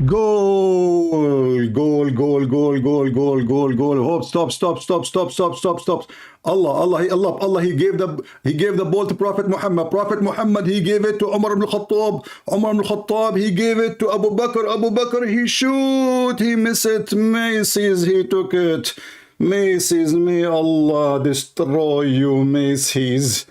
Goal, goal, goal, goal, goal, goal, goal, goal. Hope, stop. Allah, he gave the ball to Prophet Muhammad. Prophet Muhammad, he gave it to Umar ibn Khattab. Umar ibn Khattab, he gave it to Abu Bakr. Abu Bakr, he shoot, he miss it. Macy's, he took it. Macy's, may Allah destroy you, Macy's.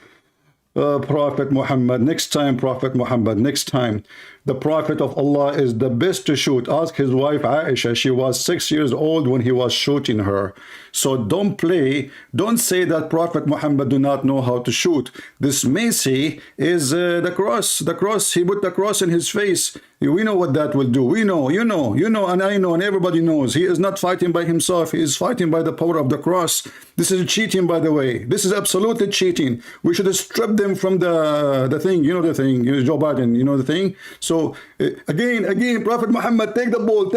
Prophet Muhammad, next time, Prophet Muhammad, next time. The Prophet of Allah is the best to shoot. Ask his wife Aisha. She was 6 years old when he was shooting her. So don't play. Don't say that Prophet Muhammad do not know how to shoot. This Macy is the cross. The cross. He put the cross in his face. We know what that will do. We know, you know, and I know, and everybody knows. He is not fighting by himself. He is fighting by the power of the cross. This is cheating, by the way. This is absolutely cheating. We should have stripped them from the thing. You know the thing. Joe Biden, you know the thing. So again, Prophet Muhammad, take the ball.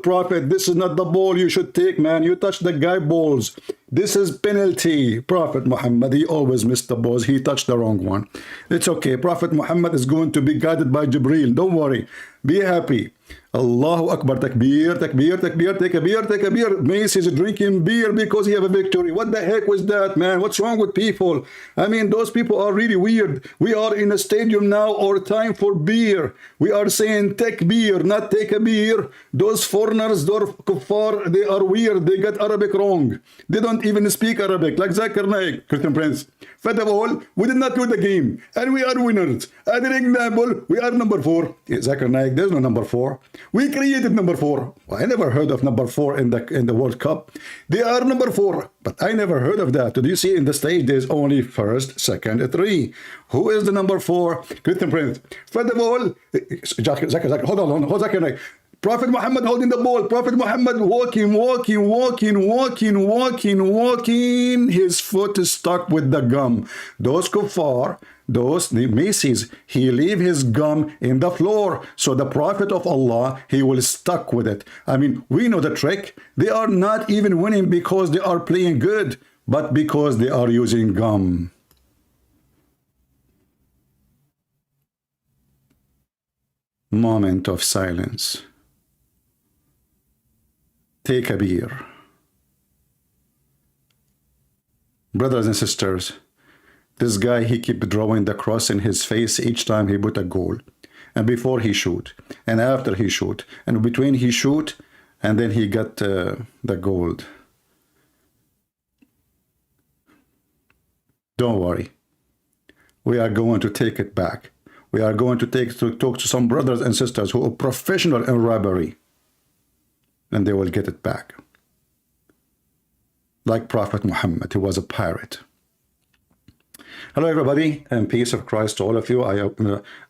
Prophet, this is not the ball you should take, man. You touched the guy balls. This is penalty. Prophet Muhammad, he always missed the balls. He touched the wrong one. It's okay. Prophet Muhammad is going to be guided by Jibreel. Don't worry. Be happy. Allahu Akbar, takbir, takbir, takbir, take a beer, take a beer. Mace is drinking beer because he have a victory. What the heck was that, man? What's wrong with people? I mean, those people are really weird. We are in a stadium now, or time for beer. We are saying take beer, not take a beer. Those foreigners, those kuffar, they are weird. They got Arabic wrong. They don't even speak Arabic, like Zakir Naik, Christian Prince. First of all, we did not do the game, and we are winners. As an example, we are number 4. Zakir Naik, there's no number 4. We created number 4. Well, I never heard of number 4 in the World Cup. They are number 4, but I never heard of that. Do you see in the stage there's only first, second, 3? Who is the number 4? Christian Prince. First of all, Zakir, hold on, Zakir. Prophet Muhammad holding the ball. Prophet Muhammad walking. His foot is stuck with the gum. Those kuffar, the Macy's, he leave his gum in the floor. So the Prophet of Allah, he will stuck with it. I mean, we know the trick. They are not even winning because they are playing good, but because they are using gum. Moment of silence. Take a beer. Brothers and sisters, this guy, he keep drawing the cross in his face each time he put a goal. And before he shoot, and after he shoot, and between he shoot, and then he got the gold. Don't worry. We are going to take it back. We are going to talk to some brothers and sisters who are professional in robbery, and they will get it back. Like Prophet Muhammad, he was a pirate. Hello everybody, and peace of Christ to all of you.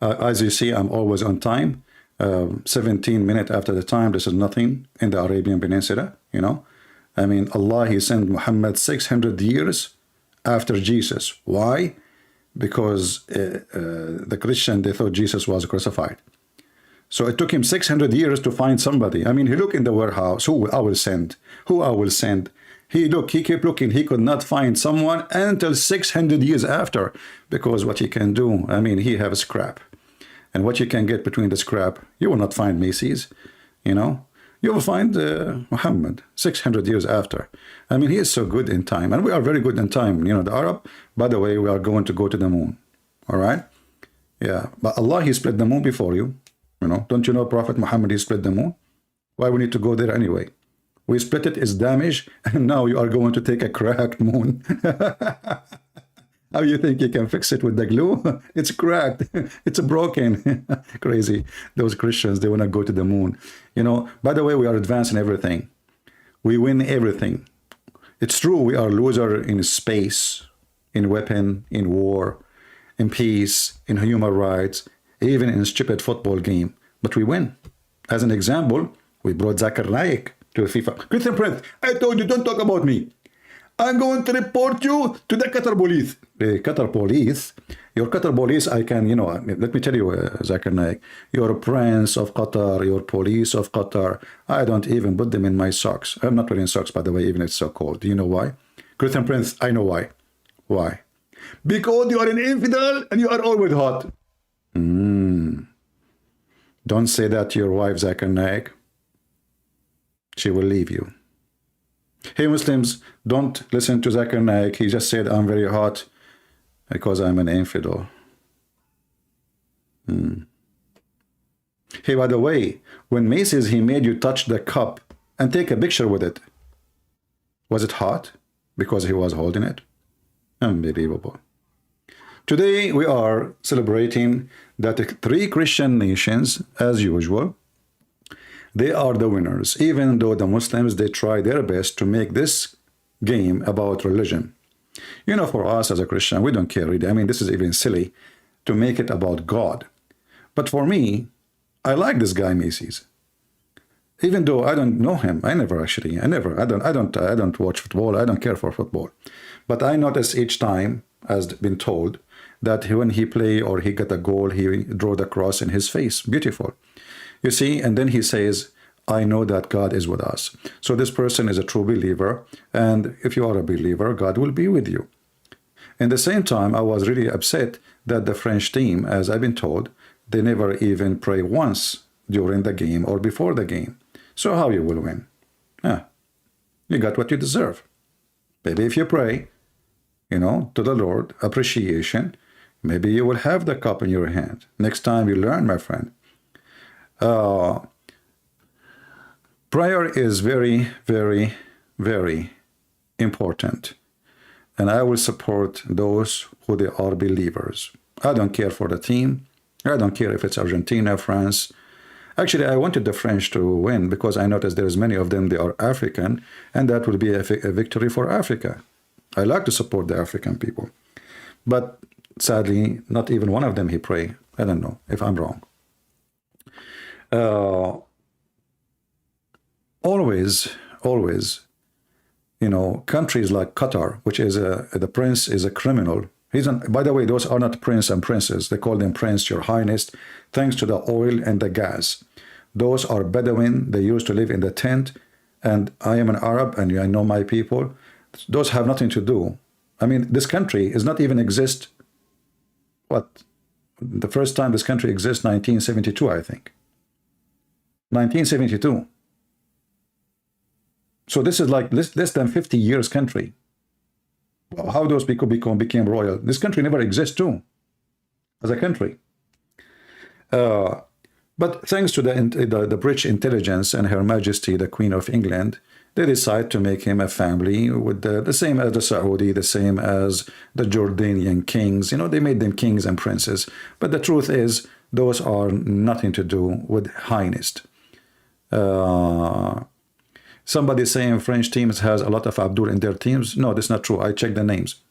As you see, I'm always on time. 17 minutes after the time. This is nothing in the Arabian Peninsula, you know. I mean, Allah, he sent Muhammad 600 years after Jesus. Why? Because the Christian, they thought Jesus was crucified. So it took him 600 years to find somebody. I mean, he looked in the warehouse. Who I will send? Who I will send? He kept looking. He could not find someone until 600 years after. Because what he can do, I mean, he have a scrap. And what you can get between the scrap, you will not find Macy's, you know. You will find Muhammad 600 years after. I mean, he is so good in time. And we are very good in time. You know, the Arab, by the way, we are going to go to the moon. All right? Yeah. But Allah, he split the moon before you. You know, don't you know Prophet Muhammad, he split the moon? Why we need to go there anyway? We split it, it's damaged, and now you are going to take a cracked moon. How you think you can fix it with the glue? It's cracked. It's broken. Crazy. Those Christians, they want to go to the moon. You know, by the way, we are advanced in everything. We win everything. It's true, we are loser in space, in weapon, in war, in peace, in human rights, even in a stupid football game. But we win. As an example, we brought Zakir Naik to FIFA. Christian Prince, I told you, don't talk about me. I'm going to report you to the Qatar police. The Qatar police? Your Qatar police, I can, you know, let me tell you, Zakir Naik, you're a prince of Qatar, you're police of Qatar. I don't even put them in my socks. I'm not wearing socks, by the way, even if it's so cold. Do you know why? Christian Prince, I know why. Why? Because you are an infidel and you are always hot. Don't say that to your wife, Zakir Naik. She will leave you. Hey Muslims, don't listen to Zakir Naik. He just said I'm very hot because I'm an infidel. Hey, by the way, when Macy's, he made you touch the cup and take a picture with it. Was it hot because he was holding it? Unbelievable. Today we are celebrating that the 3 Christian nations, as usual, they are the winners, even though the Muslims, they try their best to make this game about religion. You know, for us as a Christian, we don't care really. I mean, this is even silly to make it about God. But for me, I like this guy Macy's. Even though I don't know him, I don't watch football. I don't care for football. But I notice each time, as been told, that when he play or he get a goal, he draw the cross in his face. Beautiful. You see, and then he says, I know that God is with us. So this person is a true believer. And if you are a believer, God will be with you. In the same time, I was really upset that the French team, as I've been told, they never even pray once during the game or before the game. So how you will win? You got what you deserve. Maybe if you pray, you know, to the Lord, appreciation, maybe you will have the cup in your hand. Next time you learn, my friend. Prayer is very, very, very important. And I will support those who they are believers. I don't care for the team. I don't care if it's Argentina, France. Actually, I wanted the French to win because I noticed there's many of them, they are African, and that will be a victory for Africa. I like to support the African people. But sadly, not even one of them he pray. I don't know if I'm wrong. Always, you know, countries like Qatar, which is the prince is a criminal. By the way, those are not prince and princess. They call them prince, your highness, thanks to the oil and the gas. Those are Bedouin. They used to live in the tent. And I am an Arab, and I know my people. Those have nothing to do. I mean, this country is not even exist. What? The first time this country exists, 1972, I think. 1972. So this is like less than 50 years country. How those people became royal? This country never exists too, as a country. But thanks to the British intelligence and Her Majesty, the Queen of England, they decide to make him a family with the same as the Saudi, the same as the Jordanian kings. You know, they made them kings and princes. But the truth is, those are nothing to do with highness. Somebody saying French teams has a lot of Abdul in their teams. No, that's not true. I checked the names.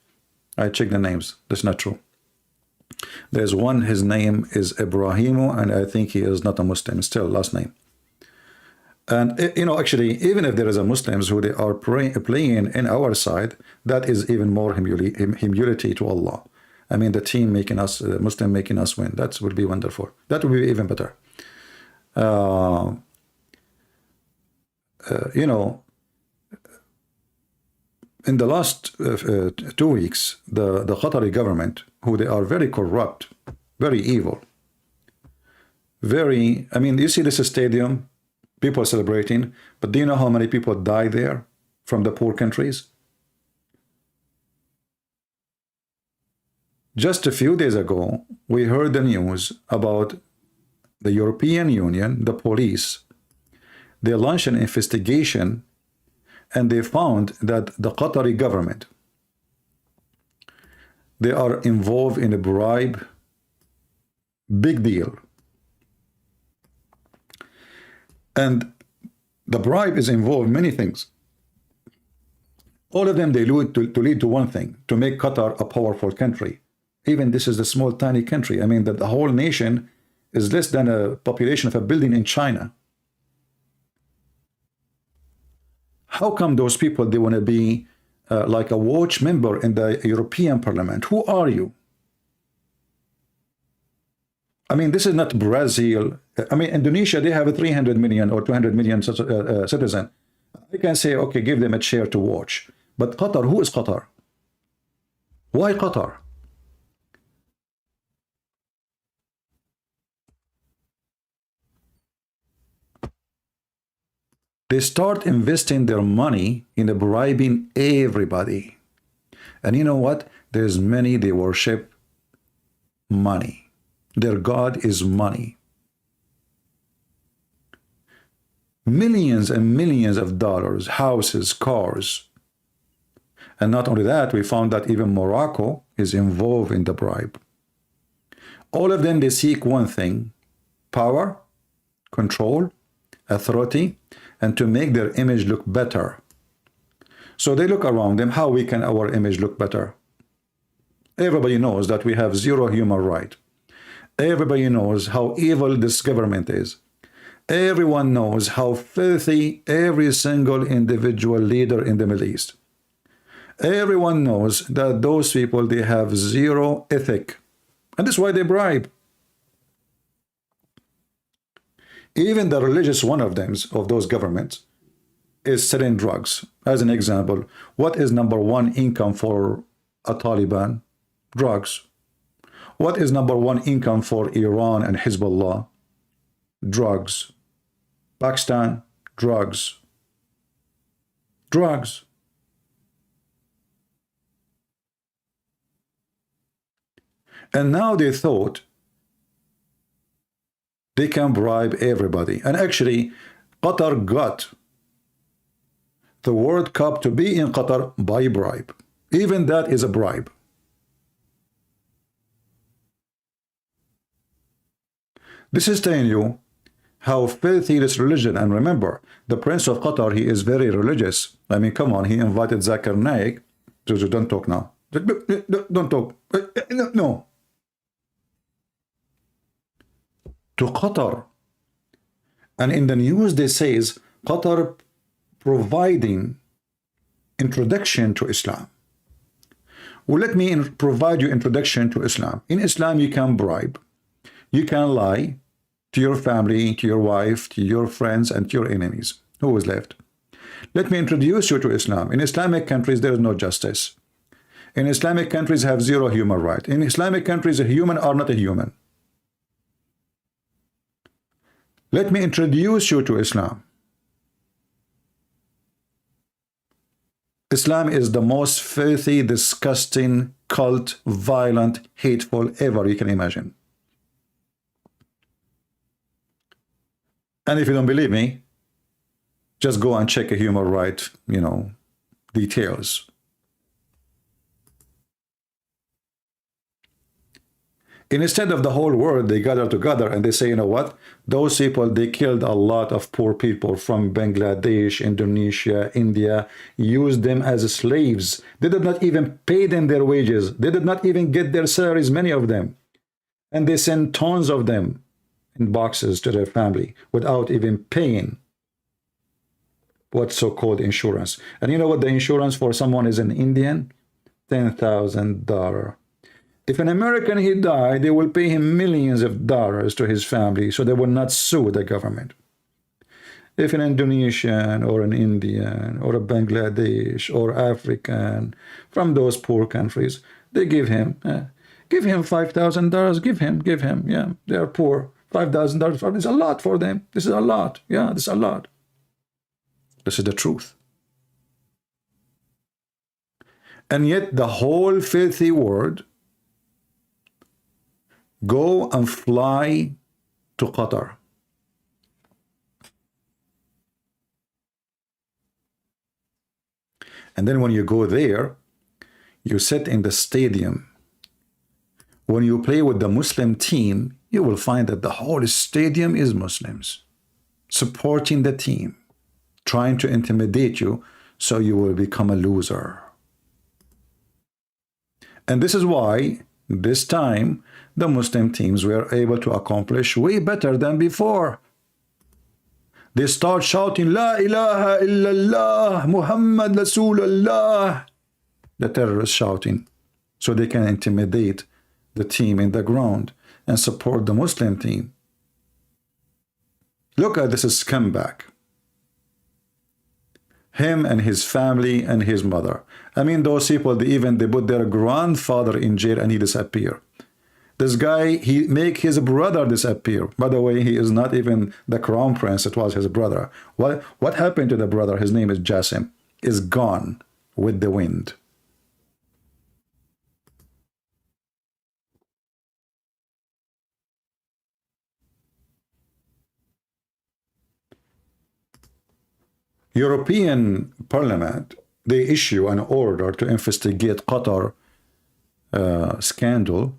That's not true. There's one, his name is Ibrahimu, and I think he is not a Muslim, still last name. And, you know, actually, even if there is a Muslims who they are playing in our side, that is even more humility to Allah. I mean, the team making us, Muslim making us win. That would be wonderful. That would be even better. You know, in the last 2 weeks, the Qatari government, who they are very corrupt, very evil, very, I mean, you see this stadium, people are celebrating, but do you know how many people die there from the poor countries? Just a few days ago, we heard the news about the European Union, the police. They launched an investigation and they found that the Qatari government, they are involved in a bribe, big deal. And the bribe is involved in many things. All of them, they lead to one thing, to make Qatar a powerful country. Even this is a small, tiny country. I mean, that the whole nation is less than a population of a building in China. How come those people, they want to be like a watch member in the European Parliament? Who are you? I mean, this is not Brazil. I mean, Indonesia, they have a 300 million or 200 million citizen. I can say, okay, give them a chair to watch. But Qatar, who is Qatar? Why Qatar? They start investing their money in bribing everybody. And you know what? There's many, they worship money. Their God is money. Millions and millions of dollars, houses, cars. And not only that, we found that even Morocco is involved in the bribe. All of them, they seek one thing: power, control, authority, and to make their image look better. So they look around them, how we can our image look better? Everybody knows that we have zero human right. Everybody knows how evil this government is. Everyone knows how filthy every single individual leader in the Middle East. Everyone knows that those people, they have zero ethic. And that's why they bribe. Even the religious one of them, of those governments, is selling drugs. As an example, what is number one income for a Taliban? Drugs. What is number one income for Iran and Hezbollah? Drugs. Pakistan, drugs. Drugs. And now they thought they can bribe everybody. And actually, Qatar got the World Cup to be in Qatar by bribe. Even that is a bribe. This is telling you how filthy this religion. And remember, the Prince of Qatar, he is very religious. I mean, come on, he invited Zakir Naik. Don't talk now. Don't talk. No. To Qatar. And in the news they says Qatar providing introduction to Islam. Well, let me provide you introduction to Islam. In Islam, you can bribe, you can lie to your family, to your wife, to your friends, and to your enemies. Who is left? Let me introduce you to Islam. In Islamic countries, there is no justice. In Islamic countries, have zero human right. In Islamic countries, a human are not a human. Let me introduce you to Islam. Islam is the most filthy, disgusting, cult, violent, hateful ever you can imagine. And if you don't believe me, just go and check a human right, details. And instead of the whole world, they gather together and they say, you know what? Those people, they killed a lot of poor people from Bangladesh, Indonesia, India, used them as slaves. They did not even pay them their wages. They did not even get their salaries, many of them. And they sent tons of them in boxes to their family without even paying what's so-called insurance. And you know what the insurance for someone is in Indian? $10,000. If an American, he died, they will pay him millions of dollars to his family, so they will not sue the government. If an Indonesian or an Indian or a Bangladesh or African from those poor countries, they give him $5,000, give him, yeah, they are poor, $5,000, it's a lot for them, this is a lot, yeah, this is a lot. This is the truth. And yet the whole filthy world go and fly to Qatar. And then when you go there, you sit in the stadium. When you play with the Muslim team, you will find that the whole stadium is Muslims supporting the team, trying to intimidate you so you will become a loser. And this is why this time the Muslim teams were able to accomplish way better than before. They start shouting, La ilaha illallah, Muhammad Rasulullah. The terrorists shouting, so they can intimidate the team in the ground and support the Muslim team. Look at this scumbag. Him and his family and his mother. I mean, those people, they put their grandfather in jail and he disappeared. This guy, he make his brother disappear. By the way, he is not even the crown prince. It was his brother. What happened to the brother? His name is Jassim. Is gone with the wind. European Parliament, they issue an order to investigate Qatar scandal,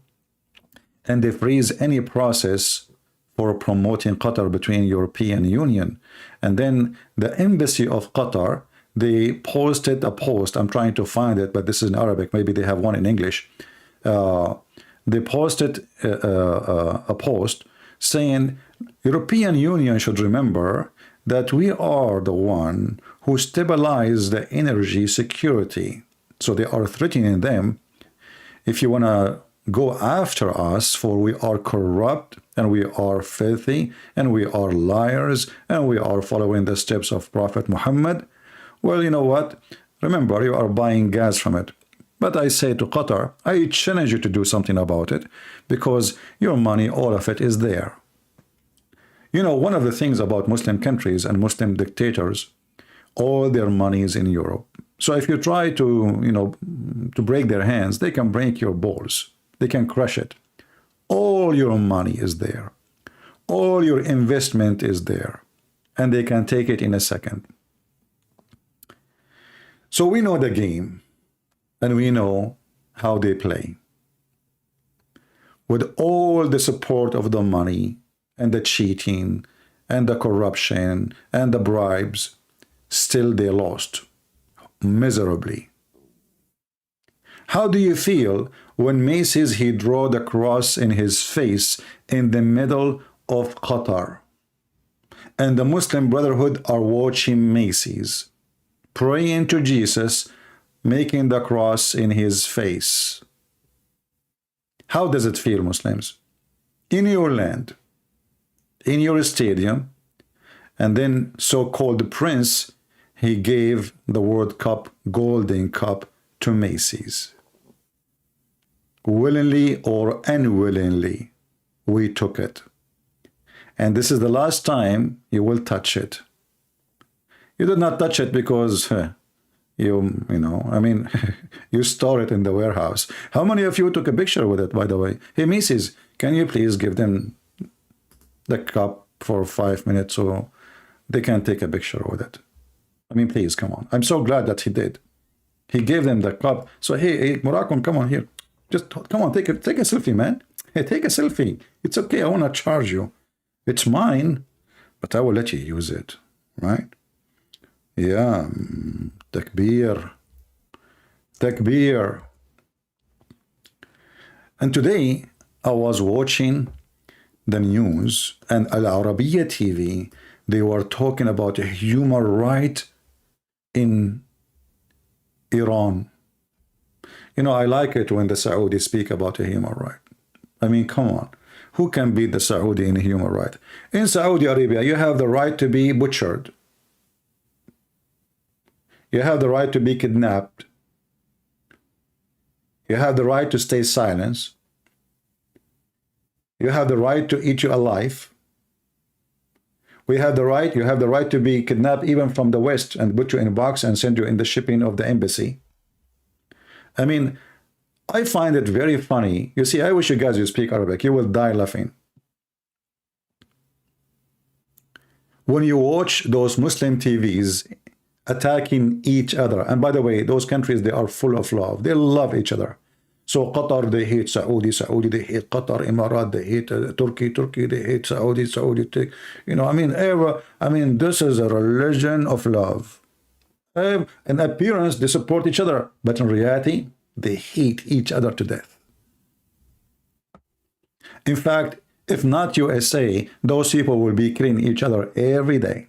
and they freeze any process for promoting Qatar between European Union. And then the embassy of Qatar, they posted a post. I'm trying to find it, but this is in Arabic. Maybe they have one in English. They posted a post saying European Union should remember that we are the one who stabilize the energy security. So they are threatening them. If you want to go after us, for we are corrupt and we are filthy and we are liars and we are following the steps of Prophet Muhammad, well, you know what? Remember, you are buying gas from it. But I say to Qatar, I challenge you to do something about it, because your money, all of it is there. You know, one of the things about Muslim countries and Muslim dictators, all their money is in Europe. So if you try to, you know, to break their hands, they can break your balls. They can crush it. All your money is there. All your investment is there. And they can take it in a second. So we know the game. And we know how they play. With all the support of the money and the cheating and the corruption and the bribes, still they lost miserably. How do you feel when Macy's, he draw the cross in his face in the middle of Qatar, and the Muslim Brotherhood are watching Macy's, praying to Jesus, making the cross in his face? How does it feel, Muslims? In your land, in your stadium, and then so-called prince, he gave the World Cup, Golden Cup, to Macy's. Willingly or unwillingly, we took it. And this is the last time you will touch it. You did not touch it because you know, I mean, you store it in the warehouse. How many of you took a picture with it, by the way? Hey, Macy's, can you please give them the cup for 5 minutes so they can take a picture with it? I mean, please, come on. I'm so glad that he did. He gave them the cup. So, hey, Murakun, come on here. Just come on, take a selfie, man. Hey, take a selfie. It's okay. I want to charge you. It's mine, but I will let you use it, right? Yeah. Takbir. Takbir. And today, I was watching the news, and Al-Arabiya TV, they were talking about a human right in Iran. You know, I like it when the Saudis speak about a human right. I mean, come on. Who can beat the Saudi in a human right? In Saudi Arabia, you have the right to be butchered. You have the right to be kidnapped. You have the right to stay silent. You have the right to eat you alive. You have the right to be kidnapped even from the West and put you in a box and send you in the shipping of the embassy. I mean, I find it very funny. You see, I wish you guys would speak Arabic. You will die laughing. When you watch those Muslim TVs attacking each other, and by the way, those countries, they are full of love. They love each other. So Qatar, they hate Saudi. Saudi, they hate Qatar. Emirat, they hate Turkey. Turkey, they hate Saudi. Saudi, you know, I mean, this is a religion of love. In appearance, they support each other, but in reality, they hate each other to death. In fact, if not USA, those people will be killing each other every day.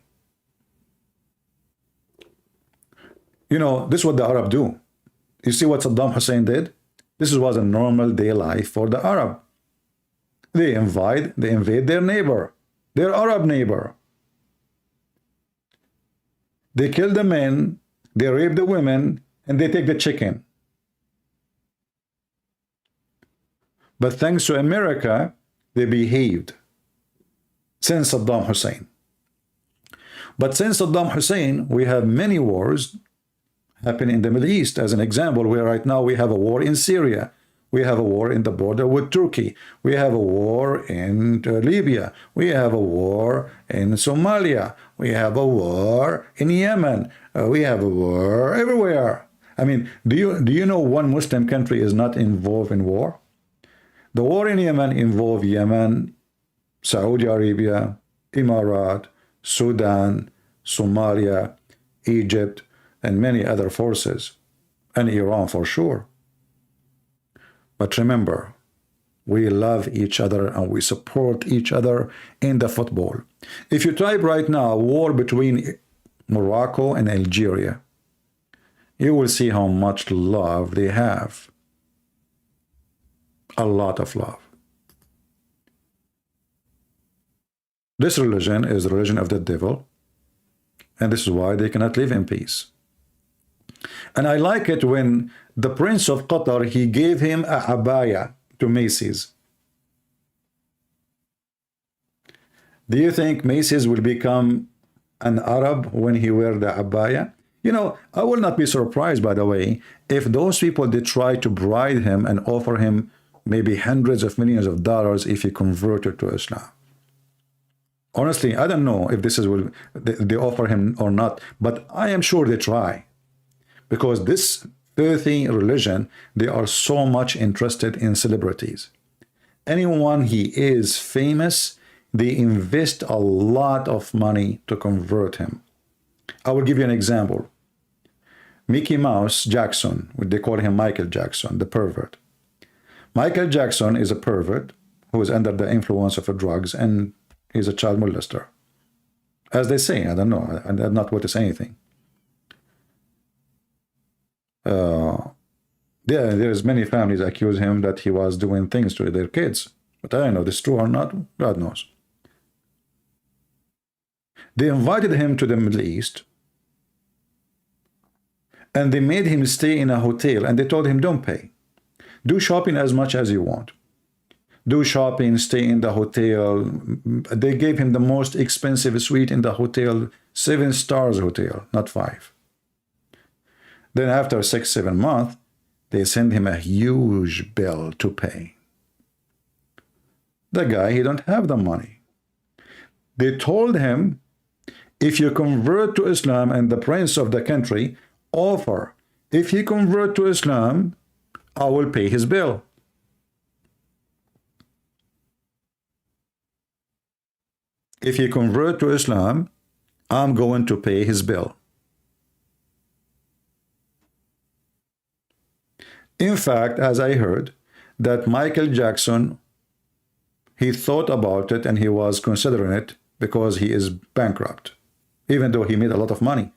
You know, this is what the Arab do. You see what Saddam Hussein did? This was a normal day life for the Arab. They invade their neighbor, their Arab neighbor. They kill the men, they rape the women, and they take the chicken. But thanks to America, they behaved since Saddam Hussein. But since Saddam Hussein, we have many wars happening in the Middle East. As an example, where right now we have a war in Syria. We have a war in the border with Turkey. We have a war in Libya. We have a war in Somalia. We have a war in Yemen. We have a war everywhere. I mean, do you know one Muslim country is not involved in war? The war in Yemen involved Yemen, Saudi Arabia, Emirat, Sudan, Somalia, Egypt, and many other forces, and Iran for sure. But remember, we love each other and we support each other in the football. If you type right now war between Morocco and Algeria, you will see how much love they have. A lot of love. This religion is the religion of the devil, and this is why they cannot live in peace. And I like it when the Prince of Qatar, he gave him a abaya to Macy's. Do you think Macy's will become an Arab when he wear the abaya? You know, I will not be surprised, by the way, if those people, they try to bribe him and offer him maybe hundreds of millions of dollars if he converted to Islam. Honestly, I don't know if this is will they offer him or not, but I am sure they try. Because this filthy religion, they are so much interested in celebrities. Anyone he is famous, they invest a lot of money to convert him. I will give you an example. Mickey Mouse Jackson, they call him Michael Jackson, the pervert. Michael Jackson is a pervert who is under the influence of drugs, and he's a child molester. As they say, I don't know, I'm not witness anything. There's many families accuse him that he was doing things to their kids, but I don't know if this is true or not. God knows. They invited him to the Middle East, and they made him stay in a hotel, and they told him, don't pay. Do shopping as much as you want. Do shopping, stay in the hotel. They gave him the most expensive suite in the hotel, 7 stars hotel, not 5. Then after 6-7 months, they send him a huge bill to pay. The guy, he don't have the money. They told him, if you convert to Islam, and the prince of the country offer, if he convert to Islam, I will pay his bill. If he convert to Islam, I'm going to pay his bill. In fact, as I heard, that Michael Jackson, he thought about it and he was considering it because he is bankrupt. Even though he made a lot of money,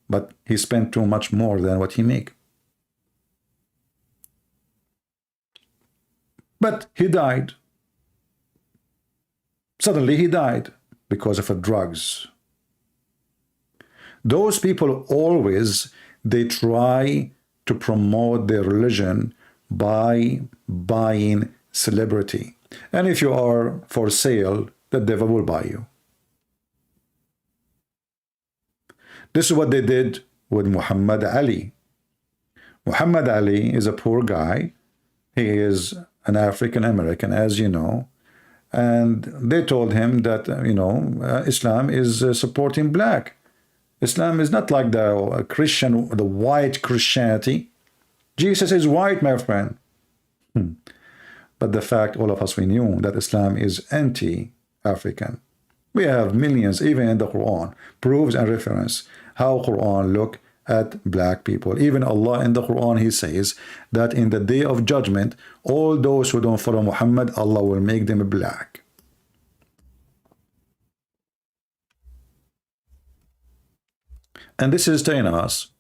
but he spent too much more than what he make. But he died. Suddenly he died because of drugs. Those people always, they try to promote their religion by buying celebrity. And if you are for sale, the devil will buy you. This is what they did with Muhammad Ali. Muhammad Ali is a poor guy. He is an African American, as you know. And they told him that, Islam is supporting black. Islam is not like the Christian, the white Christianity. Jesus is white, my friend. But the fact, all of us, we knew that Islam is anti-African. We have millions, even in the Quran, proofs and reference how Quran look at black people. Even Allah in the Quran, he says that in the day of judgment, all those who don't follow Muhammad, Allah will make them black. And this is telling us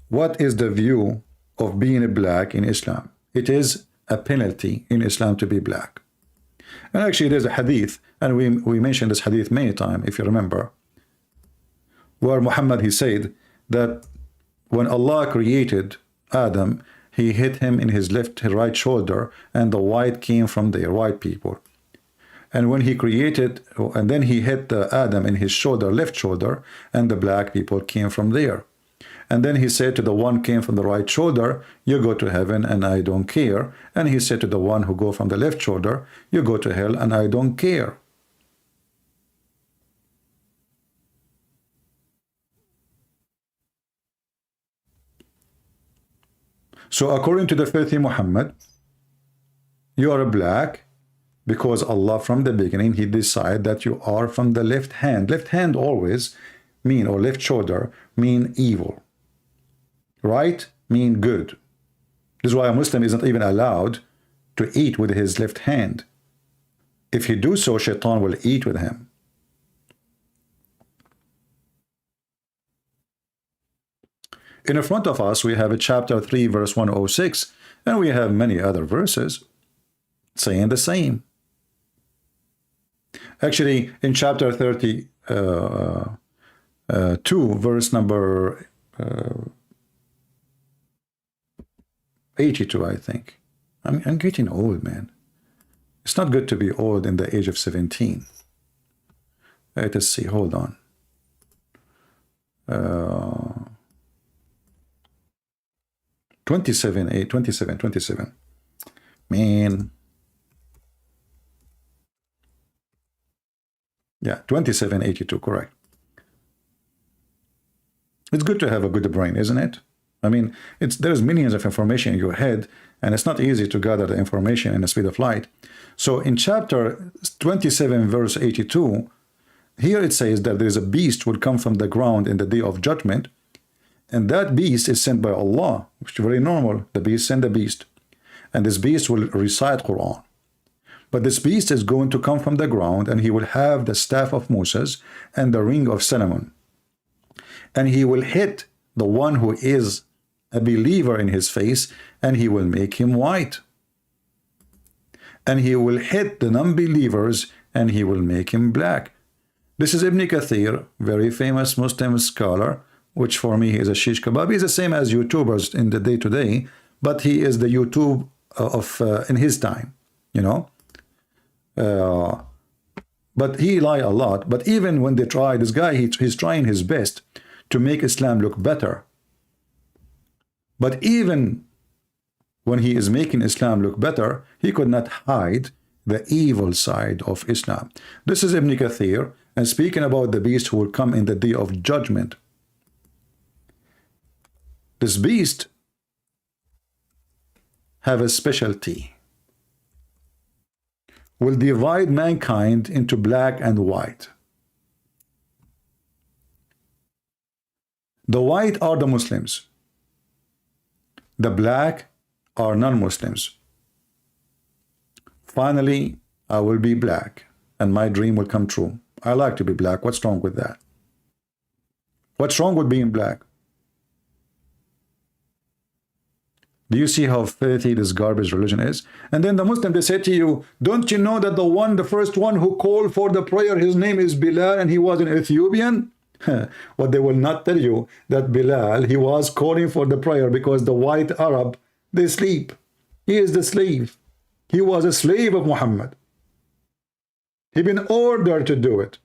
what is the view of being black in Islam. It is a penalty in Islam to be black. And actually there's a hadith, and we mentioned this hadith many times, if you remember, where Muhammad, he said that when Allah created Adam, he hit him in his right shoulder, and the white came from there, white people. And when he created, and then he hit Adam in his shoulder, left shoulder, and the black people came from there. And then he said to the one came from the right shoulder, you go to heaven and I don't care. And he said to the one who go from the left shoulder, you go to hell and I don't care. So according to the filthy Muhammad, you are a black because Allah from the beginning, he decided that you are from the left hand. Left hand always mean, or left shoulder mean evil. Right mean good. This is why a Muslim isn't even allowed to eat with his left hand. If he do so, shaitan will eat with him. In front of us, we have a chapter 3, verse 106, and we have many other verses saying the same. Actually, in chapter 32, verse number 82, I think. I'm getting old, man. It's not good to be old in the age of 17. Let us see, hold on. 27. Man. Yeah, 2782, correct. It's good to have a good brain, isn't it? I mean, there's millions of information in your head, and it's not easy to gather the information in the speed of light. So in chapter 27, verse 82, here it says that there is a beast will come from the ground in the day of judgment, and that beast is sent by Allah, which is very normal. The beast send the beast, and this beast will recite Quran. But this beast is going to come from the ground, and he will have the staff of Moses and the ring of Solomon. And he will hit the one who is a believer in his face, and he will make him white. And he will hit the non-believers, and he will make him black. This is Ibn Kathir, very famous Muslim scholar, which for me is a shish kebab. He's the same as YouTubers in the day-to-day, but he is the YouTube of in his time, you know. But he lie a lot. But even when they try, this guy, he's trying his best to make Islam look better. But even when he is making Islam look better, he could not hide the evil side of Islam. This is Ibn Kathir, and speaking about the beast who will come in the day of judgment. This beast have a specialty. Will divide mankind into black and white. The white are the Muslims. The black are non-Muslims. Finally, I will be black, and my dream will come true. I like to be black. What's wrong with that? What's wrong with being black? Do you see how filthy this garbage religion is? And then the Muslim, they say to you, don't you know that the first one who called for the prayer, his name is Bilal, and he was an Ethiopian? What they will not tell you, that Bilal, he was calling for the prayer because the white Arab, they sleep. He is the slave. He was a slave of Muhammad. He been ordered to do it.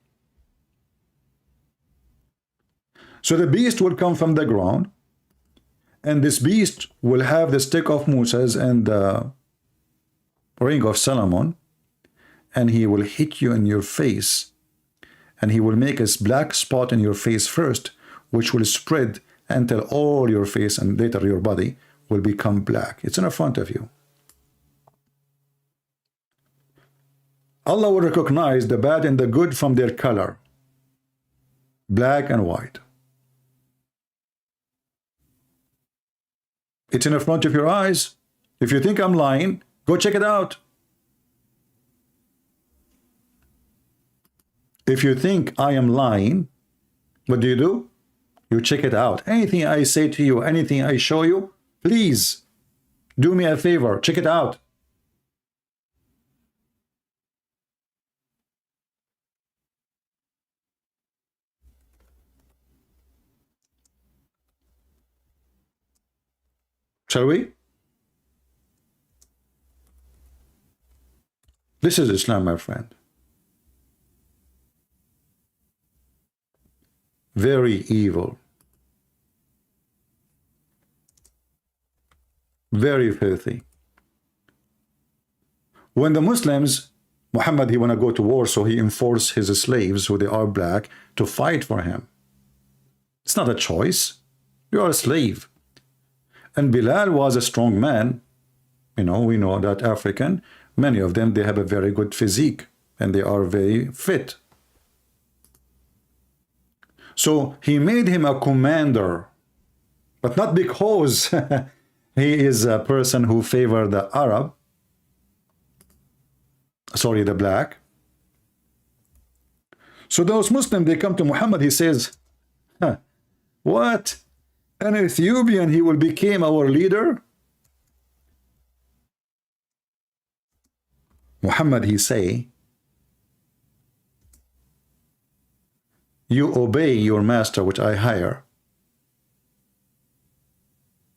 So the beast will come from the ground, and this beast will have the stick of Moses and the ring of Solomon, and he will hit you in your face, and he will make a black spot in your face first, which will spread until all your face and later your body will become black. It's in front of you. Allah will recognize the bad and the good from their color, black and white. It's in the front of your eyes. If you think I'm lying, go check it out. If you think I am lying, what do? You check it out. Anything I say to you, anything I show you, please do me a favor, check it out. Shall we? This is Islam, my friend. Very evil. Very filthy. When the Muslims, Muhammad, he want to go to war, so he enforced his slaves, who they are black, to fight for him. It's not a choice. You are a slave. And Bilal was a strong man. You know, we know that African, many of them, they have a very good physique and they are very fit. So he made him a commander, but not because he is a person who favored the Arab, sorry, the black. So those Muslims, they come to Muhammad, he says, huh, what? An Ethiopian, he will become our leader? Muhammad, he say, you obey your master, which I hire,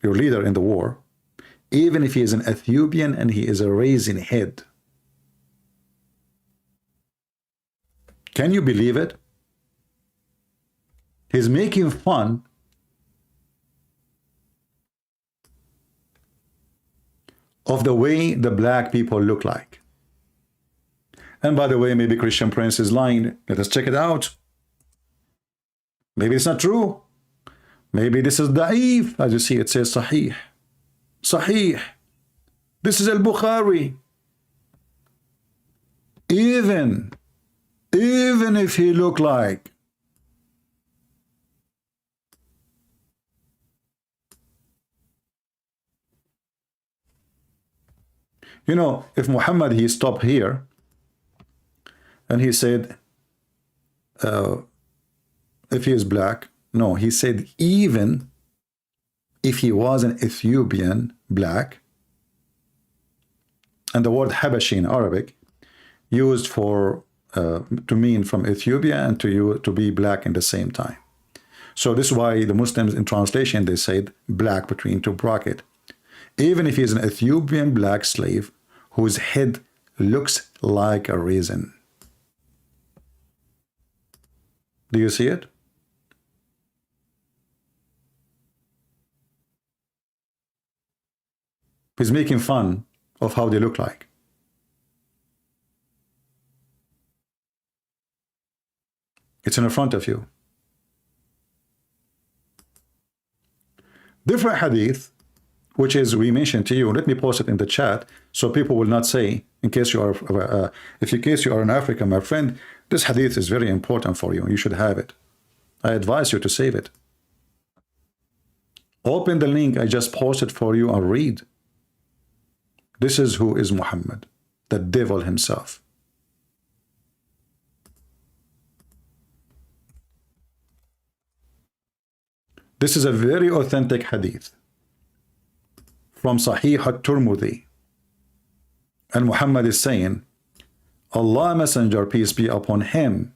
your leader in the war, even if he is an Ethiopian and he is a raisin head. Can you believe it? He's making fun of the way the black people look like. And by the way, maybe Christian Prince is lying. Let us check it out. Maybe it's not true. Maybe this is da'if. As you see, it says sahih. Sahih. This is al-Bukhari. Even if he look like you know, if Muhammad, he stopped here and he said, if he is black, no, he said even if he was an Ethiopian black, and the word Habashi in Arabic used for to mean from Ethiopia and to be black in the same time. So this is why the Muslims in translation, they said black between two brackets. Even if he is an Ethiopian black slave whose head looks like a raisin. Do you see it? He's making fun of how they look like. It's in front of you. Different hadith, which is we mentioned to you. Let me post it in the chat so people will not say, in case you are, in case you are in Africa, my friend, this hadith is very important for you. You should have it. I advise you to save it. Open the link I just posted for you and read. This is who is Muhammad, the devil himself. This is a very authentic hadith from Sahih al-Tirmidhi. And Muhammad is saying, Allah Messenger, peace be upon him.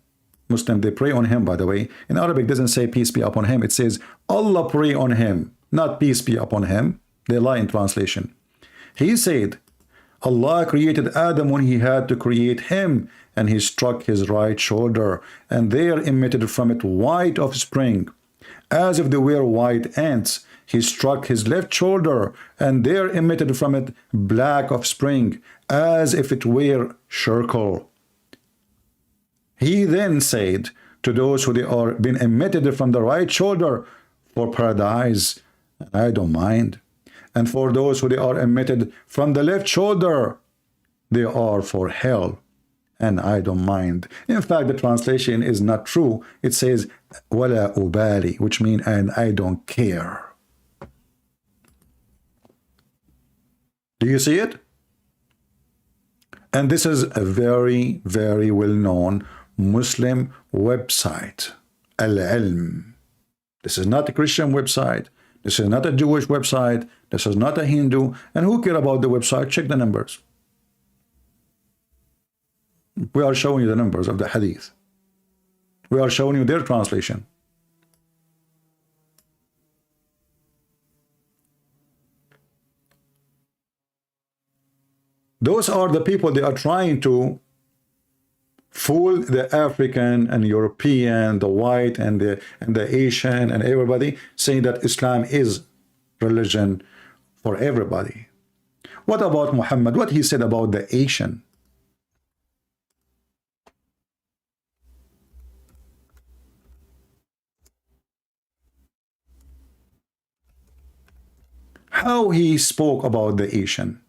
Muslim, they pray on him, by the way. In Arabic, it doesn't say peace be upon him. It says Allah pray on him, not peace be upon him. They lie in translation. He said, Allah created Adam when he had to create him, and he struck his right shoulder, and there emitted from it white offspring, as if they were white ants. He struck his left shoulder, and there emitted from it black offspring, as if it were charcoal. He then said to those who they are been emitted from the right shoulder, for paradise, I don't mind. And for those who they are emitted from the left shoulder, they are for hell, and I don't mind. In fact, the translation is not true. It says wala ubali, which means and I don't care. Do you see it? And this is a very, very well-known Muslim website, Al-Ilm. This is not a Christian website. This is not a Jewish website. This is not a Hindu. And who care about the website? Check the numbers. We are showing you the numbers of the hadith. We are showing you their translation. Those are the people they are trying to fool the African and European, the white and the Asian and everybody, saying that Islam is religion for everybody. What about Muhammad? What he said about the Asian? How he spoke about the Asian?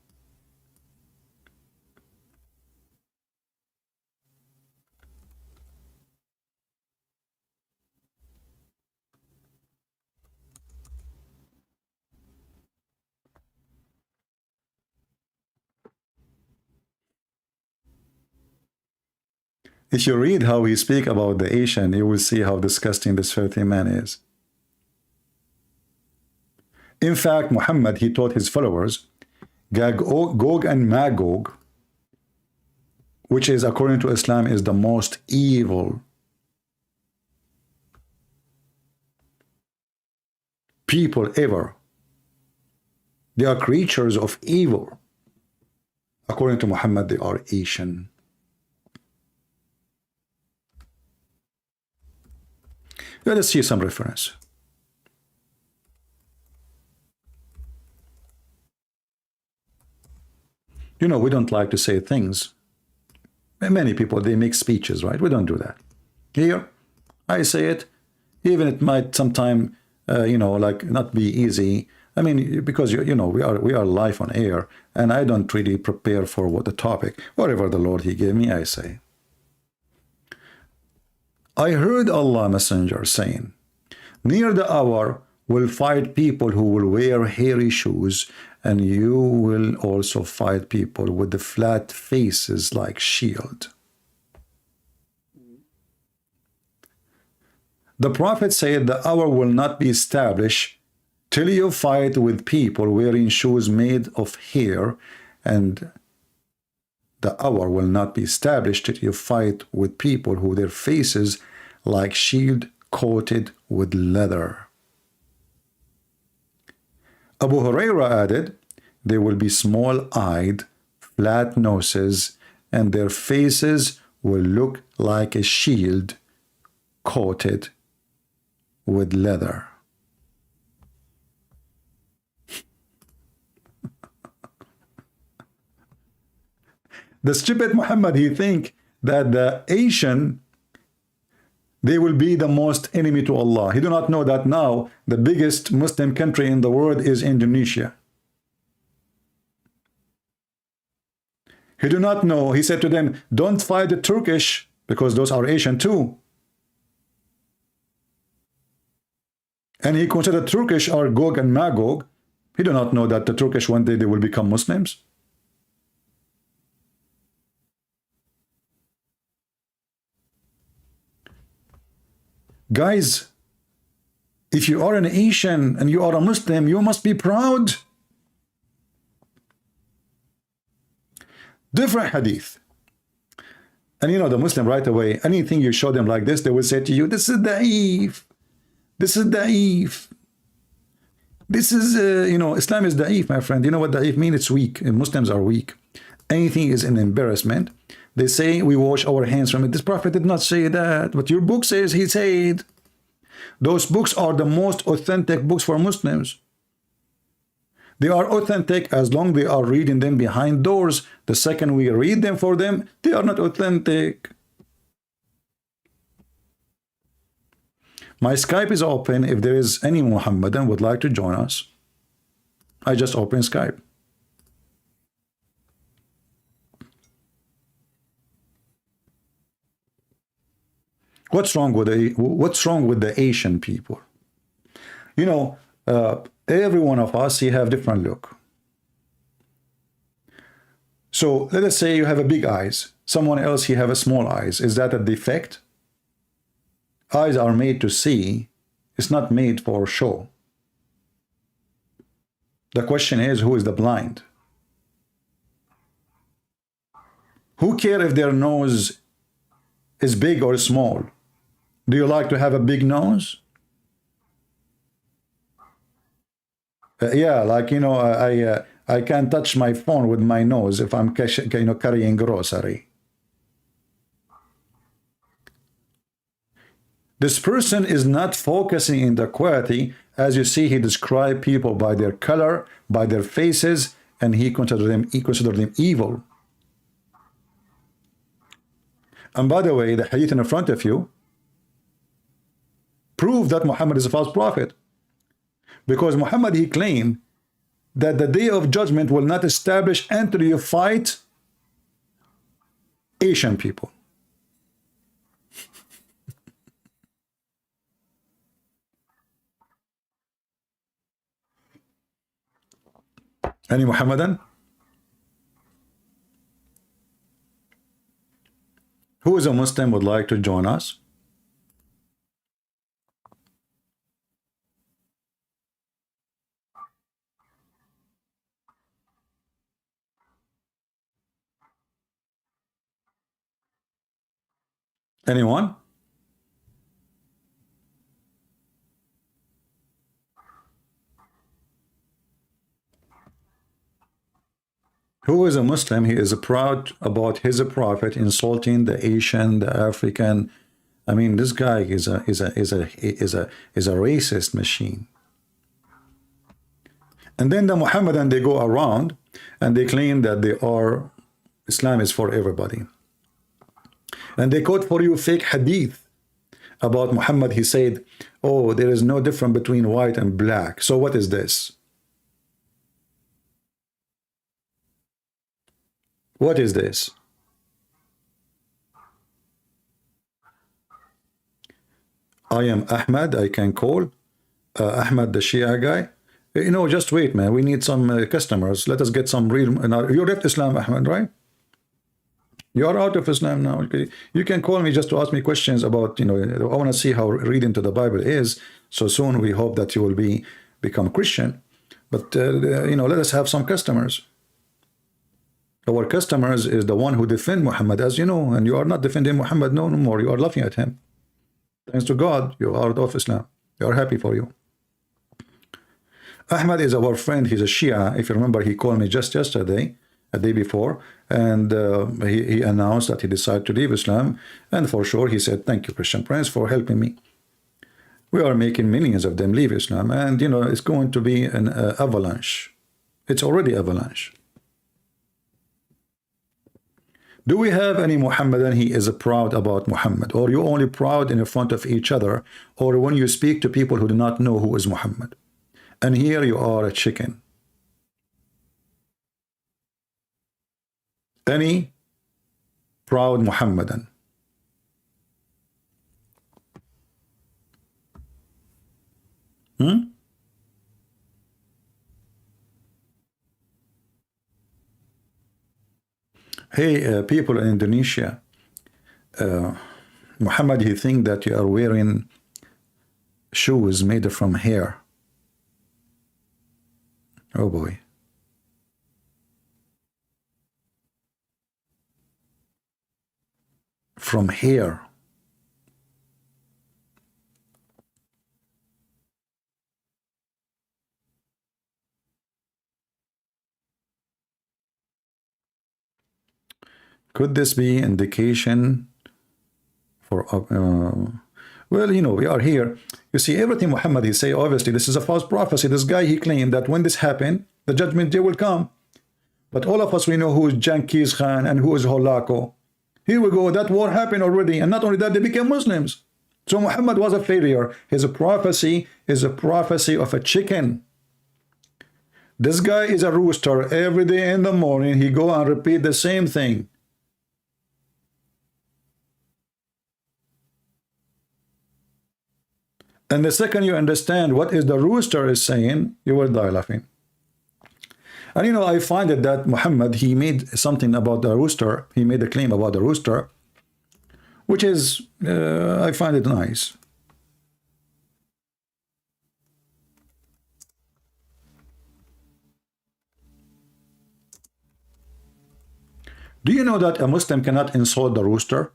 If you read how he speak about the Asian, you will see how disgusting this filthy man is. In fact, Muhammad, he taught his followers, Gog and Magog, which is, according to Islam, is the most evil people ever. They are creatures of evil. According to Muhammad, they are Asian. Let us see some reference. You know, we don't like to say things. Many people, they make speeches, right? We don't do that. Here, I say it, even it might sometime, you know, like not be easy. I mean, because, you know, we are live on air, and I don't really prepare for what the topic. Whatever the Lord, he gave me, I say. I heard Allah Messenger saying, near the hour will fight people who will wear hairy shoes, and you will also fight people with the flat faces like shield. The Prophet said the hour will not be established till you fight with people wearing shoes made of hair, and the hour will not be established till you fight with people who their faces like shield coated with leather. Abu Huraira added, they will be small-eyed, flat noses, and their faces will look like a shield coated with leather. The stupid Muhammad, he think that the Asian, they will be the most enemy to Allah. He do not know that now the biggest Muslim country in the world is Indonesia. He do not know. He said to them, don't fight the Turkish, because those are Asian too. And he considered Turkish are Gog and Magog. He do not know that the Turkish one day they will become Muslims. Guys, if you are an Asian and you are a Muslim, you must be proud. Different hadith. And you know, the Muslim right away, anything you show them like this, they will say to you, this is da'if. This is da'if. This is, you know, Islam is da'if, my friend. You know what da'if means? It's weak. Muslims are weak. Anything is an embarrassment. They say we wash our hands from it. This Prophet did not say that, but your book says he said. Those books are the most authentic books for Muslims. They are authentic as long as they are reading them behind doors. The second we read them for them, they are not authentic. My Skype is open. If there is any Muhammadan would like to join us, I just open Skype. What's wrong with the Asian people? You know, every one of us, he have different look. So let us say you have a big eyes. Someone else, he have a small eyes. Is that a defect? Eyes are made to see. It's not made for show. The question is, who is the blind? Who cares if their nose is big or small? Do you like to have a big nose? Yeah, like, you know, I can't touch my phone with my nose if I'm carrying grocery. This person is not focusing in the quality. As you see, he described people by their color, by their faces, and he considered them evil. And by the way, the hadith in front of you prove that Muhammad is a false prophet. Because Muhammad, he claimed that the day of judgment will not establish until you fight Asian people. Any Muhammadan? Who is a Muslim would like to join us? Anyone? Who is a Muslim? He is proud about his prophet insulting the Asian, the African. I mean, this guy is a racist machine. And then the Muhammadan, they go around and they claim that Islam is for everybody. And they quote for you fake hadith about Muhammad. He said, oh, there is no difference between white and black. So what is this? What is this? I am Ahmad. I can call Ahmad the Shia guy. You know, just wait, man. We need some customers. Let us get some real. You left Islam, Ahmad, right? You are out of Islam now. Okay. You can call me just to ask me questions about, I want to see how reading to the Bible is. So soon we hope that you will become Christian. But, let us have some customers. Our customers is the one who defend Muhammad, as you know, and you are not defending Muhammad no more. You are laughing at him. Thanks to God, you are out of Islam. We are happy for you. Ahmad is our friend. He's a Shia. If you remember, he called me just yesterday, a day before, and he announced that he decided to leave Islam. And for sure, he said, thank you, Christian Prince, for helping me. We are making millions of them leave Islam. And, it's going to be an avalanche. It's already avalanche. Do we have any Muhammadan he is proud about Muhammad? Or you only proud in front of each other? Or when you speak to people who do not know who is Muhammad? And here you are a chicken. Any proud Muhammadan? Hey, people in Indonesia, Muhammad, he think that you are wearing shoes made from hair. Oh boy. From hair. Could this be indication for well, we are here. You see, everything Muhammad he say, obviously this is a false prophecy. This guy, he claimed that when this happened, the judgment day will come. But all of us, we know who is Genghis Khan and who is Holako. Here we go, that war happened already, and not only that, they became Muslims. So Muhammad was a failure. His prophecy is a prophecy of a chicken. This guy is a rooster. Every day in the morning, he go and repeat the same thing. And the second you understand what is the rooster is saying, you will die laughing. And I find it that Muhammad, he made something about the rooster. He made a claim about the rooster, which is, I find it nice. Do you know that a Muslim cannot insult the rooster?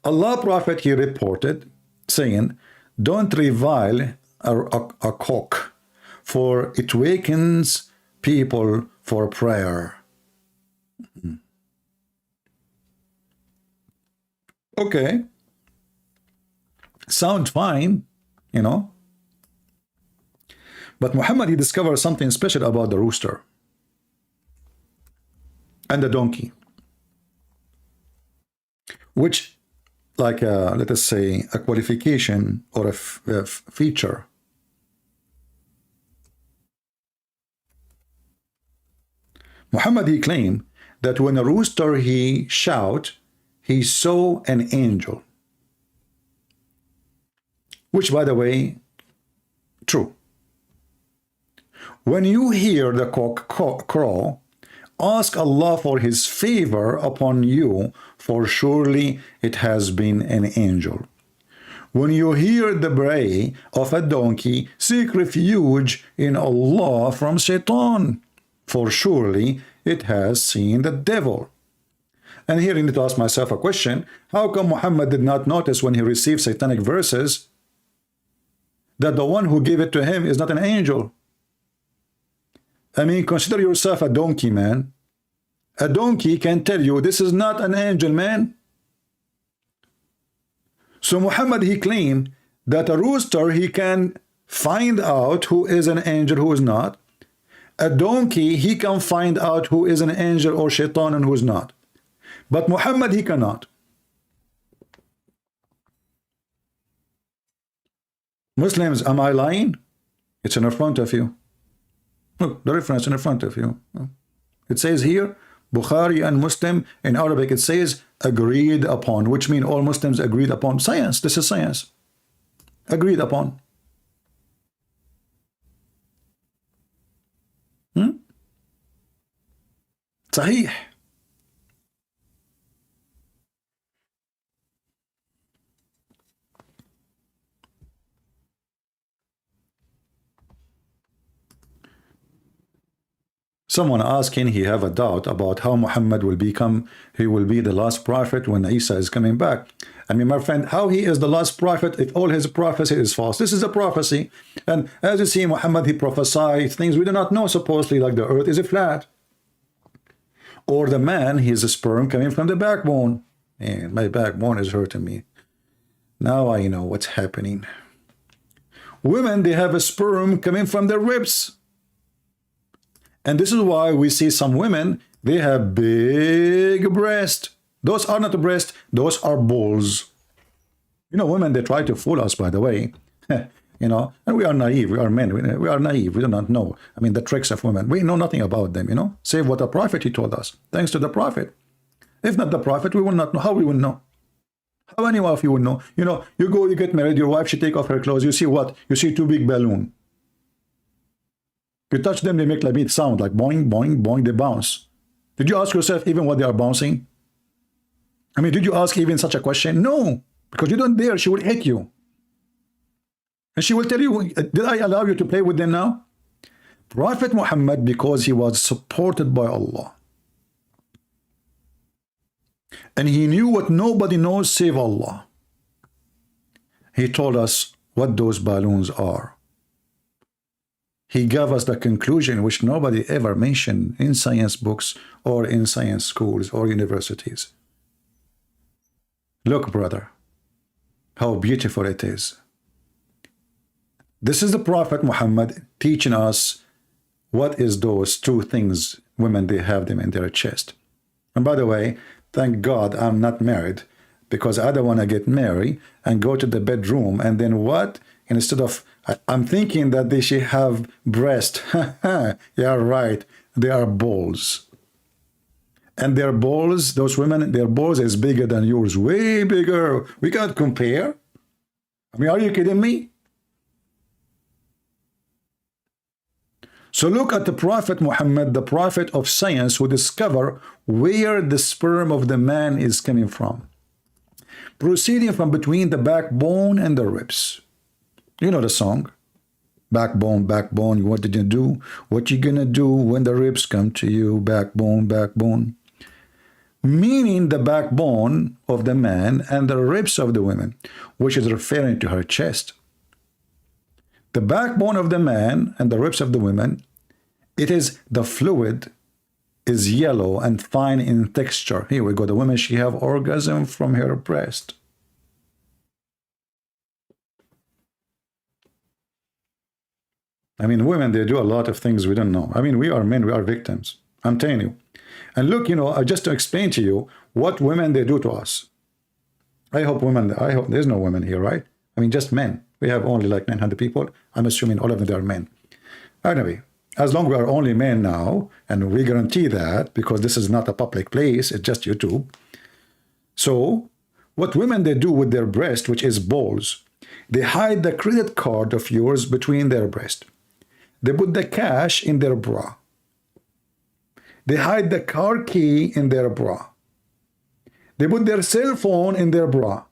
Allah Prophet, he reported saying, don't revile a cock, for it wakens people for prayer. Okay. Sound fine, you know. But Muhammad, he discovered something special about the rooster and the donkey, which, like let us say, a qualification or a feature. Muhammad, he claimed that when a rooster he shout, he saw an angel, which, by the way, true. When you hear the cock crow, ask Allah for his favor upon you, for surely it has been an angel. When you hear the bray of a donkey, seek refuge in Allah from Shaitan, for surely it has seen the devil. And here I need to ask myself a question. How come Muhammad did not notice when he received satanic verses that the one who gave it to him is not an angel? I mean, consider yourself a donkey, man. A donkey can tell you this is not an angel, man. So Muhammad, he claimed that a rooster, he can find out who is an angel, who is not. A donkey, he can find out who is an angel or shaitan and who is not. But Muhammad, he cannot. Muslims, am I lying? It's in front of you. Look, the reference in front of you. It says here, Bukhari and Muslim, in Arabic it says agreed upon, which means all Muslims agreed upon. Science, this is science. Agreed upon. Sahih. Someone asking, he have a doubt about how Muhammad will become, he will be the last prophet when Isa is coming back. I mean, my friend, how he is the last prophet if all his prophecy is false? This is a prophecy. And as you see, Muhammad, he prophesied things we do not know, supposedly, like the earth is a flat. Or the man, he is a sperm coming from the backbone. And my backbone is hurting me. Now I know what's happening. Women, they have a sperm coming from their ribs. And this is why we see some women, they have big breasts. Those are not breasts, those are balls. You know, women, they try to fool us, by the way. You know, and we are naive, we are men, we are naive, we do not know. I mean, the tricks of women, we know nothing about them, you know. Save what the prophet, he told us, thanks to the prophet. If not the prophet, we will not know. How we will know? How anyone of you will know? You know, you go, you get married, your wife, she take off her clothes, you see what? You see two big balloons. You touch them, they make like sound, like boing, boing, boing, they bounce. Did you ask yourself even what they are bouncing? I mean, did you ask even such a question? No, because you don't dare, she will hit you. And she will tell you, did I allow you to play with them now? Prophet Muhammad, because he was supported by Allah. And he knew what nobody knows save Allah. He told us what those balloons are. He gave us the conclusion which nobody ever mentioned in science books or in science schools or universities. Look, brother, how beautiful it is. This is the Prophet Muhammad teaching us what is those two things women, they have them in their chest. And by the way, thank God I'm not married, because I don't want to get married and go to the bedroom and then what? Instead of, I'm thinking that they should have breast. Yeah, right. They are balls. And their balls, those women, their balls is bigger than yours. Way bigger. We can't compare. I mean, are you kidding me? So look at the Prophet Muhammad, the prophet of science, who discovered where the sperm of the man is coming from. Proceeding from between the backbone and the ribs. You know the song. Backbone, backbone, what did you do? What you gonna do when the ribs come to you? Backbone, backbone. Meaning the backbone of the man and the ribs of the woman, which is referring to her chest. The backbone of the man and the ribs of the women, it is the fluid is yellow and fine in texture. Here we go. The woman, she have orgasm from her breast. I mean, women, they do a lot of things we don't know. I mean, we are men, we are victims. I'm telling you. And look, you know, just to explain to you what women, they do to us. I hope there's no women here, right? I mean, just men. We have only like 900 people. I'm assuming all of them are men. Anyway, as long as we are only men now, and we guarantee that because this is not a public place, it's just YouTube. So what women, they do with their breast, which is balls, they hide the credit card of yours between their breast. They put the cash in their bra. They hide the car key in their bra. They put their cell phone in their bra.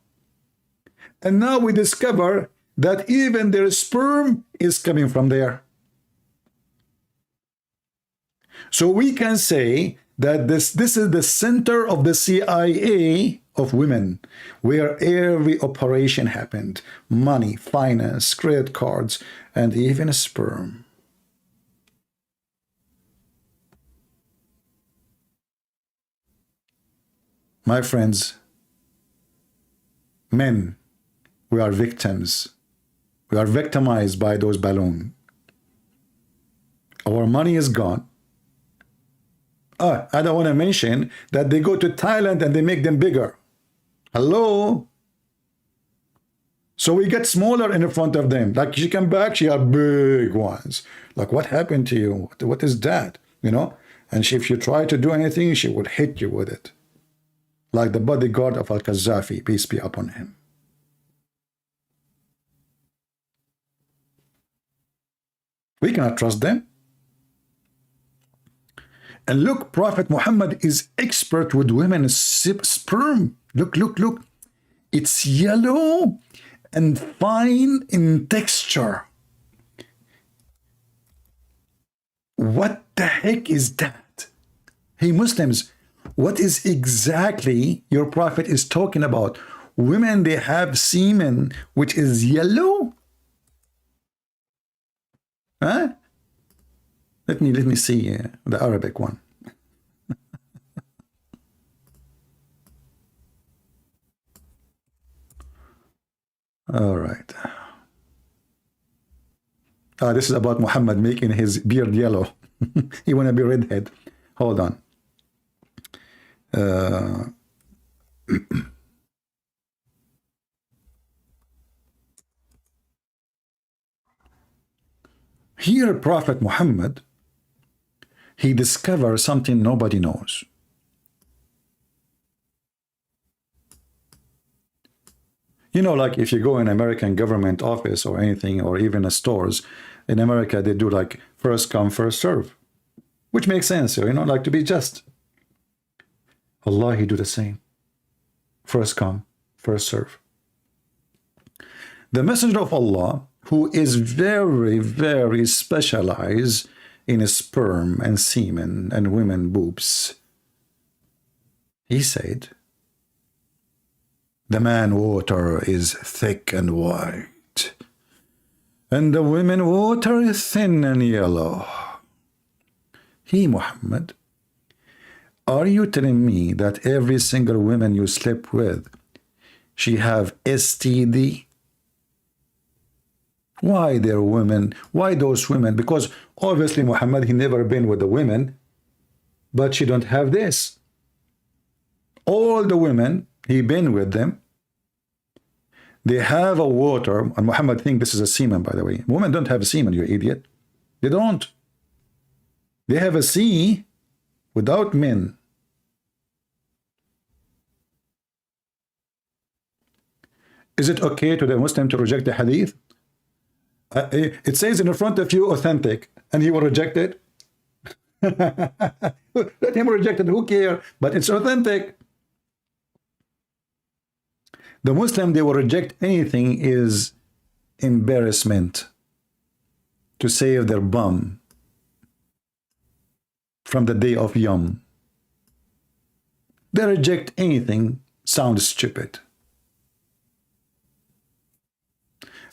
And now we discover that even their sperm is coming from there. So we can say that this is the center of the CIA of women, where every operation happened. Money, finance, credit cards, and even sperm. My friends, men, we are victims. We are victimized by those balloons. Our money is gone. I don't want to mention that they go to Thailand and they make them bigger. Hello? So we get smaller in front of them. Like she come back, she have big ones. Like, what happened to you? What is that? You know? And if you try to do anything, she would hit you with it. Like the bodyguard of Al-Qaddafi, peace be upon him. We cannot trust them. And look, Prophet Muhammad is expert with women's sperm. Look, look, look. It's yellow and fine in texture. What the heck is that? Hey, Muslims, what is exactly your Prophet is talking about? Women, they have semen which is yellow? Huh? Let me see the Arabic one. All right. This is about Muhammad making his beard yellow. He want to be redhead. Hold on. Here, Prophet Muhammad, he discovers something nobody knows. You know, like if you go in American government office or anything, or even a stores, in America, they do like first come, first serve, which makes sense, you know, like to be just. Allah, he do the same. First come, first serve. The Messenger of Allah, who is very, very specialized in sperm and semen and women boobs, he said, the man water is thick and white, and the women water is thin and yellow. He, Muhammad, are you telling me that every single woman you sleep with, she have STD? Why they're women? Why those women? Because obviously Muhammad, he never been with the women, but she don't have this. All the women, he been with them, they have a water, and Muhammad think this is a semen, by the way. Women don't have a semen, you idiot. They don't. They have a sea without men. Is it okay to the Muslim to reject the hadith? It says in front of you, authentic, and he will reject it. Let him reject it, who cares? But it's authentic. The Muslim, they will reject anything is embarrassment to save their bum from the day of Yom. They reject anything sounds stupid.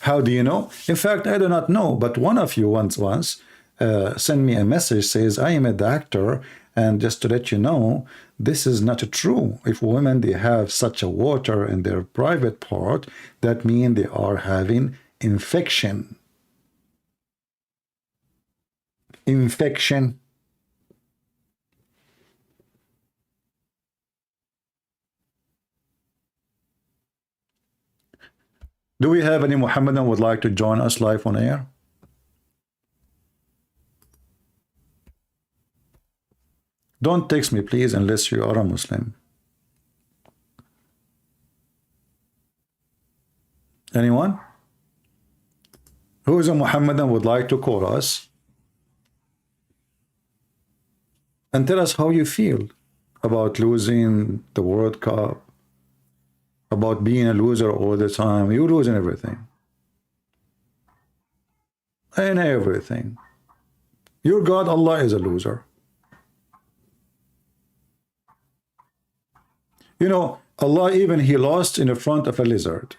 How do you know? In fact, I do not know, but one of you once sent me a message, says, I am a doctor, and just to let you know, this is not true. If women, they have such a water in their private part, that means they are having infection. Infection. Do we have any Muhammadan would like to join us live on air? Don't text me, please, unless you are a Muslim. Anyone? Who is a Muhammadan would like to call us and tell us how you feel about losing the World Cup, about being a loser all the time. You're losing everything. And everything. Your God, Allah, is a loser. You know, Allah, even he lost in the front of a lizard.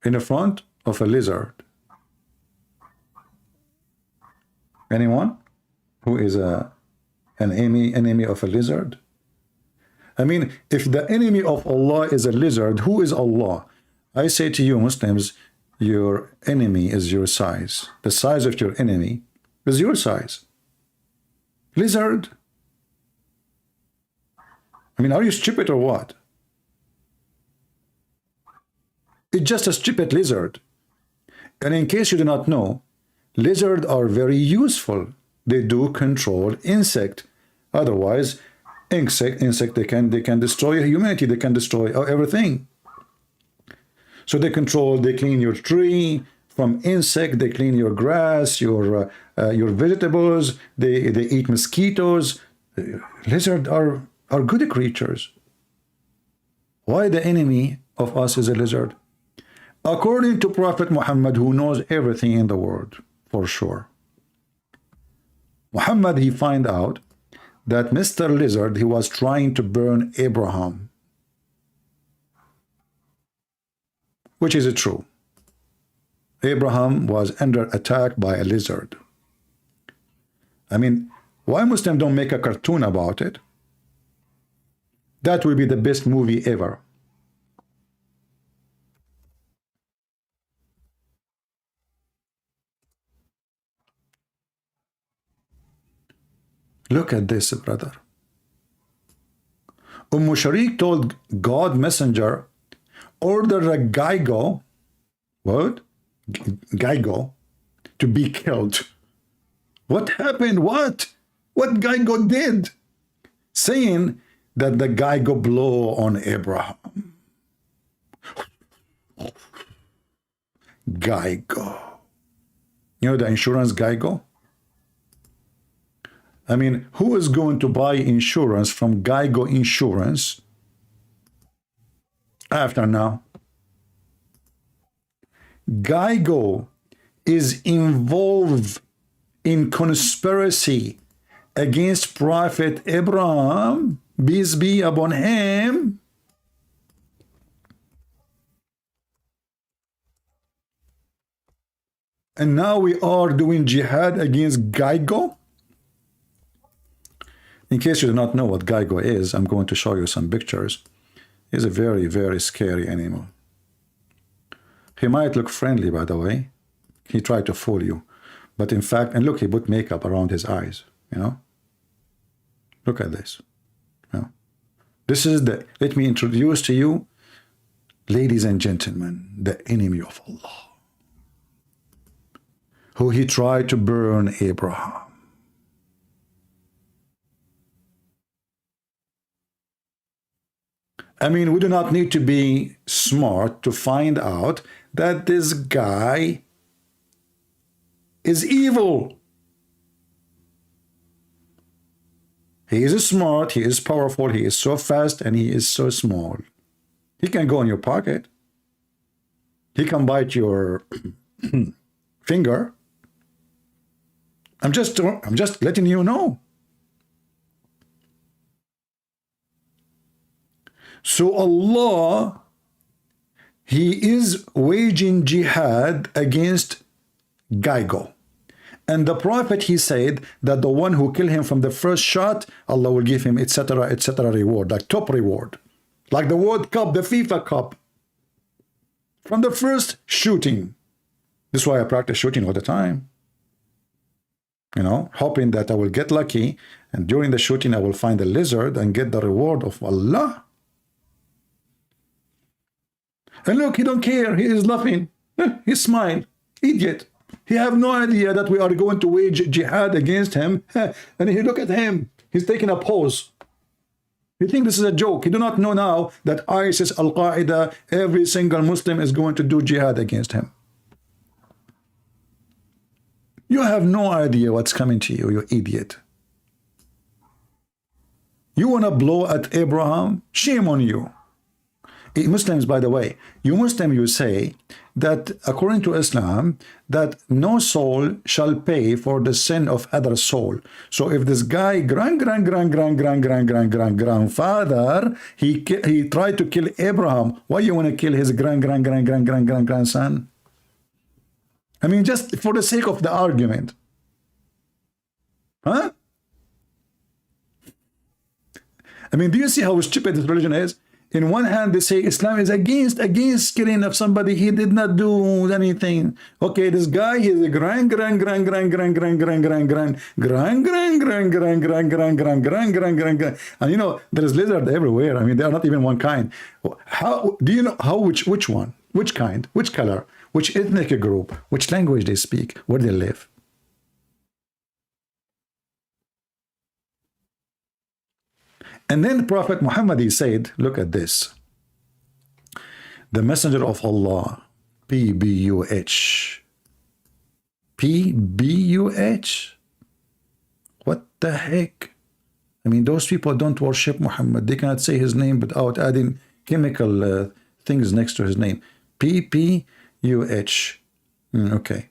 In the front of a lizard. Anyone who is an enemy of a lizard? I mean, if the enemy of Allah is a lizard, who is Allah? I say to you, Muslims, your enemy is your size. The size of your enemy is your size. Lizard? I mean, are you stupid or what? It's just a stupid lizard. And in case you do not know, lizards are very useful. They do control insect. Otherwise, insect they can destroy humanity. They can destroy everything. So they clean your tree from insect. They clean your grass, your vegetables. They eat mosquitoes. Lizards are good creatures. Why the enemy of us is a lizard? According to Prophet Muhammad, who knows everything in the world, for sure. Muhammad, he find out that Mr. Lizard, he was trying to burn Abraham. Which is true. Abraham was under attack by a lizard. I mean, why Muslims don't make a cartoon about it? That will be the best movie ever. Look at this, brother. Sharik told God messenger, order a Geigo, what? Geigo, to be killed. What happened? What Geigo did? Saying that the Geigo blow on Abraham. Geigo. You know the insurance Geigo? I mean, who is going to buy insurance from Geigo Insurance after now? Geigo is involved in conspiracy against Prophet Abraham, peace be upon him. And now we are doing jihad against Geigo? In case you do not know what Geigo is, I'm going to show you some pictures. He's a very, very scary animal. He might look friendly, by the way. He tried to fool you. But in fact, and look, he put makeup around his eyes, you know. Look at this. You know? This is let me introduce to you, ladies and gentlemen, the enemy of Allah, who he tried to burn Abraham. I mean, we do not need to be smart to find out that this guy is evil. He is smart, he is powerful, he is so fast, and he is so small. He can go in your pocket. He can bite your finger. I'm just letting you know. So Allah, He is waging jihad against Gygo. And the Prophet, he said that the one who killed him from the first shot, Allah will give him etc. reward, like top reward. Like the World Cup, the FIFA Cup. From the first shooting. This is why I practice shooting all the time. You know, hoping that I will get lucky, and during the shooting I will find a lizard and get the reward of Allah. And look, he don't care. He is laughing. He smiled. Idiot. He have no idea that we are going to wage jihad against him. And he look at him. He's taking a pose. You think this is a joke. You do not know now that ISIS, Al-Qaeda, every single Muslim is going to do jihad against him. You have no idea what's coming to you, you idiot. You want to blow at Abraham? Shame on you. Muslims, by the way, you Muslim, you say that according to Islam, that no soul shall pay for the sin of other soul. So if this guy grandfather, he tried to kill Abraham, why you want to kill his grandson? I mean, just for the sake of the argument. Huh? I mean, do you see how stupid this religion is? In one hand, they say Islam is against killing of somebody. He did not do anything. Okay, this guy, he's a and you know, there is lizard everywhere. I mean, they are not even one kind. How do you know which one, which kind, which color, which ethnic group, which language they speak, where they live? And then Prophet Muhammad, he said, look at this. The Messenger of Allah, P-B-U-H. P-B-U-H? What the heck? I mean, those people don't worship Muhammad. They cannot say his name without adding chemical things next to his name. P-P-U-H. Okay.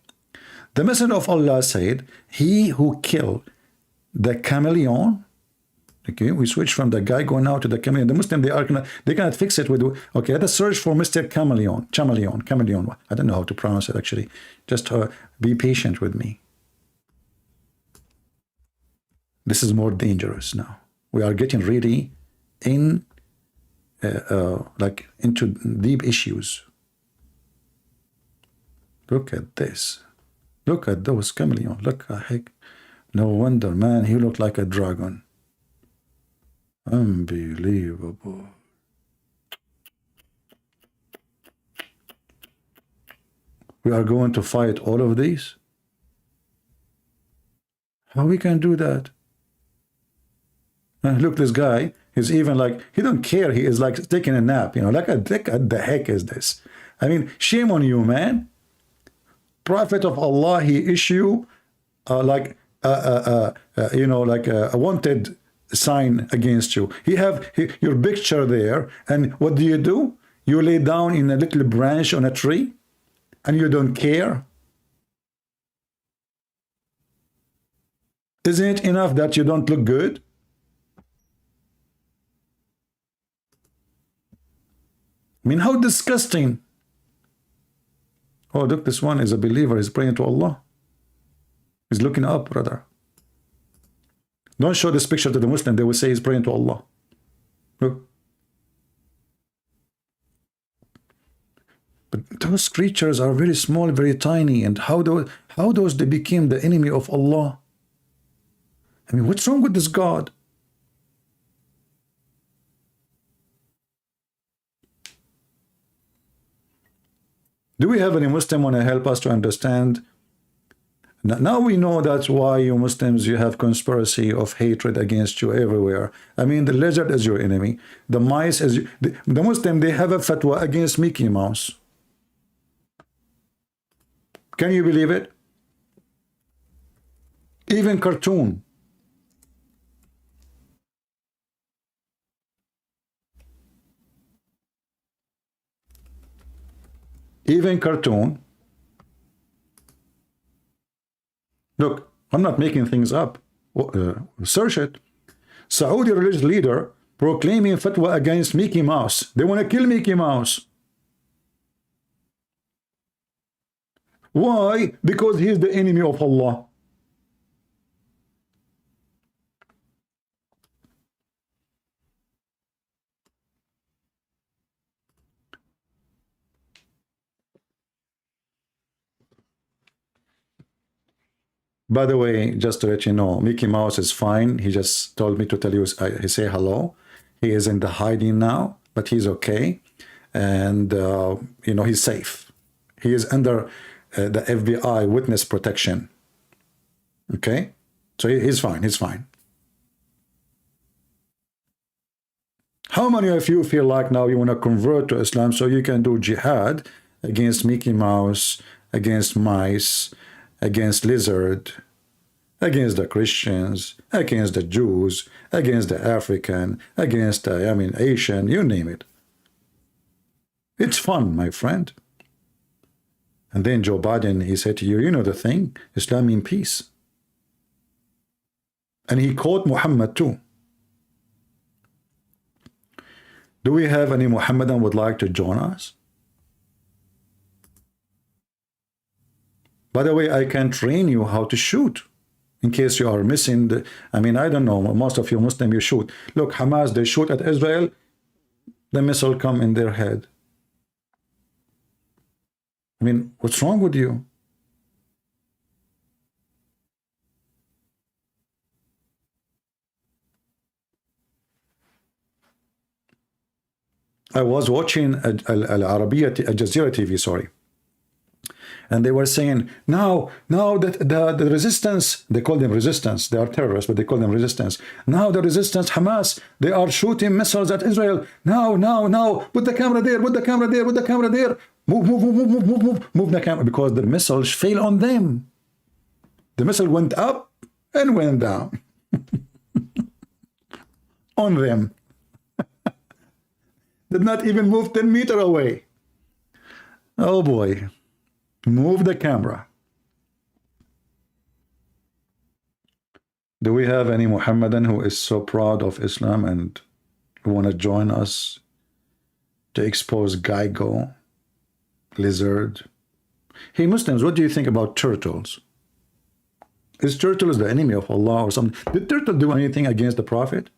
The Messenger of Allah said, he who killed the chameleon. Okay, we switch from the guy going now to the chameleon. The Muslim, they cannot fix it with, okay, let us search for Mr. Chameleon. I don't know how to pronounce it actually. Just be patient with me. This is more dangerous now. We are getting really like into deep issues. Look at this. Look at those chameleons. Look, heck. No wonder, man, he looked like a dragon. Unbelievable. We are going to fight all of these? How we can do that? Look, this guy, he's even like, he don't care. He is like taking a nap, you know, like what the heck is this? I mean, shame on you, man. Prophet of Allah, he issue you know, like a wanted sign against you. He have your picture there, and what do? You lay down in a little branch on a tree, and you don't care? Isn't it enough that you don't look good? I mean, how disgusting. Oh, look, this one is a believer. He's praying to Allah. He's looking up, brother. Don't show this picture to the Muslim. They will say he's praying to Allah. Look. But those creatures are very small, very tiny. And how those they became the enemy of Allah? I mean, what's wrong with this God? Do we have any Muslim want to help us to understand? Now we know that's why you Muslims, you have conspiracy of hatred against you everywhere. I mean, the lizard is your enemy. The mice is... The Muslim, they have a fatwa against Mickey Mouse. Can you believe it? Even cartoon. Even cartoon. Look, I'm not making things up. Search it. Saudi religious leader proclaiming fatwa against Mickey Mouse. They want to kill Mickey Mouse. Why? Because he's the enemy of Allah. By the way, just to let you know, Mickey Mouse is fine. He just told me to tell you, he say hello. He is in the hiding now, but he's okay. And, you know, he's safe. He is under the FBI witness protection. Okay? So he's fine. He's fine. How many of you feel like now you want to convert to Islam so you can do jihad against Mickey Mouse, against mice, against lizard, against the Christians, against the Jews, against the African, against the, I mean, Asian, you name it. It's fun, my friend. And then Joe Biden, he said to you, you know the thing, Islam means peace. And he quote Muhammad too. Do we have any Muhammadan would like to join us? By the way, I can train you how to shoot. In case you are missing the, I mean, I don't know, most of you Muslim, you shoot. Look, Hamas, they shoot at Israel, the missile come in their head. I mean, what's wrong with you? I was watching Al Jazeera TV, sorry. And they were saying, now that the resistance, they call them resistance, they are terrorists, but they call them resistance. Now the resistance, Hamas, they are shooting missiles at Israel. Now, put the camera there, put the camera there, put the camera there. Move the camera, because the missiles fail on them. The missile went up and went down. On them. Did not even move 10 meters away. Oh boy. Move the camera. Do we have any Muhammadan who is so proud of Islam and who want to join us to expose Geigo, lizard? Hey Muslims, what do you think about turtles? Is turtles the enemy of Allah or something? Did turtle do anything against the Prophet?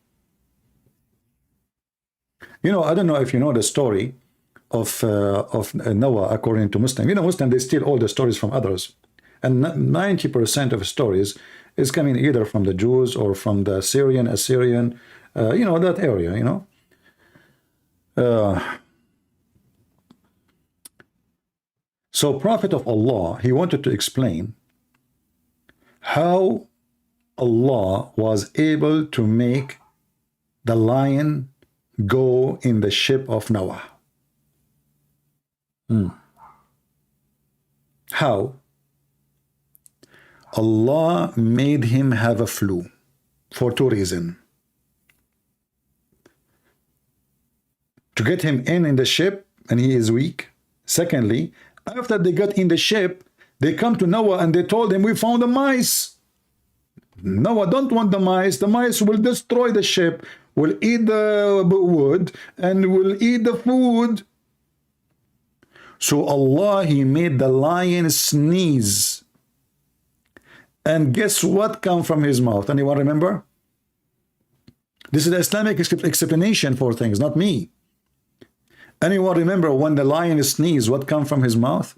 You know, I don't know if you know the story of Noah according to Muslim. You know, Muslim, they steal all the stories from others. And 90% of stories is coming either from the Jews or from the Syrian, Assyrian, you know, that area, you know. So Prophet of Allah, he wanted to explain how Allah was able to make the lion go in the ship of Noah. How? Allah made him have a flu for two reasons. To get him in the ship, and he is weak. Secondly, after they got in the ship, they come to Noah and they told him, we found the mice. Noah don't want the mice. The mice will destroy the ship, will eat the wood, and will eat the food. So Allah, he made the lion sneeze. And guess what come from his mouth? Anyone remember? This is the Islamic explanation for things, not me. Anyone remember when the lion sneezed, what come from his mouth?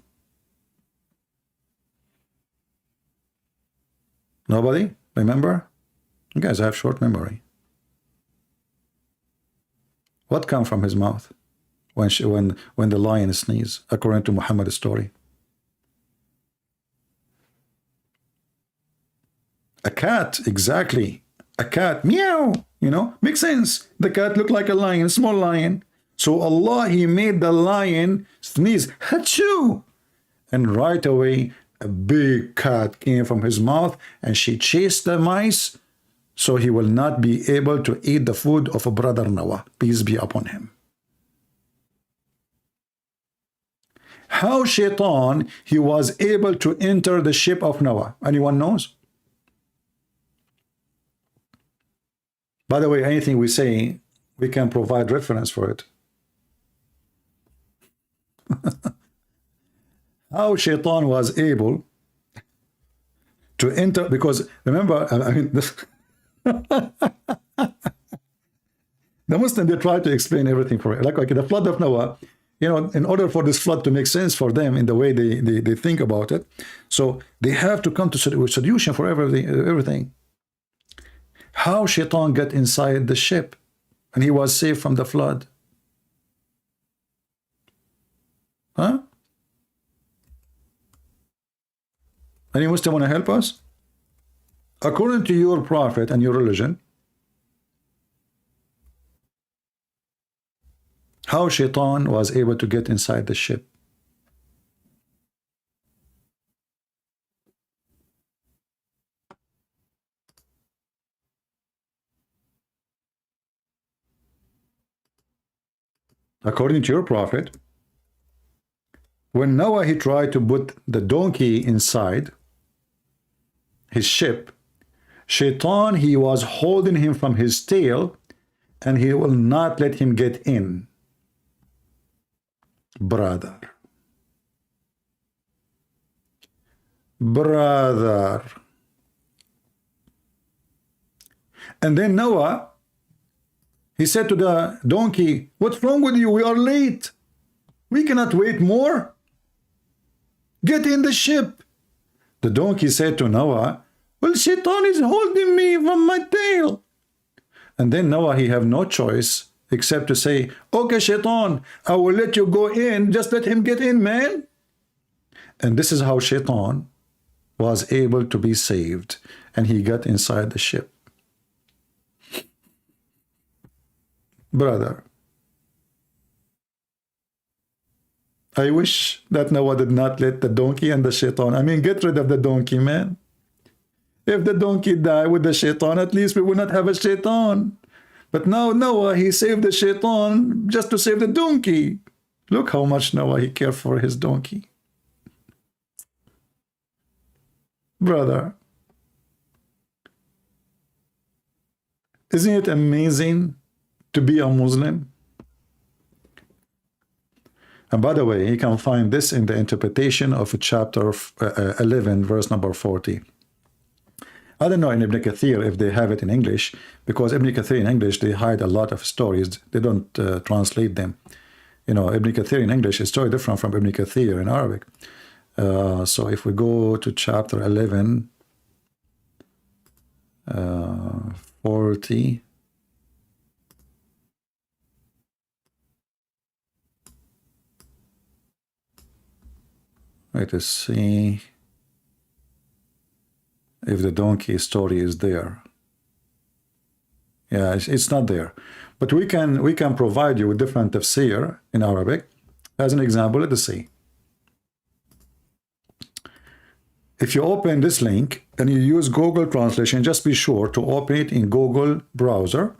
Nobody? Remember? You guys have short memory. What come from his mouth when the lion sneezes, according to Muhammad's story? A cat, exactly. A cat, meow, you know, makes sense. The cat looked like a lion, small lion. So Allah, he made the lion sneeze, achoo! And right away, a big cat came from his mouth and she chased the mice, so he will not be able to eat the food of a brother Noah, peace be upon him. How Shaitan, he was able to enter the ship of Noah? Anyone knows? By the way, anything we say, We can provide reference for it. How Shaitan was able to enter, because remember, I mean, the Muslim, they try to explain everything for it. Like the flood of Noah, you know, in order for this flood to make sense for them in the way they think about it, so they have to come to a solution for everything. How Shaitan got inside the ship and he was saved from the flood? Huh? Any Muslim want to help us? According to your prophet and your religion, how Shaitan was able to get inside the ship? According to your prophet, when Noah he tried to put the donkey inside his ship, Shaitan he was holding him from his tail and he will not let him get in. Brother. And then Noah, he said to the donkey, what's wrong with you? We are late. We cannot wait more. Get in the ship. The donkey said to Noah, well, Shaitan is holding me from my tail. And then Noah, he have no choice except to say, okay, Shaitan, I will let you go in. Just let him get in, man. And this is how Shaitan was able to be saved. And he got inside the ship. Brother, I wish that Noah did not let the donkey and the Shaitan. I mean, get rid of the donkey, man. If the donkey died with the Shaitan, at least we would not have a Shaitan. But now Noah, he saved the Shaitan just to save the donkey. Look how much Noah, he cared for his donkey. Brother, isn't it amazing to be a Muslim? And by the way, you can find this in the interpretation of chapter 11, verse number 40. I don't know in Ibn Kathir if they have it in English, because Ibn Kathir in English, they hide a lot of stories. They don't translate them. You know, Ibn Kathir in English is totally different from Ibn Kathir in Arabic. So if we go to chapter 11, 40, let us see if the donkey story is there. Yeah, it's not there. But we can provide you with different tafsir in Arabic. As an example, let us see. If you open this link and you use Google Translation, just be sure to open it in Google browser.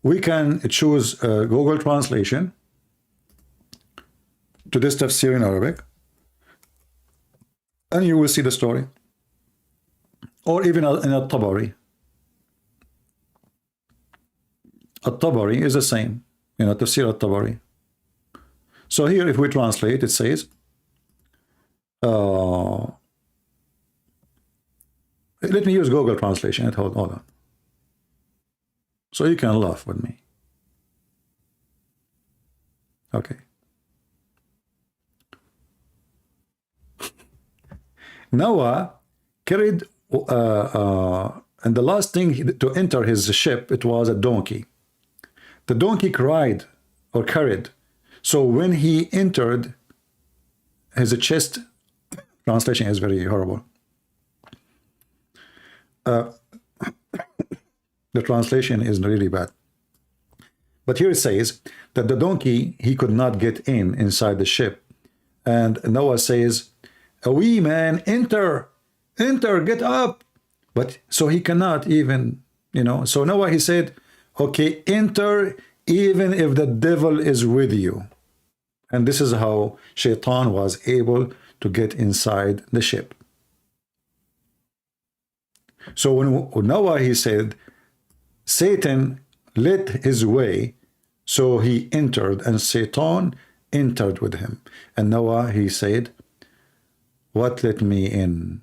We can choose Google Translation to this tafsir in Arabic, and you will see the story. Or even in At-Tabari. At-Tabari is the same, you know, tafsir At-Tabari. So here, if we translate, it says, let me use Google Translation. Hold on. So you can laugh with me. Okay. Noah carried, and the last thing to enter his ship, it was a donkey. The donkey cried or carried. So when he entered his chest, translation is very horrible. The translation is really bad. But here it says that the donkey, he could not get inside the ship. And Noah says, "Oui, man, enter, get up." But so he cannot even, you know. So Noah, he said, okay, enter even if the devil is with you. And this is how Shaitan was able to get inside the ship. So when Noah, he said, Satan lit his way, so he entered, and Satan entered with him. And Noah, he said, what let me in?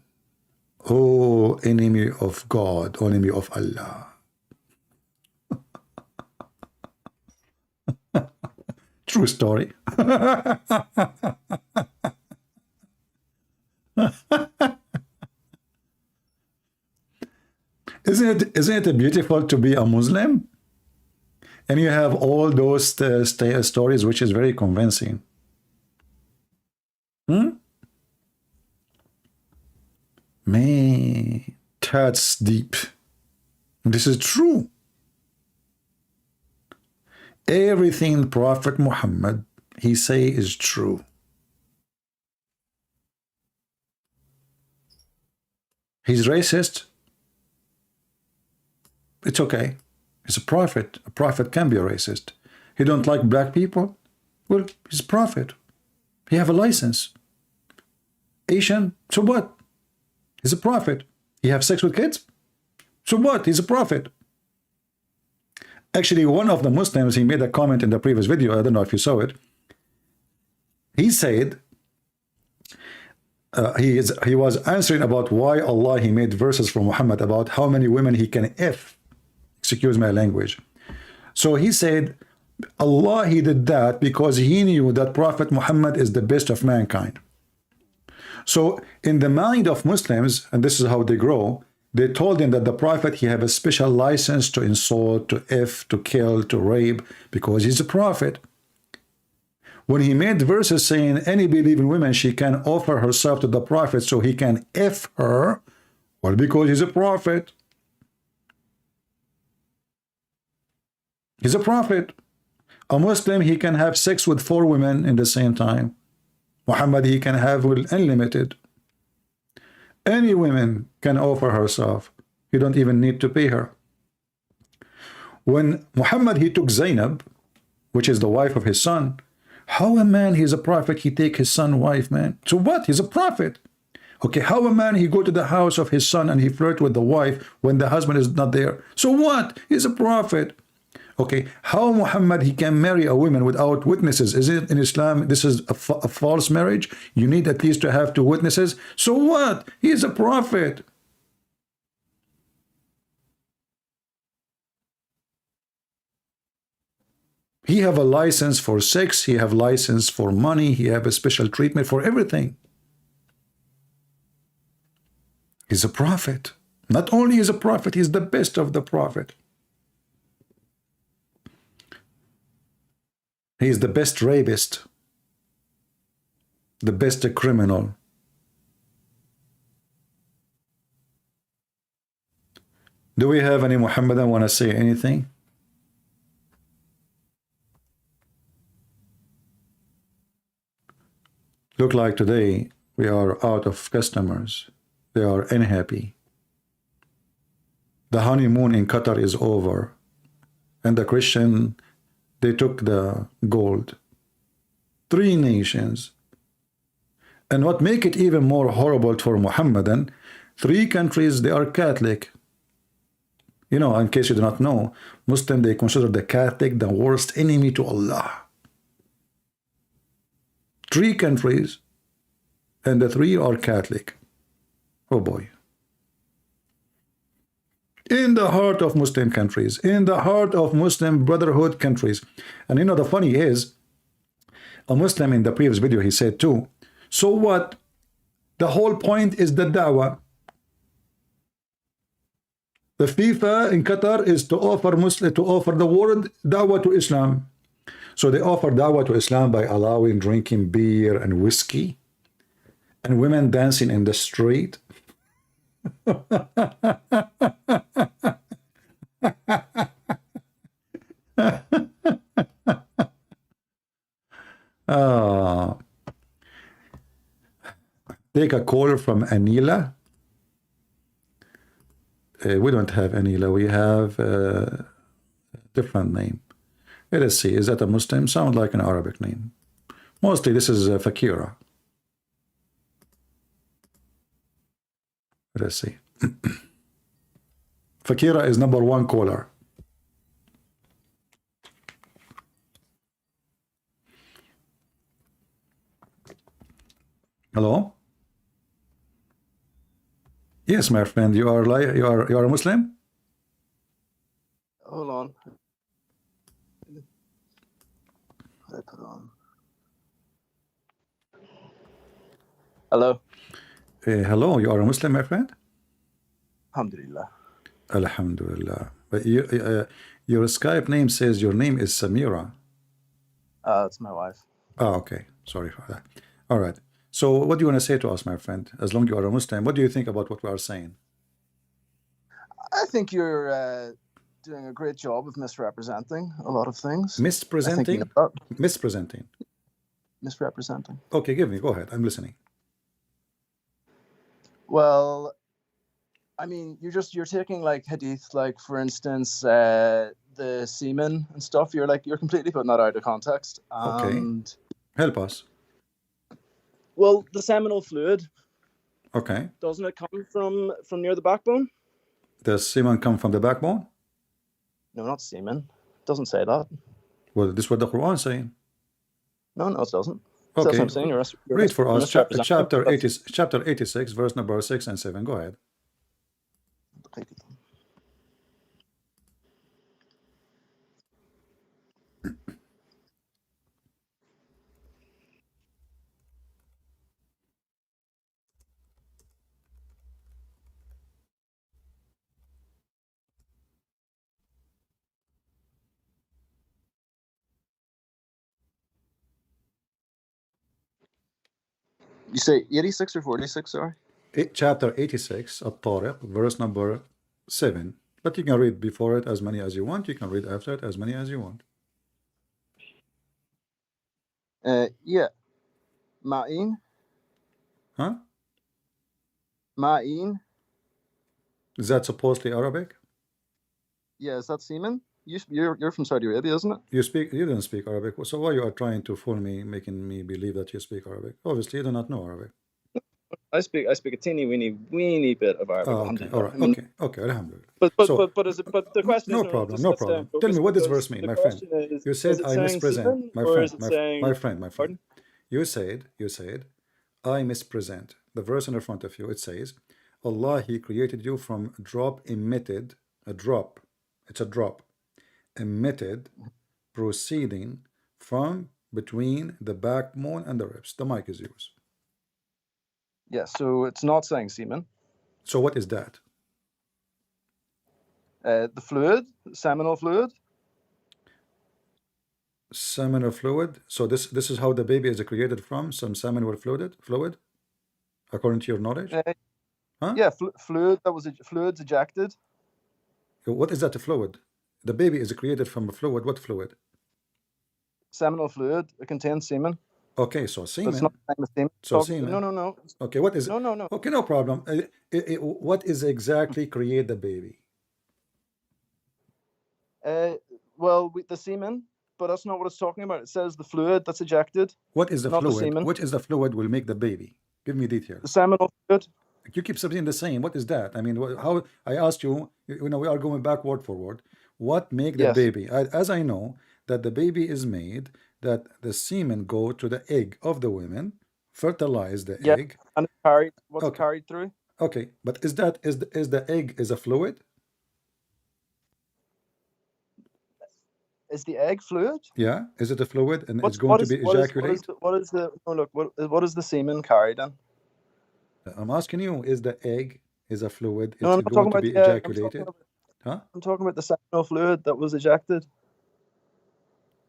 Oh, enemy of God, enemy of Allah. True story. Isn't it beautiful to be a Muslim? And you have all those stories, which is very convincing. Man, that's deep. This is true. Everything Prophet Muhammad, he say, is true. He's racist. It's okay. He's a prophet. A prophet can be a racist. He don't like black people. Well, he's a prophet. He have a license. Asian, so what? He's a prophet. He have sex with kids? So what? He's a prophet. Actually, one of the Muslims, he made a comment in the previous video. I don't know if you saw it. He said, he was answering about why Allah, he made verses from Muhammad about how many women he can F. Excuse my language. So he said, Allah, he did that because he knew that Prophet Muhammad is the best of mankind. So in the mind of Muslims, and this is how they grow, they told him that the Prophet, he have a special license to insult, to F, to kill, to rape, because he's a prophet. When he made verses saying any believing woman, she can offer herself to the Prophet so he can F her, well, because he's a prophet. He's a prophet. A Muslim, he can have sex with 4 women in the same time. Muhammad, he can have unlimited. Any woman can offer herself. You don't even need to pay her. When Muhammad, he took Zainab, which is the wife of his son, how a man, he's a prophet, he take his son's wife, man? So what? He's a prophet. Okay, how a man, he go to the house of his son and he flirt with the wife when the husband is not there? So what? He's a prophet. Okay, how Muhammad, he can marry a woman without witnesses? Is it in Islam, this is a false marriage? You need at least to have 2 witnesses. So what? He is a prophet. He have a license for sex, he have license for money, he have a special treatment for everything. He's a prophet. Not only is a prophet, he's the best of the prophet. He's the best rapist, the best criminal. Do we have any Muhammadan want to say anything? Look like today we are out of customers. They are unhappy. The honeymoon in Qatar is over, and the Christian, they took the gold. 3 nations. And what make it even more horrible for Muhammadan, 3 countries, they are Catholic. You know, in case you do not know, Muslim, they consider the Catholic the worst enemy to Allah. 3 countries, and the 3 are Catholic. Oh boy. In the heart of Muslim countries, in the heart of Muslim Brotherhood countries. And you know, the funny is, a Muslim in the previous video, he said too, so what? The whole point is the da'wah. The FIFA in Qatar is to offer the world da'wah to Islam. So they offer da'wah to Islam by allowing drinking beer and whiskey and women dancing in the street. Take a call from Anila. We don't have Anila. We have a different name. Let us see. Is that a Muslim? Sound like an Arabic name. Mostly this is Fakira. Let's see. Fakira is #1 caller. Hello? Yes, my friend, you are a Muslim? Hold on. I put on. Hello. Hello, you are a Muslim, my friend? Alhamdulillah. Alhamdulillah. But your Skype name says your name is Samira. It's my wife. Oh, okay. Sorry for that. All right. So what do you want to say to us, my friend? As long as you are a Muslim, what do you think about what we are saying? I think you're doing a great job of misrepresenting a lot of things. Mispresenting? Mispresenting. Misrepresenting. Okay, go ahead. I'm listening. Well, I mean, you're taking like hadith, like for instance, the semen and stuff. You're completely putting that out of context. Okay. Help us. Well, the seminal fluid. Okay. Doesn't it come from near the backbone? Does semen come from the backbone? No, not semen. It doesn't say that. Well, this is what the Quran is saying. No, it doesn't. Okay. That's what I'm saying. You're read for us chapter 86, verse number 6 and 7. Go ahead. You say 86 or 46, sorry? Chapter 86, At-Tariq, verse number 7. But you can read before it as many as you want. You can read after it as many as you want. Yeah. Ma'in. Huh? Ma'in. Is that supposedly Arabic? Yeah, is that semen? You're from Saudi Arabia, isn't it? You didn't speak Arabic. So why you are trying to fool me, making me believe that you speak Arabic? Obviously, you do not know Arabic. I speak a teeny weeny bit of Arabic. Oh, okay, all right, okay, alhamdulillah. But the question no is problem. Tell me, what does verse mean, my friend? You said I mispresent, my friend. You said I mispresent. The verse in front of you, it says, Allah, He created you from drop emitted, a drop. It's a drop emitted, proceeding from between the backbone and the ribs. The mic is yours. Yeah, so it's not saying semen. So what is that? The fluid, seminal fluid. Seminal fluid. So this is how the baby is created from, some seminal fluid, according to your knowledge. Huh? Yeah, fluid. That was fluids ejected. What is that fluid? The baby is created from a fluid. What fluid? Seminal fluid. It contains semen. Okay, so semen. But it's not the same as semen. So semen. No. Okay, what is it? No. Okay, no problem. What is exactly create the baby? Well, the semen, but that's not what it's talking about. It says the fluid that's ejected. What is the fluid? The semen. Which is the fluid will make the baby? Give me details. The seminal fluid. You keep saying the same. What is that? I mean, how I asked you, we are going backward, forward. What make the baby? As I know that the baby is made, that the semen go to the egg of the women, fertilize the egg. And it's carried. What's carried through? Okay, but is the egg is a fluid? Is the egg fluid? Yeah, is it a fluid and it's going to be ejaculated? What is the semen carried in? I'm asking you, is the egg is a fluid? No, it's going to be ejaculated? I'm talking about the seminal fluid that was ejected.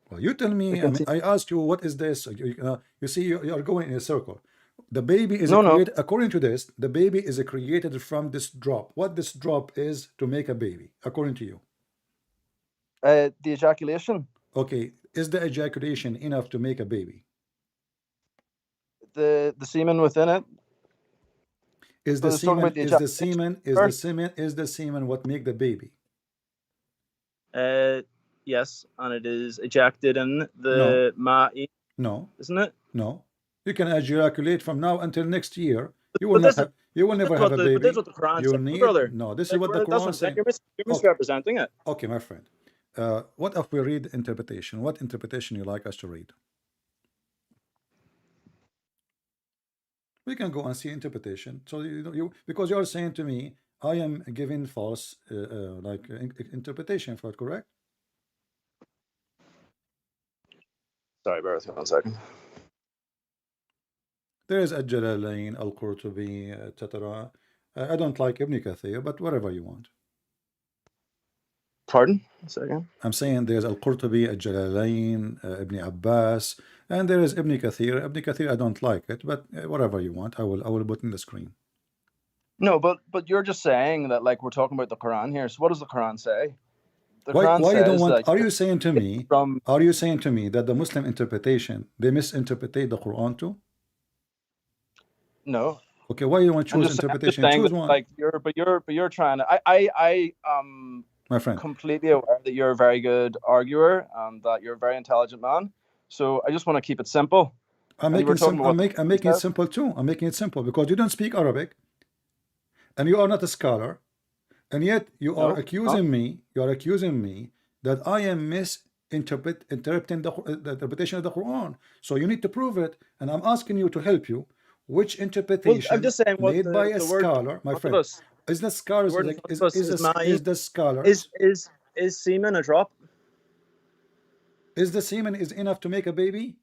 Well, you tell me. I mean, I asked you, what is this? You see, you are going in a circle. The baby is created, according to this, the baby is created from this drop. What this drop is to make a baby, according to you? The ejaculation. Okay, is the ejaculation enough to make a baby? The semen within it. Is the semen what make the baby? Yes, and it is ejected in the ma'i. No. Isn't it? No. You can ejaculate from now until next year. You will not have. You will never have a But this baby. is what the Quran You says, need brother. no. This is Like, what the that's what Quran I'm saying. says. You're misrepresenting it. Okay, my friend. What if we read interpretation? What interpretation you like us to read? We can go and see interpretation. So because you are saying to me, I am giving false interpretation for it, correct? Sorry, bear with me 1 second. There is Al-Jalalain, Al-Qurtubi, etc. I don't like Ibn Kathir, but whatever you want. Pardon? 1 second. I'm saying there's Al-Qurtubi, Al-Jalalain, Ibn Abbas, and there is Ibn Kathir. Ibn Kathir, I don't like it, but whatever you want, I will put in the screen. No, but you're just saying that, like, we're talking about the Quran here. So what does the Quran say? The Why Quran you don't says want? that Are you saying to me? from Are you saying to me that the Muslim interpretation they misinterpret the Quran too? no. Okay, why you want to I'm choose just interpretation? saying Choose that, one, like, you're trying to. I my friend. completely aware that you're a very good arguer and that you're a very intelligent man. So I just want to keep it simple. I'm And you were making talking simple. about what I'm the making it says. simple too. I'm making it simple because you don't speak Arabic, and you are not a scholar, and yet you are No, accusing me. You are accusing me that I am interpreting the interpretation of the Quran. So you need to prove it, and I'm asking you to help you. Which well, I'm interpretation just saying what made by a the word scholar, my friend? us. Is the The scholars word in like front of us is is ma'in. the scholars Is semen a drop? is the semen is enough to make a baby?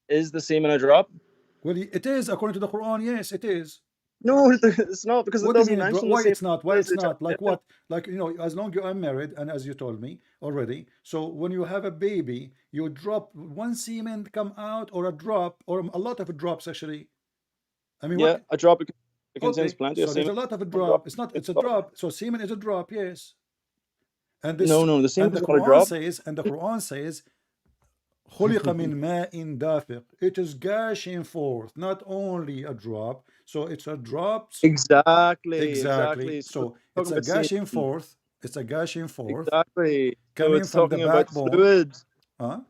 Is the semen a drop? Well, it is according to the Quran. Yes, it is. No, it's not, because it What do you doesn't mean? mention the Why semen. it's not? Why it's not? Like what? Like as long you are married, and as you told me already. So when you have a baby, you drop one semen come out, or a drop, or a lot of drops actually. I mean, Yeah, what? a drop. It contains Okay, plenty of so there's semen. a lot of a A drop. drop. It's a drop. So semen is a drop. Yes, and this No, the semen and the is not a Quran drop. says خلق من ماء دافق. It is gushing forth, not only a drop. So it's a drop. Exactly. So So it's it's talking a about semen. gushing forth. It's a gushing forth Exactly. So coming it's from the talking about backbone. fluid. Huh?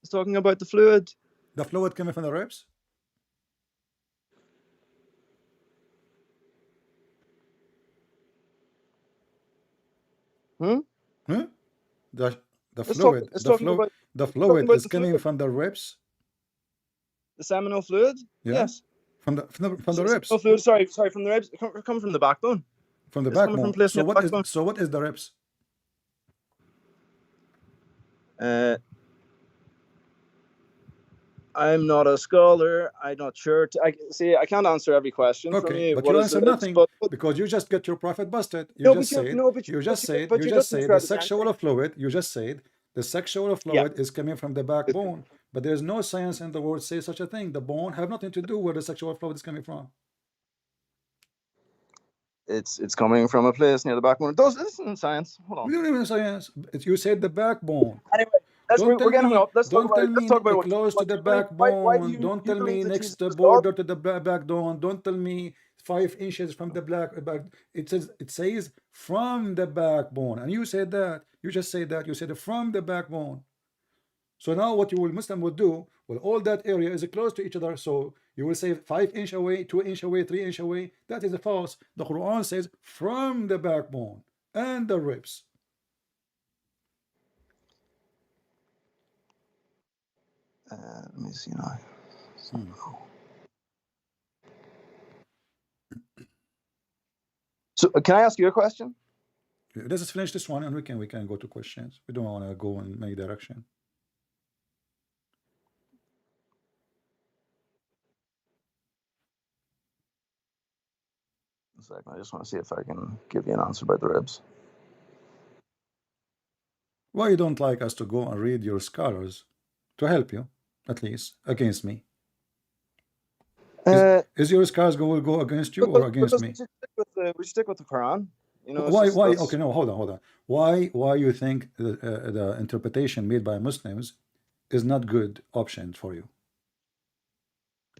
It's talking about the fluid. The fluid coming from the ribs. Hmm? Huh? The It's fluid. talking about The it's talking fluid about is the coming fluid. from the ribs. The seminal fluid? Yeah. Yes. From the ribs. Seminal fluid, sorry, from the ribs. Coming from the backbone. From the It's coming from backbone. place near the backbone. So what is the ribs? I'm not a scholar. I'm not sure. I can't answer every question from Okay, you. but What you is answer the ribs? nothing because you just get your prophet busted. You No, just said you just the misrepresenting. sexual fluid. You just said the sexual Yeah. fluid is coming from the backbone, but there's no science in the world say such a thing. The bone have nothing to do where the sexual fluid is coming from. It's coming from a place near the backbone. This isn't science. Hold on. We don't even science. You said the backbone. Anyway, we're getting up. Let's talk about what, Close to the why do backbone. you Don't tell me believe that next Jesus the is God? border to the backbone. Don't tell me 5 inches from the back. It says from the backbone, and you said that. You just said that. You said from the backbone. So now what Muslim will do? Well, all that area is close to each other. So you will say 5 inch away, 2 inch away, 3 inch away. That is false. The Quran says from the backbone and the ribs. Let me see now. So can I ask you a question? Let's just finish this one, and we can go to questions. We don't want to go in many direction. A second, I just want to see if I can give you an answer about the ribs. Why you don't like us to go and read your scholars to help you, at least against me? Is your scholars will go against you or against me? We stick with the Quran. You know, Why? Okay, no, hold on. Why you think the interpretation made by Muslims is not good option for you?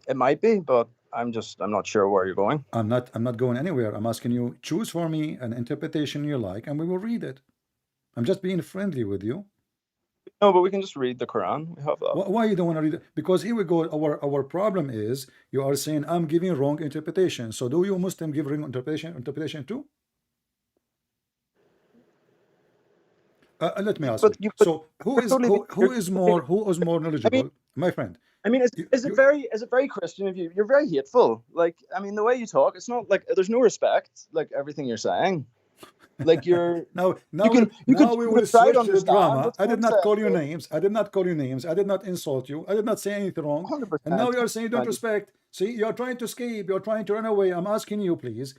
It might be, but I'm not sure where you're going. I'm not going anywhere. I'm asking you, choose for me an interpretation you like, and we will read it. I'm just being friendly with you. No, but we can just read the Quran. We have that. Why you don't want to read it? Because here we go. Our problem is you are saying I'm giving wrong interpretation. So do you Muslim give wrong interpretation too? Let me ask But you. you, but So you're totally, who is more I mean, knowledgeable, my friend? I mean, You, is it you very Christian of you? You're very hateful. Like, I mean, the way you talk, it's not like there's no respect. Like everything you're saying, like now we you will could try to switch to the understand drama. what's I being did not said. call you names. I did not call you names. I did not insult you. I did not say anything wrong. And now 100%. you are saying you don't respect. See, you are trying to escape. You are trying to run away. I'm asking you, please.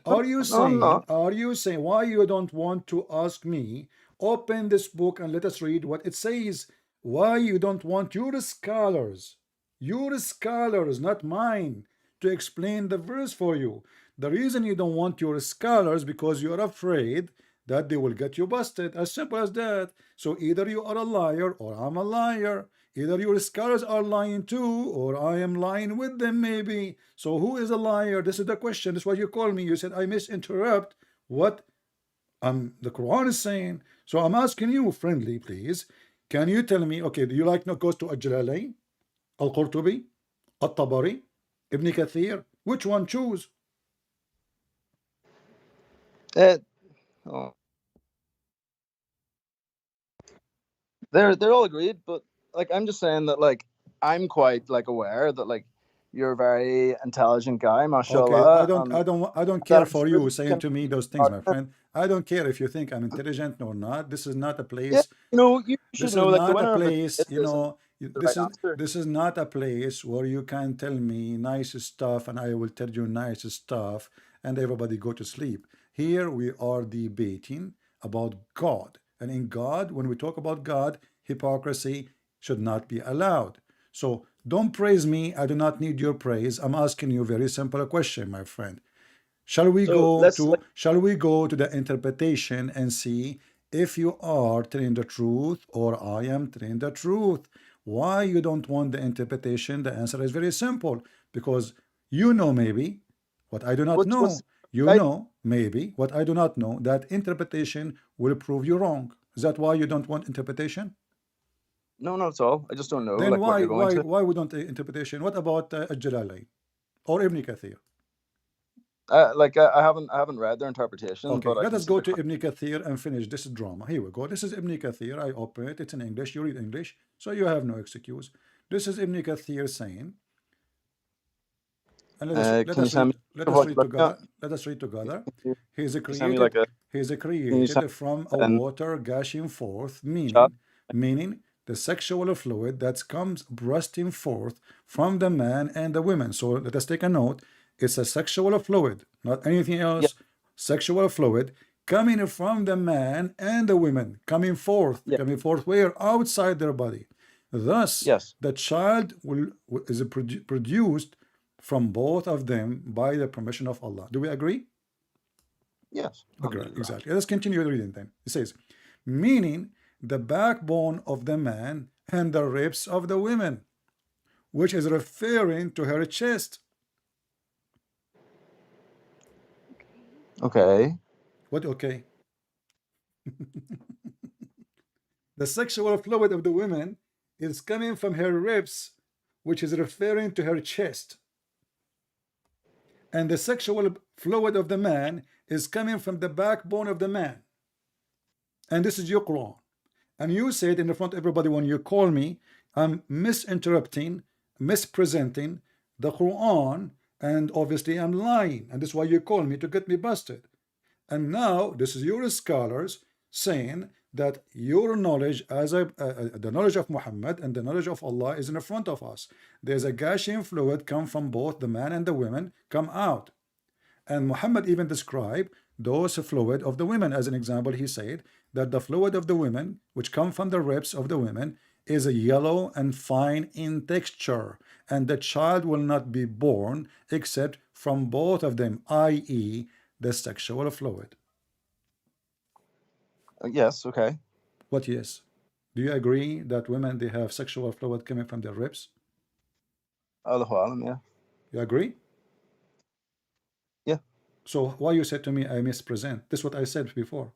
No, I'm not. Are you saying why you don't want to ask me? Open this book and let us read what it says. Why you don't want your scholars, not mine, to explain the verse for you? The reason you don't want your scholars because you are afraid that they will get you busted. As simple as that. So either you are a liar or I'm a liar. Either your scholars are lying too, or I am lying with them, maybe. So who is a liar? This is the question. This is what you call me. You said I misinterrupt what the Quran is saying. So I'm asking you, friendly, please. Can you tell me, okay, do you like not goes to Al-Jalalain, Al-Qurtubi, Al-Tabari, Ibn Kathir? Which one choose? Oh, they're all agreed, but like I'm just saying that like I'm quite like aware that like you're a very intelligent guy, Okay, mashallah, and I don't that care I'm for sure you that you saying can to me those things, my argument. friend. I don't care if you think I'm intelligent or not. This is not a Yeah, place. you know, you This should is know like the not a winner of the place, quiz isn't the right answer. this is not a place where you can tell me nice stuff and I will tell you nice stuff and everybody go to sleep. Here we are debating about God. And in God, when we talk about God, hypocrisy should not be allowed. So don't praise me. I do not need your praise. I'm asking you a very simple question, my friend. So let's like Shall we go to the interpretation and see if you are telling the truth or I am telling the truth? Why you don't want the interpretation? The answer is very simple. Because you know maybe what I do not what's know. You I know maybe what I do not know, that interpretation will prove you wrong. Is that why you don't want interpretation? no, not at all. I just don't know Then like what you're going to. why we don't interpretation? What about Al-Jalalain or Ibn Kathir? I haven't read their interpretation, Okay, but I let can us see go the to Ibn Kathir and finish this drama. Here we go. This is Ibn Kathir. I open it. It's in English. You read English, so you have no excuse. This is Ibn Kathir saying, and Can you send me what you're looking at? Let us read together. Can He is you send me like a can you send created from a and water gushing forth, chat? meaning the sexual fluid that comes bursting forth from the man and the women. So let us take a note. It's a sexual fluid, not anything Yeah, else. Sexual fluid coming from the man and the women, yeah, coming forth where? Outside their body. Thus, yes, the child is produced from both of them by the permission of Allah. Do we agree? yes. Okay, Alhamdulillah. exactly. Let's continue reading then. It says, meaning the backbone of the man and the ribs of the women, which is referring to her chest. Okay. What? Okay. The sexual fluid of the women is coming from her ribs, which is referring to her chest. And the sexual fluid of the man is coming from the backbone of the man. And this is your Quran. And you said in the front of everybody when you call me, I'm misinterpreting, mispresenting the Quran, and obviously I'm lying. And that's why you call me to get me busted. And now this is your scholars saying that your knowledge the knowledge of Muhammad and the knowledge of Allah is in front of us. There's a gushing fluid come from both the man and the women come out. And Muhammad even described those fluid of the women. As an example, he said that the fluid of the women, which come from the ribs of the women, is a yellow and fine in texture, and the child will not be born except from both of them, i.e., the sexual fluid. Yes. Okay. What? Yes. Do you agree that women they have sexual fluid coming from their ribs? Allahu alam. Yeah. You agree? Yeah. So why you said to me I mispresent? This is what I said before.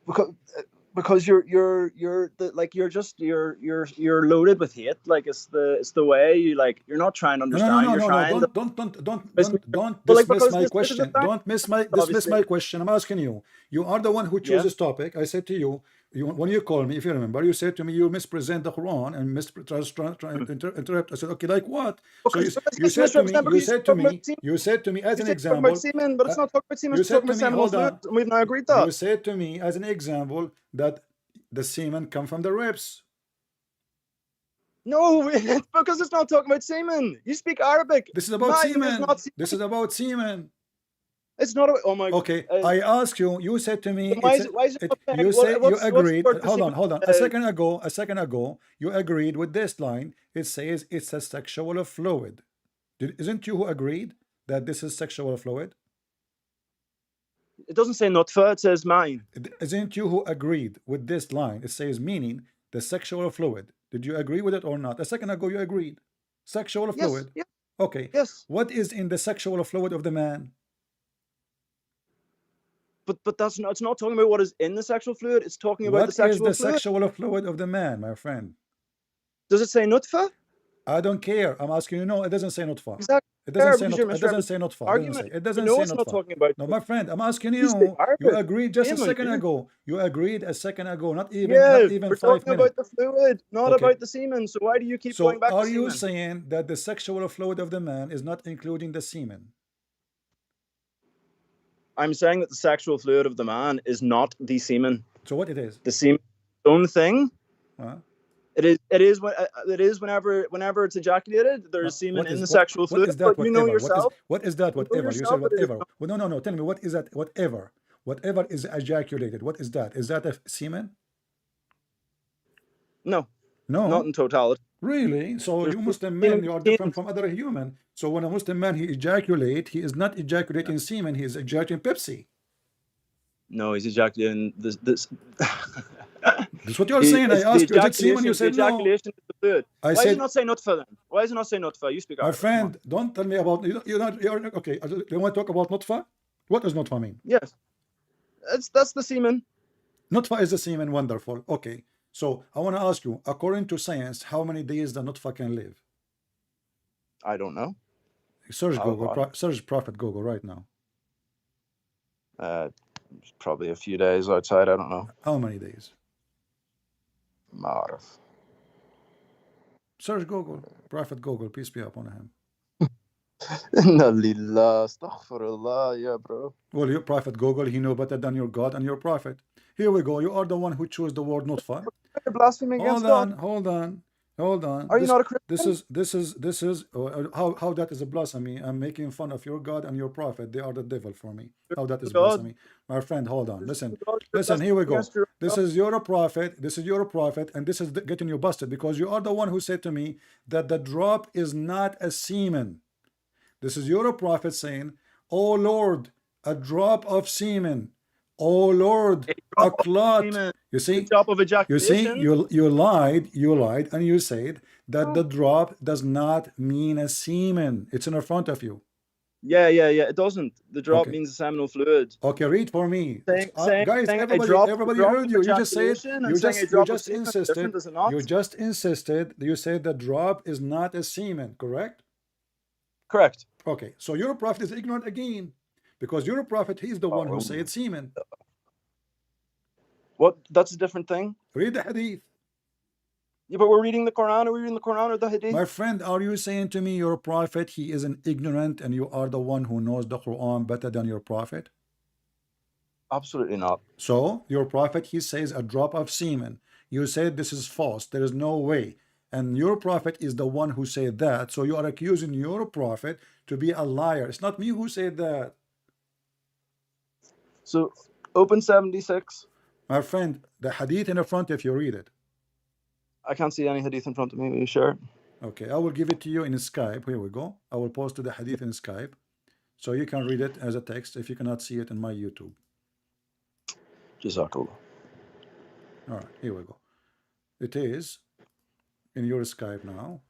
Because because you're loaded with hate. Like it's the way you like. You're not trying to No, no, no, understand. no, You're no, no. trying to. Don't Well, like dismiss because my there's a question. fact, Dismiss obviously. my question. I'm asking you. You are the one who chose Yeah. this topic. I said to you, when you called me, if you remember, you said to me you mispresent the Quran and interrupt. I said, okay, like what? So Because you it's said to me, misrepresent because you said to me as you an say you're talking about example. semen, but uh, it's not talking about semen. you It's talking said to about me, seminal hold fluid, on. and we've now agreed You that. said to me as an example that the semen come from the ribs. No, because it's not talking about semen. You speak Arabic. This is about Mine is not semen. semen. This is about semen. It's not about. Oh my. Okay, I asked you. You said to me, Why is it? Why is it not saying, you say you what's the agreed. word for Hold on, semen? hold on. A second ago, you agreed with this line. It says it's a sexual fluid. Isn't you who agreed that this is sexual fluid? It doesn't say nutfa. It says mine. Isn't you who agreed with this line? It says meaning the sexual fluid. Did you agree with it or not? A second ago, you agreed. Sexual Yes. fluid. Yes. Okay. Yes. What is in the sexual fluid of the man? But that's not. It's not talking about what is in the sexual fluid. It's talking about the What is sexual the fluid. sexual fluid of the man, my friend? Does it say nutfa? I don't care. I'm asking you. No, it doesn't say nutfa. Exactly. It doesn't say Because not. you're It doesn't say misrepresenting nutfa. It doesn't say. argument. It You doesn't know say it's not nutfa. talking about. No, my friend. I'm asking You speak you. You Arabic. agreed just a Damon, second ago. You agreed a second ago. Not Yeah, even we're 5 talking about minutes. the fluid, not Okay. about the semen. So why do you keep going So back to are you semen? saying that the sexual fluid of the man is not including the semen? I'm saying that the sexual fluid of the man is not the semen. So what it is? The semen, own thing. Huh? It is whenever it's ejaculated, there is semen What in is the sexual what fluid. is that But you know whatever? yourself. What is that You know whatever? You said yourself that it is whatever. Well, no, no, no. Tell me, what is that whatever? Whatever is ejaculated. What is that? Is that a semen? no, not No. in totality. Really? So There's you Muslim men, semen you are different contained. from other human. So when a Muslim man he ejaculate, he is not ejaculating semen, he is ejaculating Pepsi. No, he's ejaculating this. That's what you're saying. I It's the asked you, is it semen? You ejaculation. The said no. ejaculation is the fluid. I Why does it said, not say nutfa then? Why does it not say nutfa? You speak my Arabic. Come on. friend, don't tell me about you're okay. You want to talk about nutfa? What does nutfa mean? Yes, that's the semen. Nutfa is the semen, wonderful. Okay. So I want to ask you, according to science, how many days the nutfa can live? I don't know. Search How Google, about? search Prophet Google right now. Probably a few days outside. I don't know. How many days? Marif. Search Google, Prophet Google, peace be upon him. Inna lillah, astaghfirullah, yeah, bro. Well, your Prophet Google, he know better than your God and your Prophet. Here we go. You are the one who chose the word nutfa. You're blaspheming against God. Hold on. Are you not a Christian? This is how that is a blasphemy. I'm making fun of your God and your Prophet. They are the devil for me. How that is God. blasphemy, my friend. Hold on. Listen. You're Here we go. against your This God. is your prophet. This is your prophet, and this is getting you busted because you are the one who said to me that the drop is not a semen. This is your prophet saying, "Oh Lord, a drop of semen. Oh Lord, a clot." Semen. You The see, drop of ejaculation. you lied, and you said that the drop does not mean a semen. It's in front of you. Yeah. It doesn't. The drop Okay. means the seminal fluid. Okay, read for me. Guys, Saying everybody heard you. You just said, you drop of just semen is insisted, different, is it not? you said the drop is not a semen, correct? Correct. Okay, so your prophet is ignorant again, because your prophet, he's the one who said semen. What? That's a different thing. Read the hadith. Yeah, but we're reading the Quran. Are we reading the Quran or the Hadith? My friend, are you saying to me your prophet, he is an ignorant and you are the one who knows the Quran better than your prophet? Absolutely not. So your prophet, he says a drop of semen. You said this is false. There is no way. And your prophet is the one who said that. So you are accusing your prophet to be a liar. It's not me who said that. So open 76. My friend, the hadith in the front if you read it. I can't see any Hadith in front of me. Are you sure? Okay, I will give it to you in Skype. Here we go. I will post the hadith in Skype. So you can read it as a text if you cannot see it in my YouTube. Jazakallah. All right, here we go. It is in your Skype now.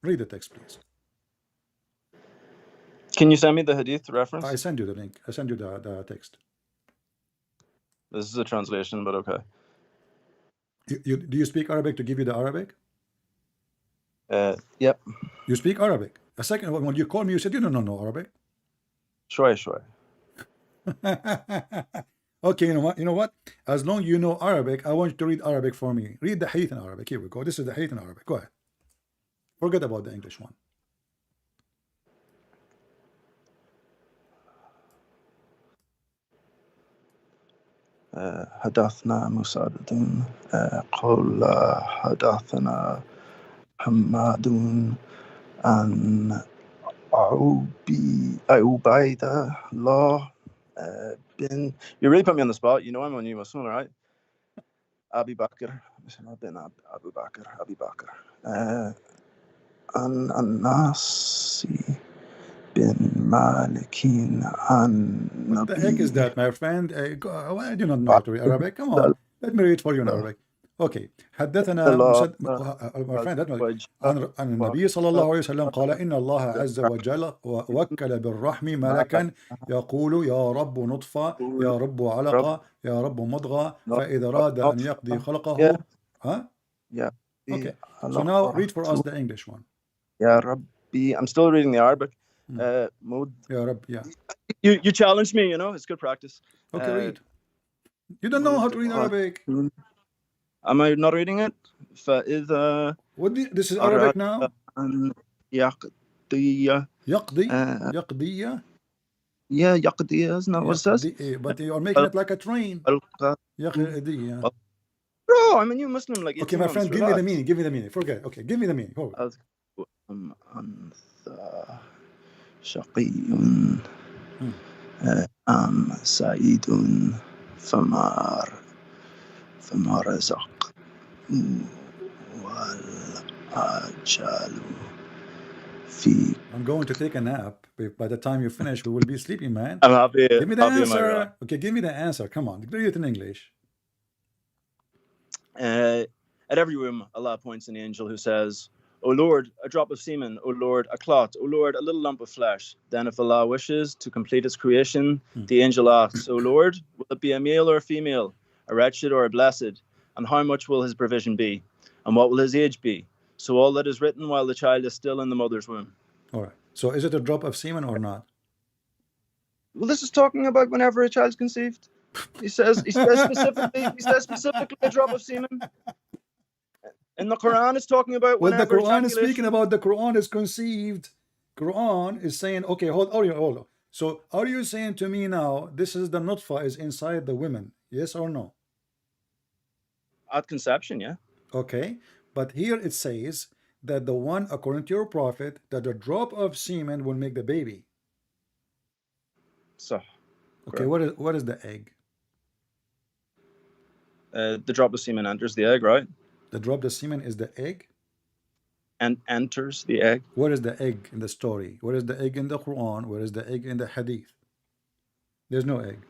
Read the text, please. Can you send me the Hadith reference? I send you the link. I send you the text. This is a translation, but okay. Do you speak Arabic to give you the Arabic? Yep. You speak Arabic. A second, when you called me, you said you don't know Arabic. Sure, sure. Okay, you know what? You know what? As long you know Arabic, I want you to read Arabic for me. Read the hadith in Arabic. Here we go. This is the hadith in Arabic. Go ahead. Forget about the English one. حدثنا مسدد قال حدثنا حماد عن عبيدة الله bin. You really put me on the spot. You know I'm a new Muslim, right? Abu Bakr bin Abu Bakr. عن الناس bin Malikin an What the heck is that, my friend? Why do you not know how to read Arabic? Come on, let me read for you in Arabic. Okay. حدثنا my friend, عن النبي صلى الله عليه وسلم قال إن الله عز وجل وكل بالرحم ملكا يقول يا رب نطفة يا رب علقة يا رب مضغة فإذا أراد أن يقضي خلقه. Huh? Yeah. Okay. So now read for us the English one. Ya Rabbi. I'm still reading the Arabic. Ya Rabbi, yeah. You challenged me, you know, it's good practice. Okay, read. You don't know how to read Arabic. Am I not reading it? فإذا What this is Arabic now? يقضي يقضي Yeah, يقضي is not what it says. But you are making it like a train. يقضي. Bro, I'm a new Muslim. Like, okay, my friend, give me the meaning. Give me the meaning. Forget. Okay, give me the meaning. شقي سعيد فما رزق والأجل في. I'm going to take a nap. By the time you finish, we will be sleeping, man. I'm happy. Give me the answer. Okay, give me the answer. Come on, read it in English. At every room, Allah points an angel who says, O Lord, a drop of semen. O Lord, a clot. O Lord, a little lump of flesh. Then if Allah wishes to complete His creation, the angel asks, O Lord, will it be a male or a female, a wretched or a blessed? And how much will his provision be? And what will his age be? So all that is written while the child is still in the mother's womb. All right. So is it a drop of semen or not? Well, this is talking about whenever a child's conceived. He says specifically a drop of semen. And the Quran is talking about when the Quran is ejaculation. speaking about the Quran is conceived. Quran is saying, okay, hold on. So are you saying to me now, this is the nutfa is inside the women? Yes or no? At conception, yeah. Okay. But here it says that the one, according to your prophet, that a drop of semen will make the baby. So, okay, what is the egg? The drop of semen enters the egg, right? The drop of semen is the egg? And enters the egg. Where is the egg in the story? Where is the egg in the Quran? Where is the egg in the hadith? There's no egg.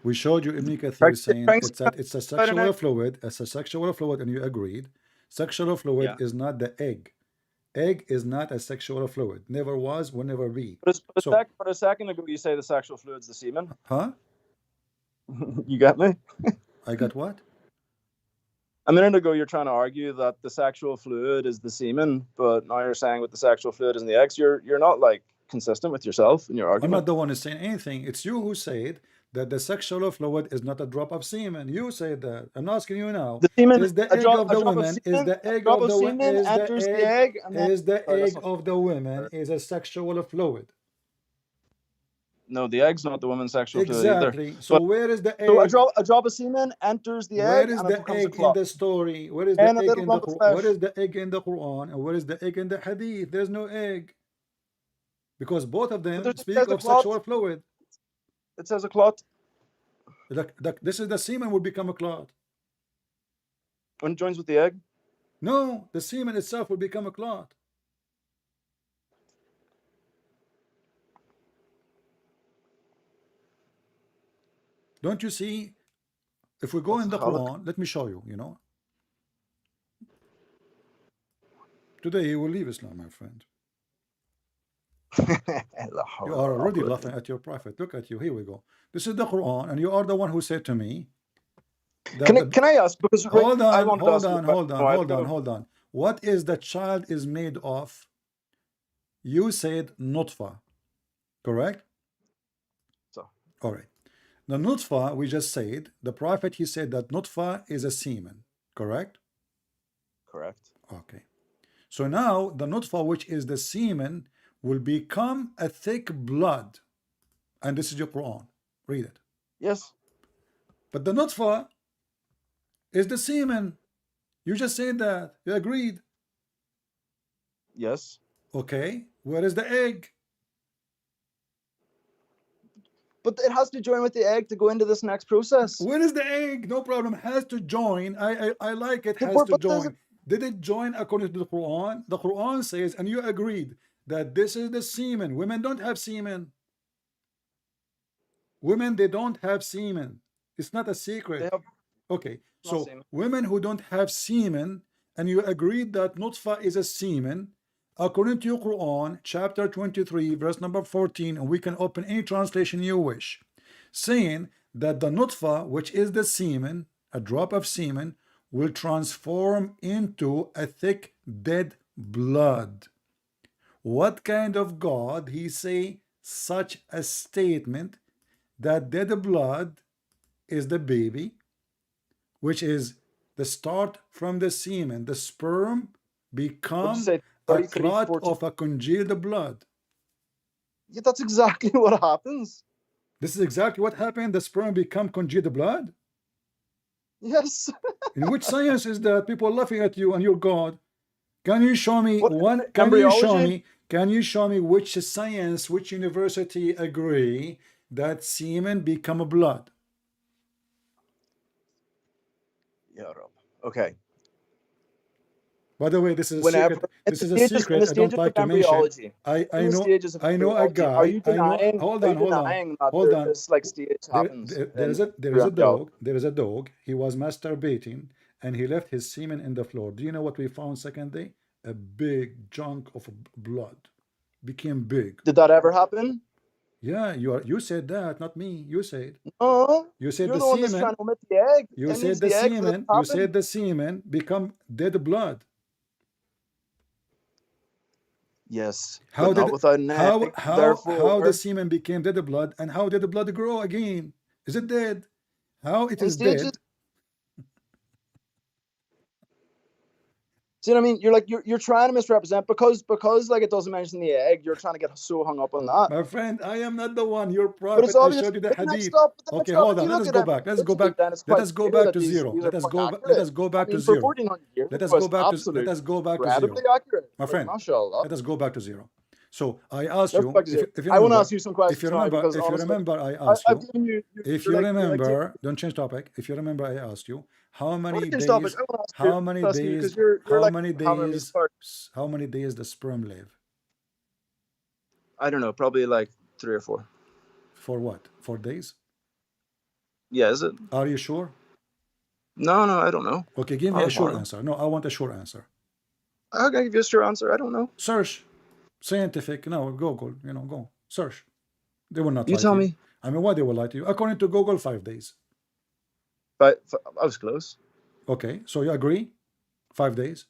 We showed you Ibn Kathir saying it's a sexual fluid. It's a sexual fluid, and you agreed. Sexual fluid is not the egg. Egg is not a sexual fluid. Never was, will never be. But a second ago, you say the sexual fluid's the semen. Huh? You got me? I got what? A minute ago, you're trying to argue that the sexual fluid is the semen, but now you're saying with the sexual fluid is in the eggs. You're not like consistent with yourself in your argument. I'm not the one who's saying anything. It's you who said that the sexual fluid is not a drop of semen. You said that. I'm asking you now. The semen is the egg of the woman? Is the egg of the woman? Is the egg of the woman is a sexual fluid? No, the egg's not the woman's sexual fluid either. Exactly. So where is the egg? So a drop of semen enters the egg. Where is the egg in the story? Where is the egg in the Quran? Where is the egg in the Quran? And where is the egg in the hadith? There's no egg. Because both of them speak of sexual fluid. It says a clot. This is the semen will become a clot. When it joins with the egg? No, the semen itself will become a clot. Don't you see? If we go in the Quran, let me show you, you know. Today he will leave Islam, my friend. You are already laughing at your prophet. Look at you. Here we go. This is the Quran, and you are the one who said to me that Can I ask? Because hold I on, wanted to hold ask you a on, question hold a on, while hold on, ago. hold on. What is the child is made of? You said nutfa, correct? So All right. The nutfa, we just said, the prophet, he said that nutfa is a semen, correct? correct. Okay. So now the nutfa, which is the semen, will become a thick blood. And this is your Quran. Read it. Yes. But the nutfa is the semen. You just said that. You agreed. Yes. Okay. Where is the egg? But it has to join with the egg to go into this next process. Where is the egg? No problem. Has to join. I like it. Yeah, Has to but does it, join. Did it join according to the Quran? The Quran says, and you agreed that this is the semen. Women don't have semen. Women, they don't have semen. It's not a they secret. have Okay, not so seen. women who don't have semen, and you agreed that nutfa is a semen, according to your Quran, chapter 23, verse number 14, and we can open any translation you wish, saying that the nutfa, which is the semen, a drop of semen, will transform into a thick dead blood. What kind of God he say such a statement that dead blood is the baby, which is the start from the semen, the sperm What'd you become say? a 33, clot 14. of a congealed blood. Yeah, that's exactly what happens. This is exactly what happened. The sperm become congealed blood. Yes. In which science is that? People laughing at you and your God. Can you show me What, one? Can you show embryology? me? Can you show me which science, which university agree that semen become a blood? Yeah, Rob. Okay. By the way, this is a Whenever secret. This is a in the secret I don't stages of like to mention. embryology, I in I the know stages of I know a embryology, are guy. you I know. denying? Hold Are on, you hold on, denying that hold on. this like stage happens There is through a embryology? dog. There is a dog. He was masturbating and he left his semen in the floor. Do you know what we found second day? A big chunk of blood. Became big. Did that ever happen? Yeah, you said that, not me. You said. No. You said You're the the one that's trying semen. to omit the egg. You It needs said the the egg for this to semen. You happen. said the semen become dead blood. Yes, How but not did without an egg. how the Therefore, semen became dead blood, and how did the blood grow again? Is it dead? How it in is stages. dead? See what I mean? You're like you're trying to misrepresent because like it doesn't mention the egg. You're trying to get so hung up on that. My friend, I am not the one. Your But it's prophet. I obvious. showed you the But the next hadith. stop, Okay, hold if on. you Let look us at go back. Let's go embryology, back. then it's Let quite us go clear back that to these zero. are Let us quite go. Let accurate. us go I back to mean, for zero. 1400 years, Let it us go was back to. Let absolute us go back to incredibly zero, accurate. my Like, friend. mashallah. Let us go back to zero. So I asked Let's you back to zero. if you I want to remember. ask you some questions now because If you honestly, remember, I asked I've you. given you. If You're you like remember, don't change topic. If you remember, I asked you how I want many to change topic. days, I want to ask you because you're like hammering me apart. how many days the sperm live? I don't know, probably like 3 or 4. For what? 4 days? Yeah, is it? Are you sure? No, I don't know. Okay, give me a sure answer. No, I want a sure answer. I'll give you a sure answer. I don't know. Search. Scientific. No, Google. Go. Search. They will not You lie to tell you. me. I mean, why they will lie to you? According to Google, 5 days. But I was close. Okay, so you agree? 5 days?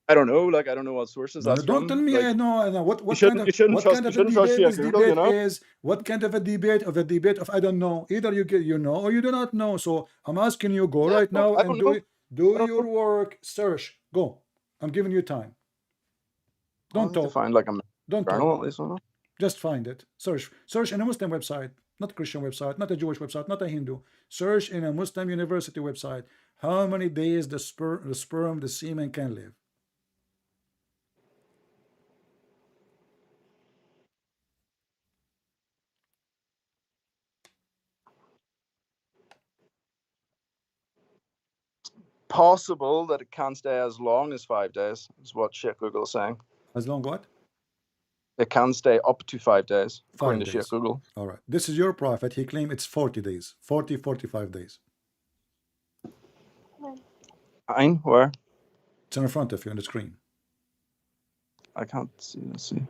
I don't know. Like I don't know what sources No, that's don't tell from. me Like I know. I know. you shouldn't What kind of a trust debate Shia this Google. You debate know. is? What kind of a debate of I don't know? Either you know or you do not know. So I'm asking you, go Yeah, right now I and don't know. I don't your know. work. Search. Go. I'm giving you time. I'll Don't need to talk. find like a Don't journal talk. at least. I don't know. Just find it. Search. Search in a Muslim website, not Christian website, not a Jewish website, not a Hindu. Search in a Muslim university website. How many days the sperm, the semen can live? Possible that it can't stay as long as 5 days is what Sheikh Google is saying. As long what? It can stay up to 5 days, according 5 to Sheikh days. Google. All right. This is your prophet. He claimed it's 40 days. 40, 45 days. Fine, where? It's in front of you on the screen. I can't see. Let's see.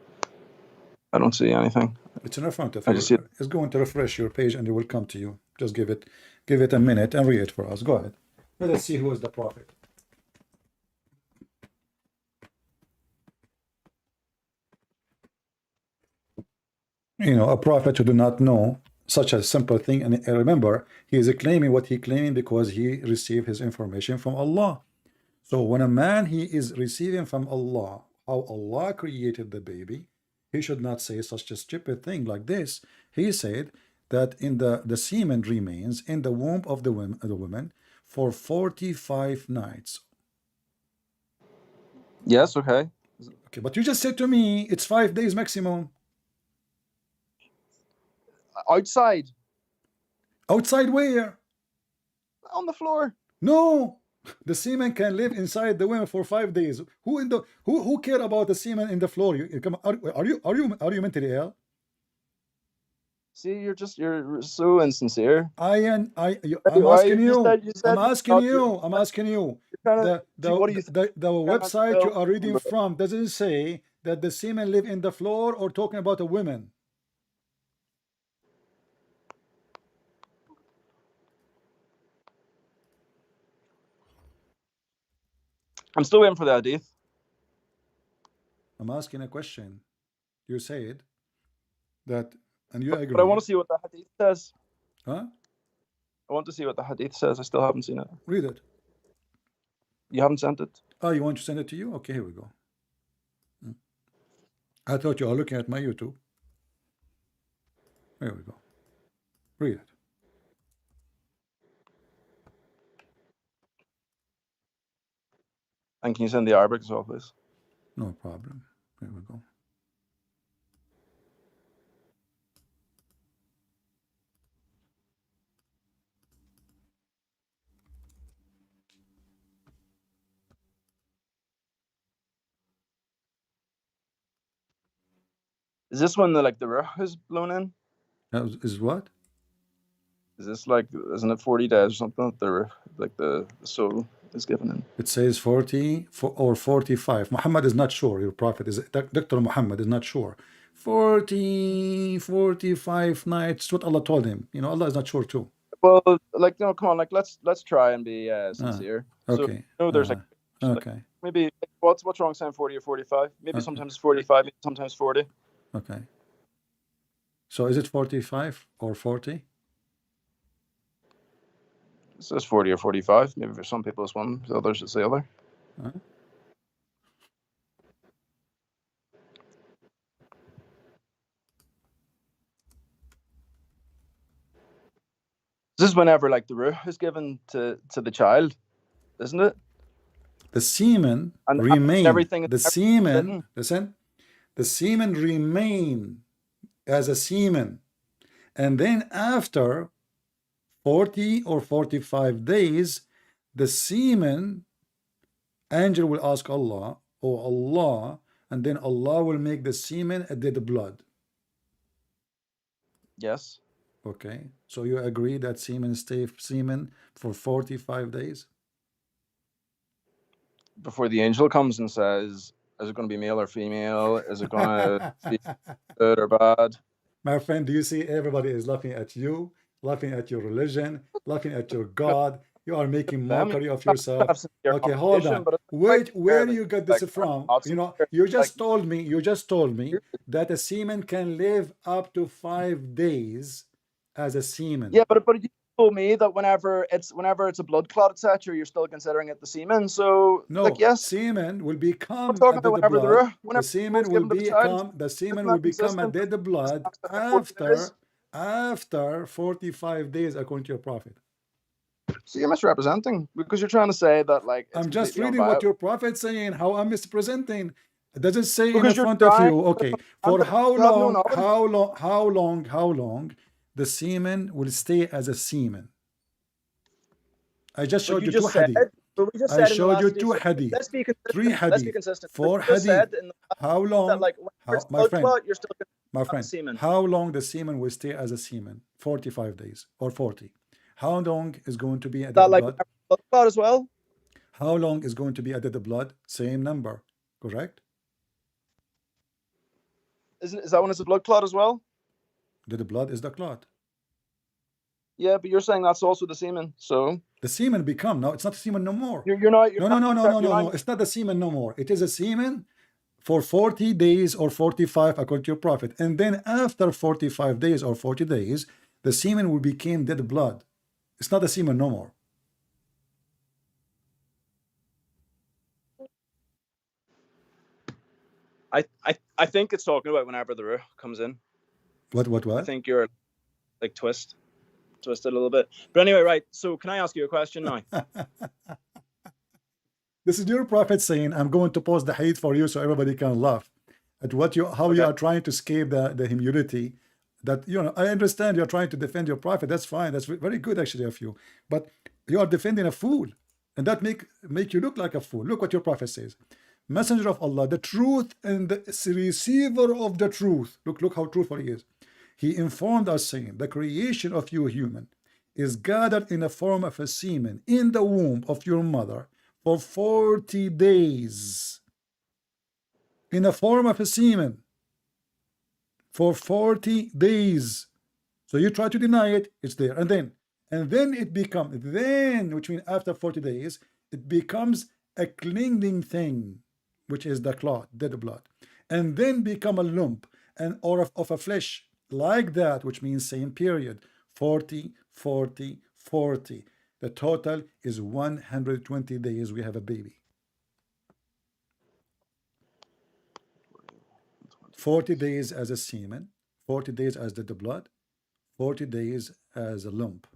I don't see anything. It's in front of I you. just see it. It's going to refresh your page and it will come to you. Just give it a minute and read it for us. Go ahead. Let us see who is the prophet. You know, a prophet who do not know such a simple thing. And remember, he is claiming what he claiming because he received his information from Allah. So when a man he is receiving from Allah how Allah created the baby, he should not say such a stupid thing like this. He said that in the semen remains in the womb of the woman for 45 nights. Yes, okay. Okay, but you just said to me it's 5 days maximum. Outside. Outside where? On the floor. No. The semen can live inside the women for 5 days. Who care about the semen in the floor? Are you mentally ill? See, you're so insincere. I'm Why asking you. I'm said asking you. I'm asking you. what do you think? The website you are reading from doesn't say that the semen live in the floor or talking about a woman. I'm still waiting for the hadith. I'm asking a question. You said that, and you agree. But I want to see what the hadith says. Huh? I want to see what the hadith says. I still haven't seen it. Read it. You haven't sent it? Oh, you want to send it to you? Okay, here we go. I thought you are looking at my YouTube. Here we go. Read it. And can you send the Arabic as well, please? No problem. Here we go. Is this when the ruh is blown in? Is what? Is this isn't it 40 days or something that the soul is given in? It says 40 or 45. Muhammad is not sure. Your prophet is Dr. Muhammad is not sure. 40, 45 nights. What Allah told him. You know, Allah is not sure too. Well, come on, let's try and be sincere. Okay. So, there's okay. Maybe what's wrong saying 40 or 45? Maybe okay. Sometimes 45, maybe sometimes 40. Okay. So is it 45 or 40? It says 40 or 45. Maybe for some people it's one, for others it's the other. This is whenever the ruh is given to the child, isn't it? The semen remain. The semen, listen, the semen remain as a semen, and then after 40 or 45 days, the semen, angel will ask Allah, oh Allah, and then Allah will make the semen a dead blood. Yes. Okay, so you agree that semen stay semen for 45 days? Before the angel comes and says, is it going to be male or female? Is it going to be good or bad? My friend, do you see everybody is laughing at you, laughing at your religion, laughing at your God? You are making mockery of yourself. Okay, hold on. Wait, where you got this from? You know, you just told me that a semen can live up to 5 days as a semen. Yeah, but you told me that whenever it's a blood clot, etc., you're still considering it the semen. So no, yes, semen will become a dead blood. The semen will become a dead blood after 45 days, according to your prophet. So you're misrepresenting, because you're trying to say that I'm just reading what your prophet's saying. How I'm misrepresenting? It doesn't say in front of you. Okay, for how long the semen will stay as a semen? I just showed you 2 hadith. I showed you 2 hadith. 3 hadith. 4 hadith. How long? My friend, how long the semen will stay as a semen? 45 days or 40. How long is going to be a dead blood? Blood clot as well? How long is going to be a dead blood? Same number, correct? Is that when it's a blood clot as well? The blood is the clot. Yeah, but you're saying that's also the semen. So The semen become, no, it's not semen no more. you're not. You're No, not, no, no, no, no, you're no, not, no. It's not the semen no more. It is a semen for 40 days or 45 according to your prophet. And then after 45 days or 40 days, the semen will become dead blood. It's not the semen no more. I think it's talking about whenever the ruh comes in. What? I think you're like twisted a little bit. But anyway, right. So can I ask you a question now? This is your prophet saying, I'm going to post the hadith for you so everybody can laugh at what you, how you are trying to escape the humility. That, you know, I understand you're trying to defend your prophet. That's fine. That's very good actually of you. But you are defending a fool, and that make you look like a fool. Look what your prophet says. Messenger of Allah, the truth and the receiver of the truth. Look how truthful he is. He informed us saying, the creation of you human is gathered in the form of a semen in the womb of your mother for 40 days. In the form of a semen for 40 days. So you try to deny it, it's there. And then it becomes, which means after 40 days, it becomes a clinging thing, which is the clot, dead blood. And then become a lump or of a flesh like that, which means same period, 40, 40, 40. The total is 120 days we have a baby. 40 days as a semen, 40 days as the blood, 40 days as a lump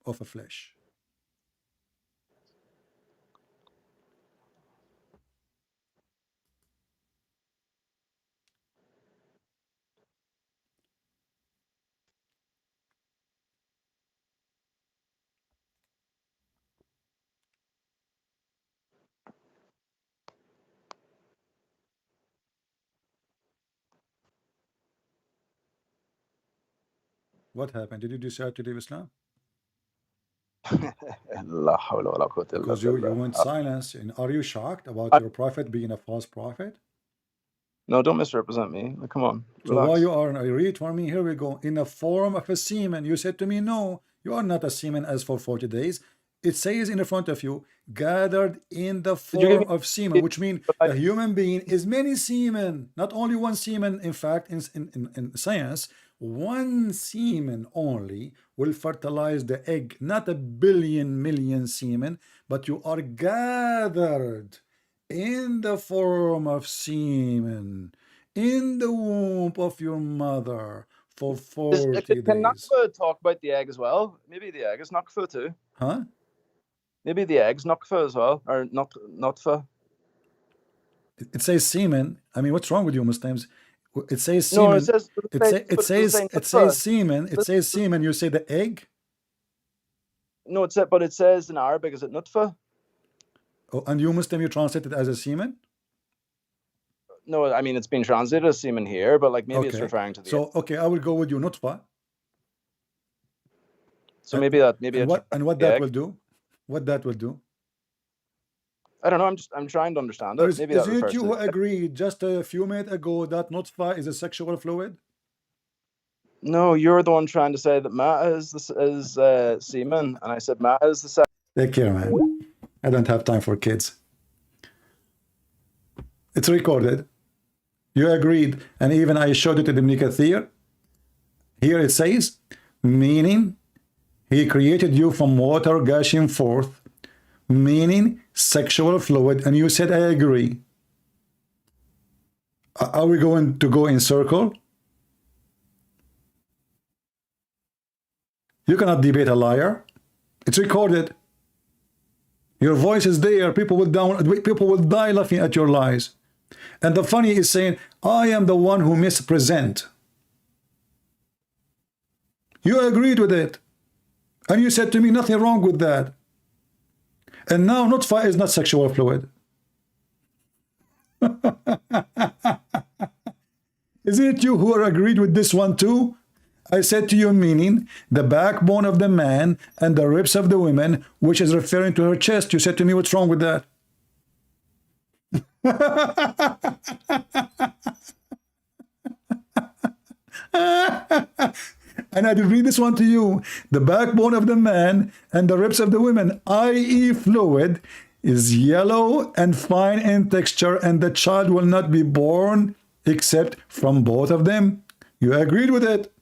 of a flesh. What happened? Did you decide to leave Islam? Because you went silence. And are you shocked about your prophet being a false prophet? No, don't misrepresent me. Come on. So why you are, I read for me, here we go. In the form of a semen. You said to me, no, you are not a semen as for 40 days. It says in the front of you, gathered in the form of semen, which means a human being is many semen, not only one semen. In fact, in science, one semen only will fertilize the egg, not a billion million semen, but you are gathered in the form of semen in the womb of your mother for 40 days. Can Nakfa talk about the egg as well? Maybe the egg is Nakfa too. Huh? Maybe the egg's Nakfa as well, or Notfa. It says semen. I mean, what's wrong with you Muslims? It says No, semen. it says semen. It says semen. You say the egg? No, but it says in Arabic, is it Nutfa? Oh, and you Muslim, you translate it as a semen? No, I mean, it's been translated as semen here, but like maybe it's referring to the. So, okay, I will go with you, nutfa. So maybe that, what that will do? What that will do? I don't know. I'm trying to understand it. Maybe is it you who agreed just a few minutes ago that nutfa is a sexual fluid? No, you're the one trying to say that ma is semen, and I said ma is the sex. Take care, man. I don't have time for kids. It's recorded. You agreed, and even I showed it to Ibn Kathir. Here it says, meaning he created you from water gushing forth, meaning sexual fluid, and you said I agree. Are we going to go in circle? You cannot debate a liar. It's recorded. Your voice is there. People will die laughing at your lies. And the funny is saying, I am the one who mispresent. You agreed with it. And you said to me, nothing wrong with that. And now nutfa is not sexual fluid. Isn't it you who are agreed with this one too? I said to you, meaning the backbone of the man and the ribs of the women, which is referring to her chest. You said to me, what's wrong with that? And I did read this one to you. The backbone of the man and the ribs of the women, i.e. fluid, is yellow and fine in texture, and the child will not be born except from both of them. You agreed with it.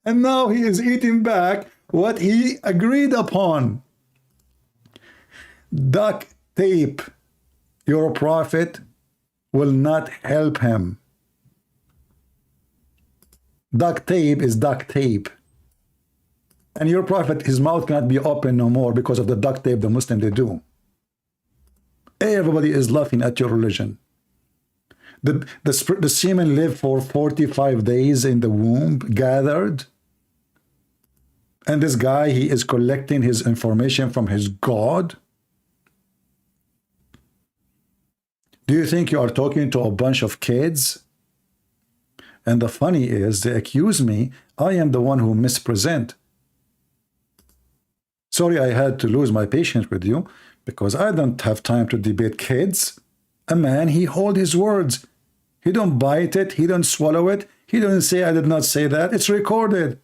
And now he is eating back what he agreed upon. Duct tape. Your prophet will not help him. Duct tape is duct tape. And your prophet, his mouth cannot be open no more because of the duct tape the Muslim they do. Everybody is laughing at your religion. The semen lived for 45 days in the womb, gathered. And this guy, he is collecting his information from his God. Do you think you are talking to a bunch of kids? And the funny is, they accuse me, I am the one who mispresent. Sorry, I had to lose my patience with you because I don't have time to debate kids. A man, he hold his words. He don't bite it. He don't swallow it. He doesn't say, I did not say that. It's recorded.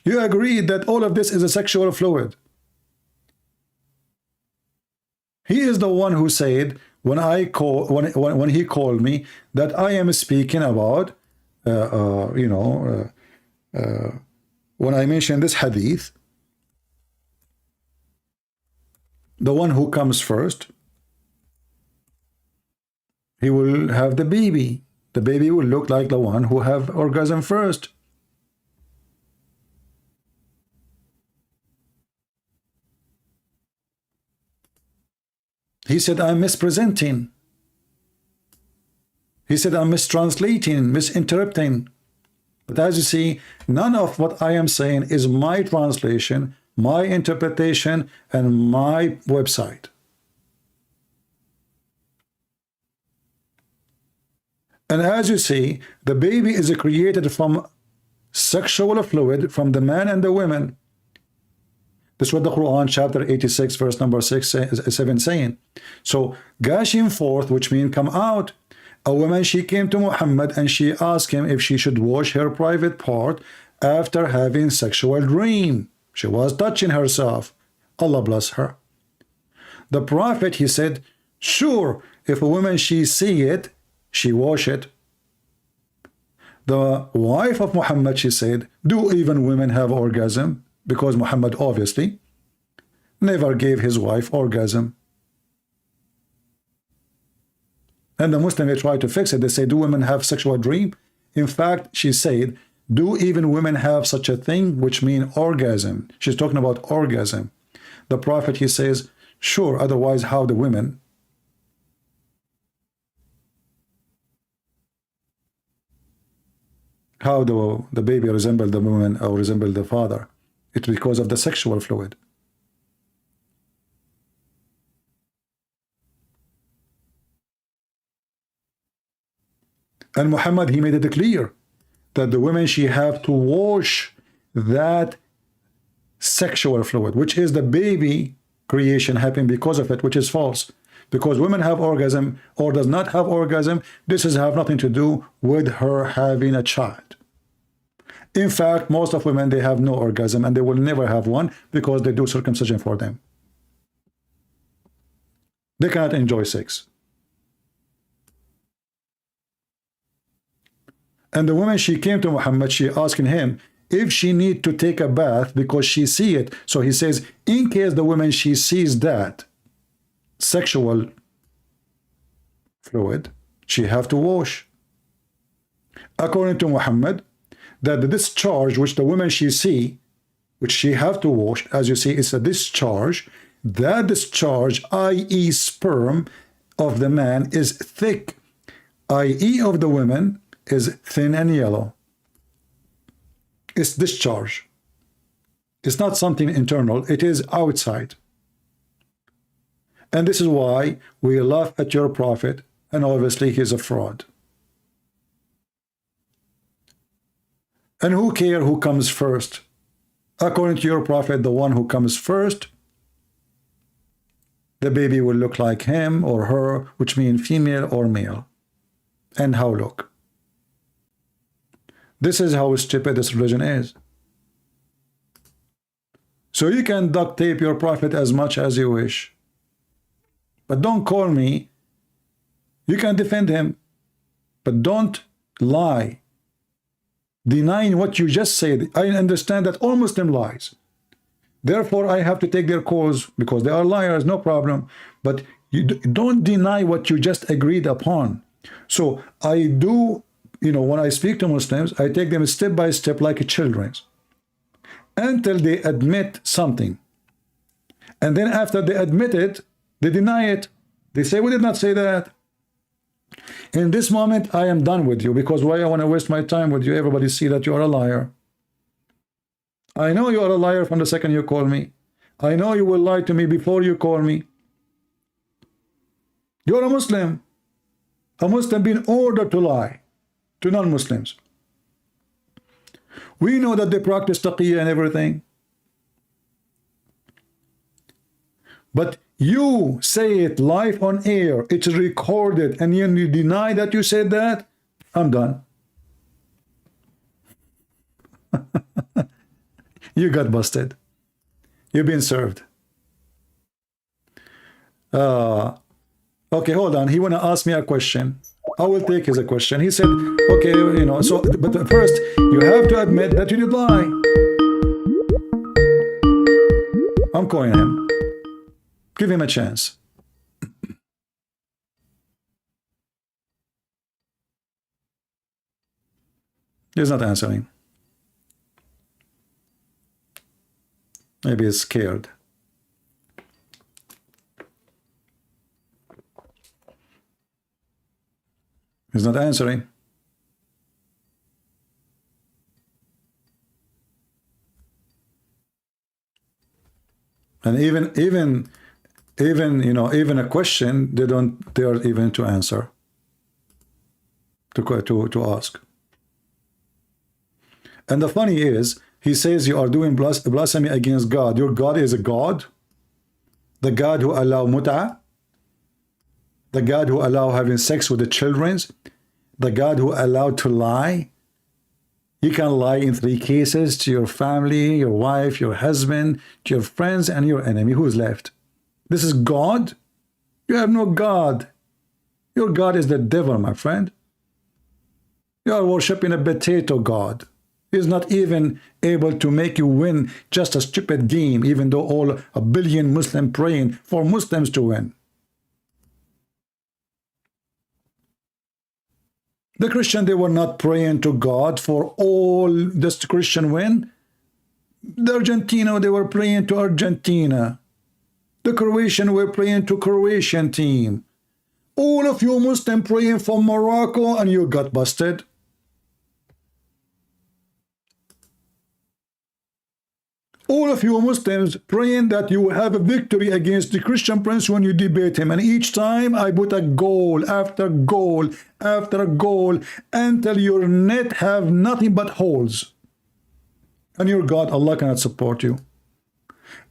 You agree that all of this is a sexual fluid. He is the one who said when he called me that I am speaking about, when I mentioned this hadith, the one who comes first, he will have the baby. The baby will look like the one who have orgasm first. He said, I'm mispresenting. He said, I'm mistranslating, misinterpreting. But as you see, none of what I am saying is my translation, my interpretation, and my website. And as you see, the baby is created from sexual fluid from the man and the women. This is what the Quran chapter 86 verse number 7 saying. So gashing forth, which means come out. A woman, she came to Muhammad and she asked him if she should wash her private part after having sexual dream. She was touching herself. Allah bless her. The Prophet, he said, sure, if a woman she see it, she wash it. The wife of Muhammad, she said, do even women have orgasm? Because Muhammad obviously never gave his wife orgasm. And the Muslim, they try to fix it. They say, do women have sexual dream? In fact, she said, do even women have such a thing, which means orgasm? She's talking about orgasm. The Prophet, he says, sure, otherwise how the women? How do the baby resemble the woman or resemble the father? It's because of the sexual fluid. And Muhammad, he made it clear that the women, she have to wash that sexual fluid, which is the baby creation happening because of it, which is false. Because women have orgasm or does not have orgasm, this has have nothing to do with her having a child. In fact, most of women, they have no orgasm and they will never have one because they do circumcision for them. They cannot enjoy sex. And the woman, she came to Muhammad, she asking him if she need to take a bath because she see it. So he says, in case the woman, she sees that sexual fluid, she have to wash. According to Muhammad, that the discharge which the woman she see, which she have to wash, as you see, it's a discharge. That discharge, i.e. sperm of the man, is thick, i.e. of the woman is thin and yellow. It's discharge. It's not something internal, it is outside. And this is why we laugh at your prophet, and obviously he's a fraud. And who cares who comes first? According to your prophet, the one who comes first, the baby will look like him or her, which means female or male. And how look. This is how stupid this religion is. So you can duct tape your prophet as much as you wish. But don't call me. You can defend him. But don't lie. Denying what you just said. I understand that all Muslim lies. Therefore, I have to take their cause because they are liars, no problem. But you don't deny what you just agreed upon. So I do, when I speak to Muslims, I take them step by step like children until they admit something. And then after they admit it, they deny it. They say, we did not say that. In this moment, I am done with you because why I want to waste my time with you? Everybody see that you are a liar. I know you are a liar from the second you call me. I know you will lie to me before you call me. You're a Muslim. A Muslim being ordered to lie to non-Muslims. We know that they practice taqiyya and everything. But you say it live on air, it's recorded, and you deny that you said that, I'm done. You got busted. You've been served. Okay, hold on. He want to ask me a question. I will take his question. He said, okay, but first, you have to admit that you did lie. I'm calling him. Give him a chance. He's not answering. Maybe he's scared. He's not answering. And even a question they don't dare even to answer, to ask. And the funny is, he says you are doing blasphemy against God. Your God is a God, the God who allow mut'ah, the God who allow having sex with the children, the God who allowed to lie. You can lie in 3 cases to your family, your wife, your husband, to your friends, and your enemy. Who's left? This is God? You have no God. Your God is the devil, my friend. You are worshiping a potato God. He's not even able to make you win just a stupid game, even though all 1 billion Muslims praying for Muslims to win. The Christian, they were not praying to God for all this Christian win. The Argentina, they were praying to Argentina. The Croatian were praying to Croatian team. All of you Muslims praying for Morocco and you got busted. All of you Muslims praying that you will have a victory against the Christian prince when you debate him. And each time I put a goal after goal after goal until your net have nothing but holes. And your God, Allah, cannot support you.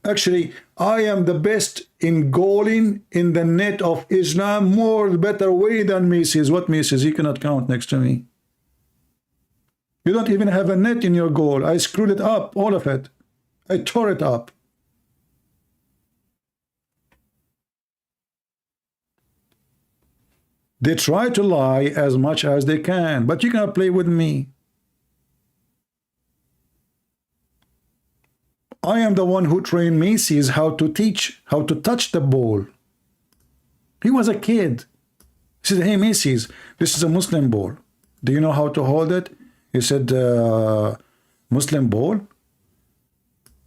Actually, I am the best in goaling in the net of Islam more better way than Mrs. What Mrs.? He cannot count next to me. You don't even have a net in your goal. I screwed it up, all of it. I tore it up. They try to lie as much as they can, but you cannot play with me. I am the one who trained Macy's how to teach, how to touch the ball. He was a kid. He said, hey, Macy's, this is a Muslim ball. Do you know how to hold it? He said, Muslim ball?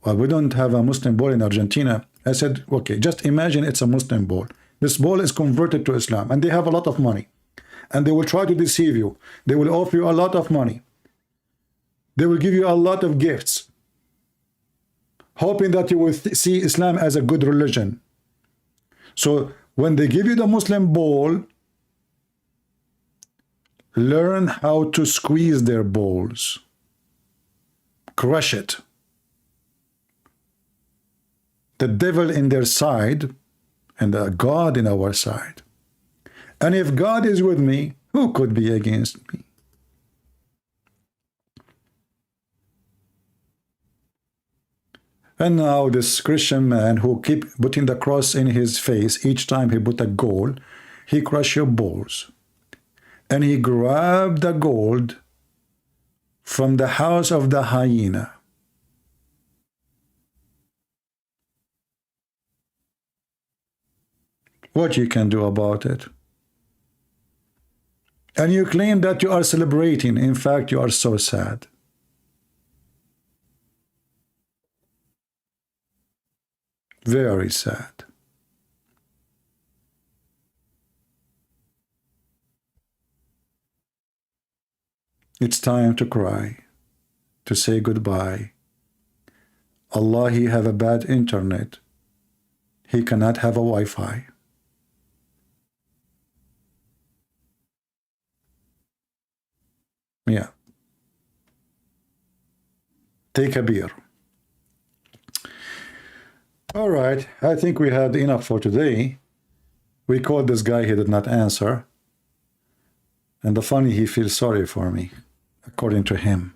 Well, we don't have a Muslim ball in Argentina. I said, okay, just imagine it's a Muslim ball. This ball is converted to Islam, and they have a lot of money. And they will try to deceive you. They will offer you a lot of money. They will give you a lot of gifts, hoping that you will see Islam as a good religion. So when they give you the Muslim ball, learn how to squeeze their balls. Crush it. The devil in their side and the God in our side. And if God is with me, Who could be against me? And now this Christian man who keep putting the cross in his face each time he put a gold, he crush your balls. And he grabbed the gold from the house of the hyena. What you can do about it? And you claim that you are celebrating. In fact, you are so sad. Very sad. It's time to cry, to say goodbye. Allah, he have a bad internet. He cannot have a Wi-Fi. Yeah. Take a beer. All right, I think we had enough for today. We called this guy, he did not answer. And the funny, he feels sorry for me, according to him.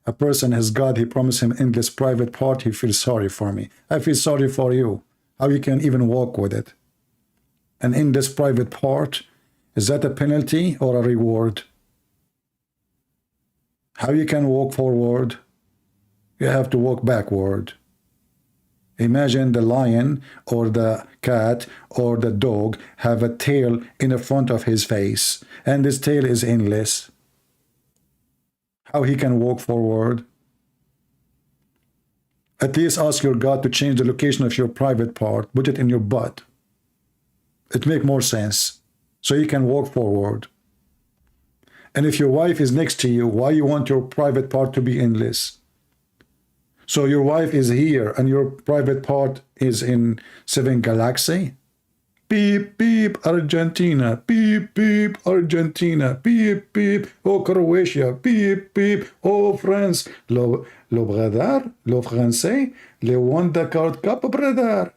A person has God, he promised him endless private part, he feels sorry for me. I feel sorry for you. How you can even walk with it? An endless private part, is that a penalty or a reward? How you can walk forward? You have to walk backward. Imagine the lion or the cat or the dog have a tail in the front of his face, and this tail is endless. How he can walk forward? At least ask your God to change the location of your private part, put it in your butt. It makes more sense, so you can walk forward. And if your wife is next to you, why you want your private part to be endless? So your wife is here and your private part is in 7 galaxy? Beep, beep, Argentina. Beep, beep, Argentina. Beep, beep, oh, Croatia. Beep, beep, oh, France. Le brother, le français, le won the World Cup, brother.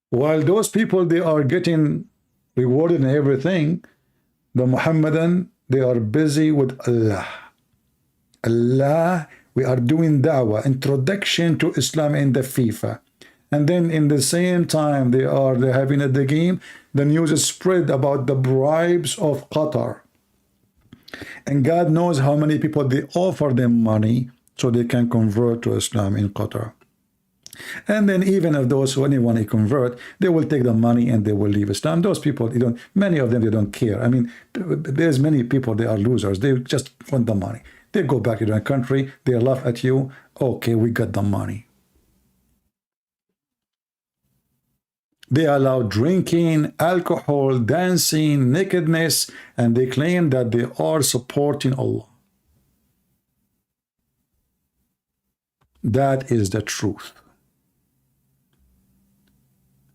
While those people, they are getting rewarded and everything, the Muhammadan, they are busy with Allah. Allah, we are doing dawah, introduction to Islam in the FIFA. And then in the same time they're having the game, the news is spread about the bribes of Qatar. And God knows how many people they offer them money so they can convert to Islam in Qatar. And then even if those who anyone to convert, they will take the money and they will leave Islam. Those people, they don't, many of them, they don't care. I mean, there's many people, they are losers. They just want the money. They go back to their country, they laugh at you. Okay, we got the money. They allow drinking, alcohol, dancing, nakedness, and they claim that they are supporting Allah. That is the truth.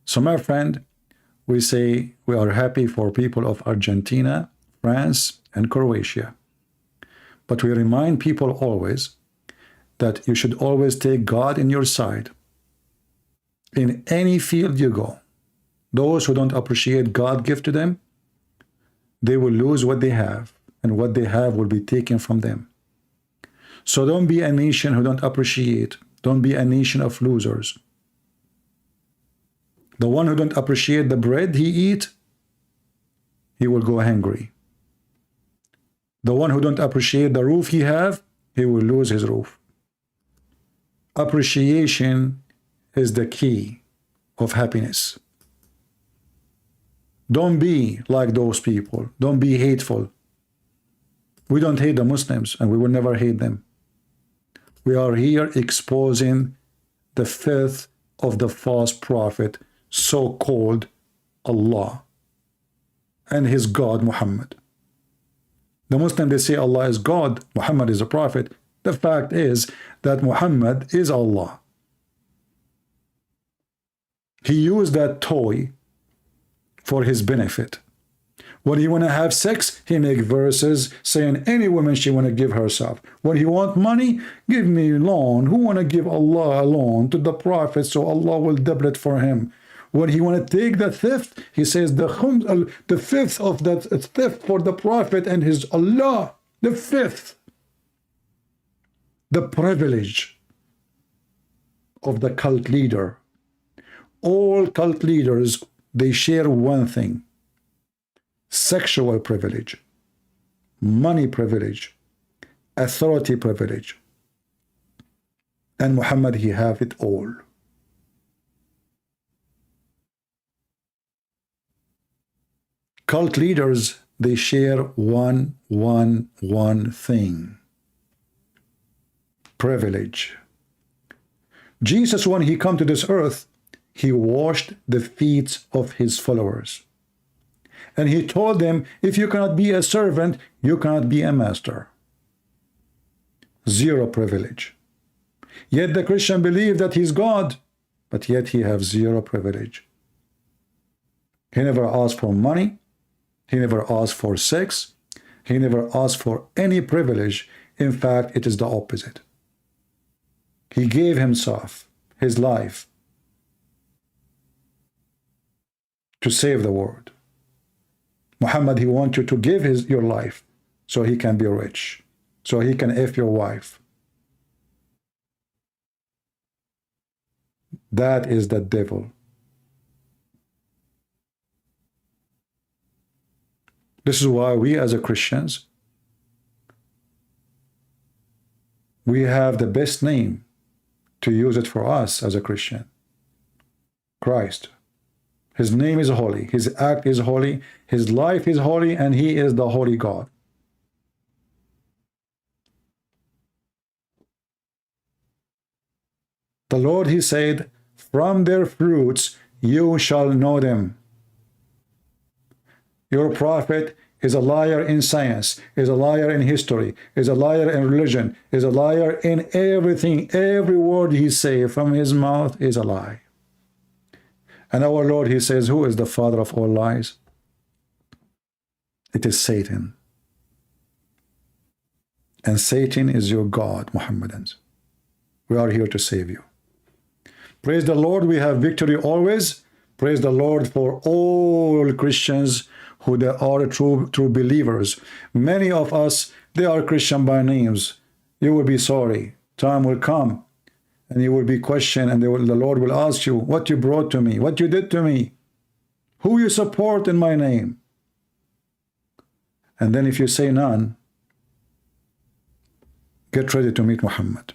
So my friend, we say we are happy for people of Argentina, France, and Croatia. But we remind people always that you should always take God in your side. In any field you go, those who don't appreciate God give to them, they will lose what they have, and what they have will be taken from them. So don't be a nation who don't appreciate. Don't be a nation of losers. The one who don't appreciate the bread he eat, he will go hungry. The one who don't appreciate the roof he have, he will lose his roof. Appreciation is the key of happiness. Don't be like those people. Don't be hateful. We don't hate the Muslims, and we will never hate them. We are here exposing the filth of the false prophet, so-called Allah, and his God, Muhammad. The Muslim, they say Allah is God, Muhammad is a prophet. The fact is that Muhammad is Allah. He used that toy for his benefit. When he want to have sex, he make verses saying any woman she want to give herself. When he want money, give me loan. Who want to give Allah a loan to the prophet so Allah will double it for him? When he want to take the theft, he says the fifth of that theft for the Prophet and his Allah. The fifth. The privilege of the cult leader. All cult leaders, they share one thing: sexual privilege, money privilege, authority privilege. And Muhammad, he have it all. Cult leaders, they share one thing: privilege. Jesus, when he come to this earth, he washed the feet of his followers. And he told them, if you cannot be a servant, you cannot be a master. Zero privilege. Yet the Christian believe that he's God, but yet he have zero privilege. He never asked for money. He never asked for sex. He never asked for any privilege. In fact, it is the opposite. He gave himself, his life, to save the world. Muhammad, he wants you to give your life so he can be rich, so he can F your wife. That is the devil. This is why we as a Christians, we have the best name to use it for us as a Christian. Christ. His name is holy. His act is holy. His life is holy, and he is the holy God. The Lord, he said, from their fruits you shall know them. Your prophet is a liar in science, is a liar in history, is a liar in religion, is a liar in everything. Every word he says from his mouth is a lie. And our Lord, he says, who is the father of all lies? It is Satan. And Satan is your God, Muhammadans. We are here to save you. Praise the Lord, we have victory always. Praise the Lord for all Christians who they are true believers. Many of us, they are Christian by names. You will be sorry. Time will come and you will be questioned, and the Lord will ask you what you brought to me, what you did to me, who you support in my name. And then if you say none, get ready to meet Muhammad.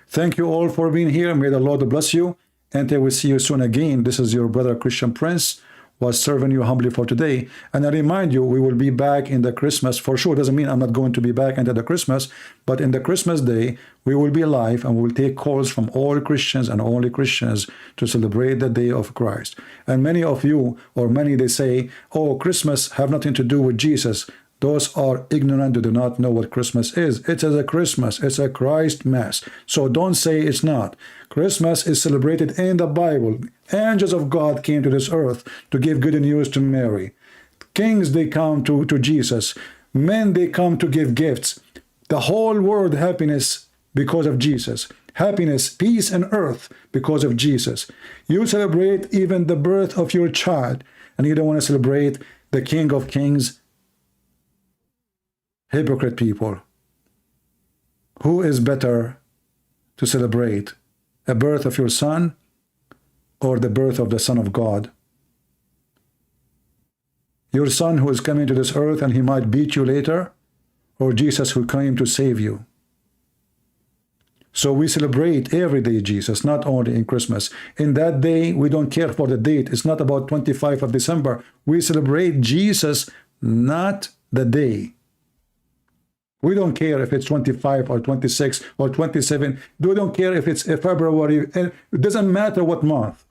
Thank you all for being here. May the Lord bless you. And I will see you soon again. This is your brother Christian Prince, was serving you humbly for today. And I remind you, we will be back in the Christmas for sure. Doesn't mean I'm not going to be back into the Christmas, but in the Christmas day, we will be live and we will take calls from all Christians and only Christians to celebrate the day of Christ. And many of you, or many, they say, oh, Christmas have nothing to do with Jesus. Those are ignorant, who do not know what Christmas is. It is a Christmas. It's a Christ Mass. So don't say it's not. Christmas is celebrated in the Bible. Angels of God came to this earth to give good news to Mary. Kings, they come to Jesus. Men, they come to give gifts. The whole world happiness because of Jesus. Happiness, peace on earth because of Jesus. You celebrate even the birth of your child, and you don't want to celebrate the King of Kings. Hypocrite people. Who is better to celebrate? A birth of your son or the birth of the Son of God? Your son who is coming to this earth and he might beat you later, or Jesus who came to save you? So we celebrate every day Jesus, not only in Christmas. In that day, we don't care for the date. It's not about 25th of December. We celebrate Jesus, not the day. We don't care if it's 25 or 26 or 27. We don't care if it's February. It doesn't matter what month.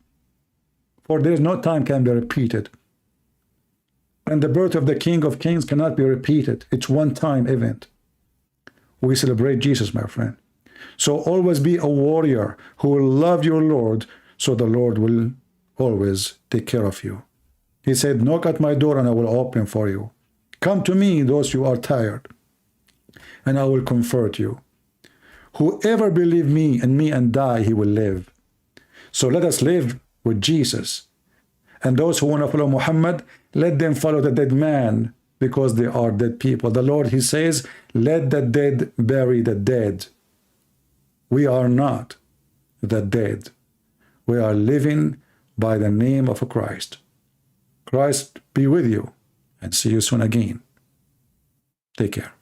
For there is no time can be repeated. And the birth of the King of Kings cannot be repeated. It's one-time event. We celebrate Jesus, my friend. So always be a warrior who will love your Lord, so the Lord will always take care of you. He said, knock at my door and I will open for you. Come to me, those who are tired, and I will comfort you. Whoever believes me and die, he will live. So let us live with Jesus And those who want to follow Muhammad, let them follow the dead man, because they are dead people. The Lord, he says, let the dead bury the dead. We are not the dead. We are living by the name of Christ. Christ be with you, and see you soon again. Take care.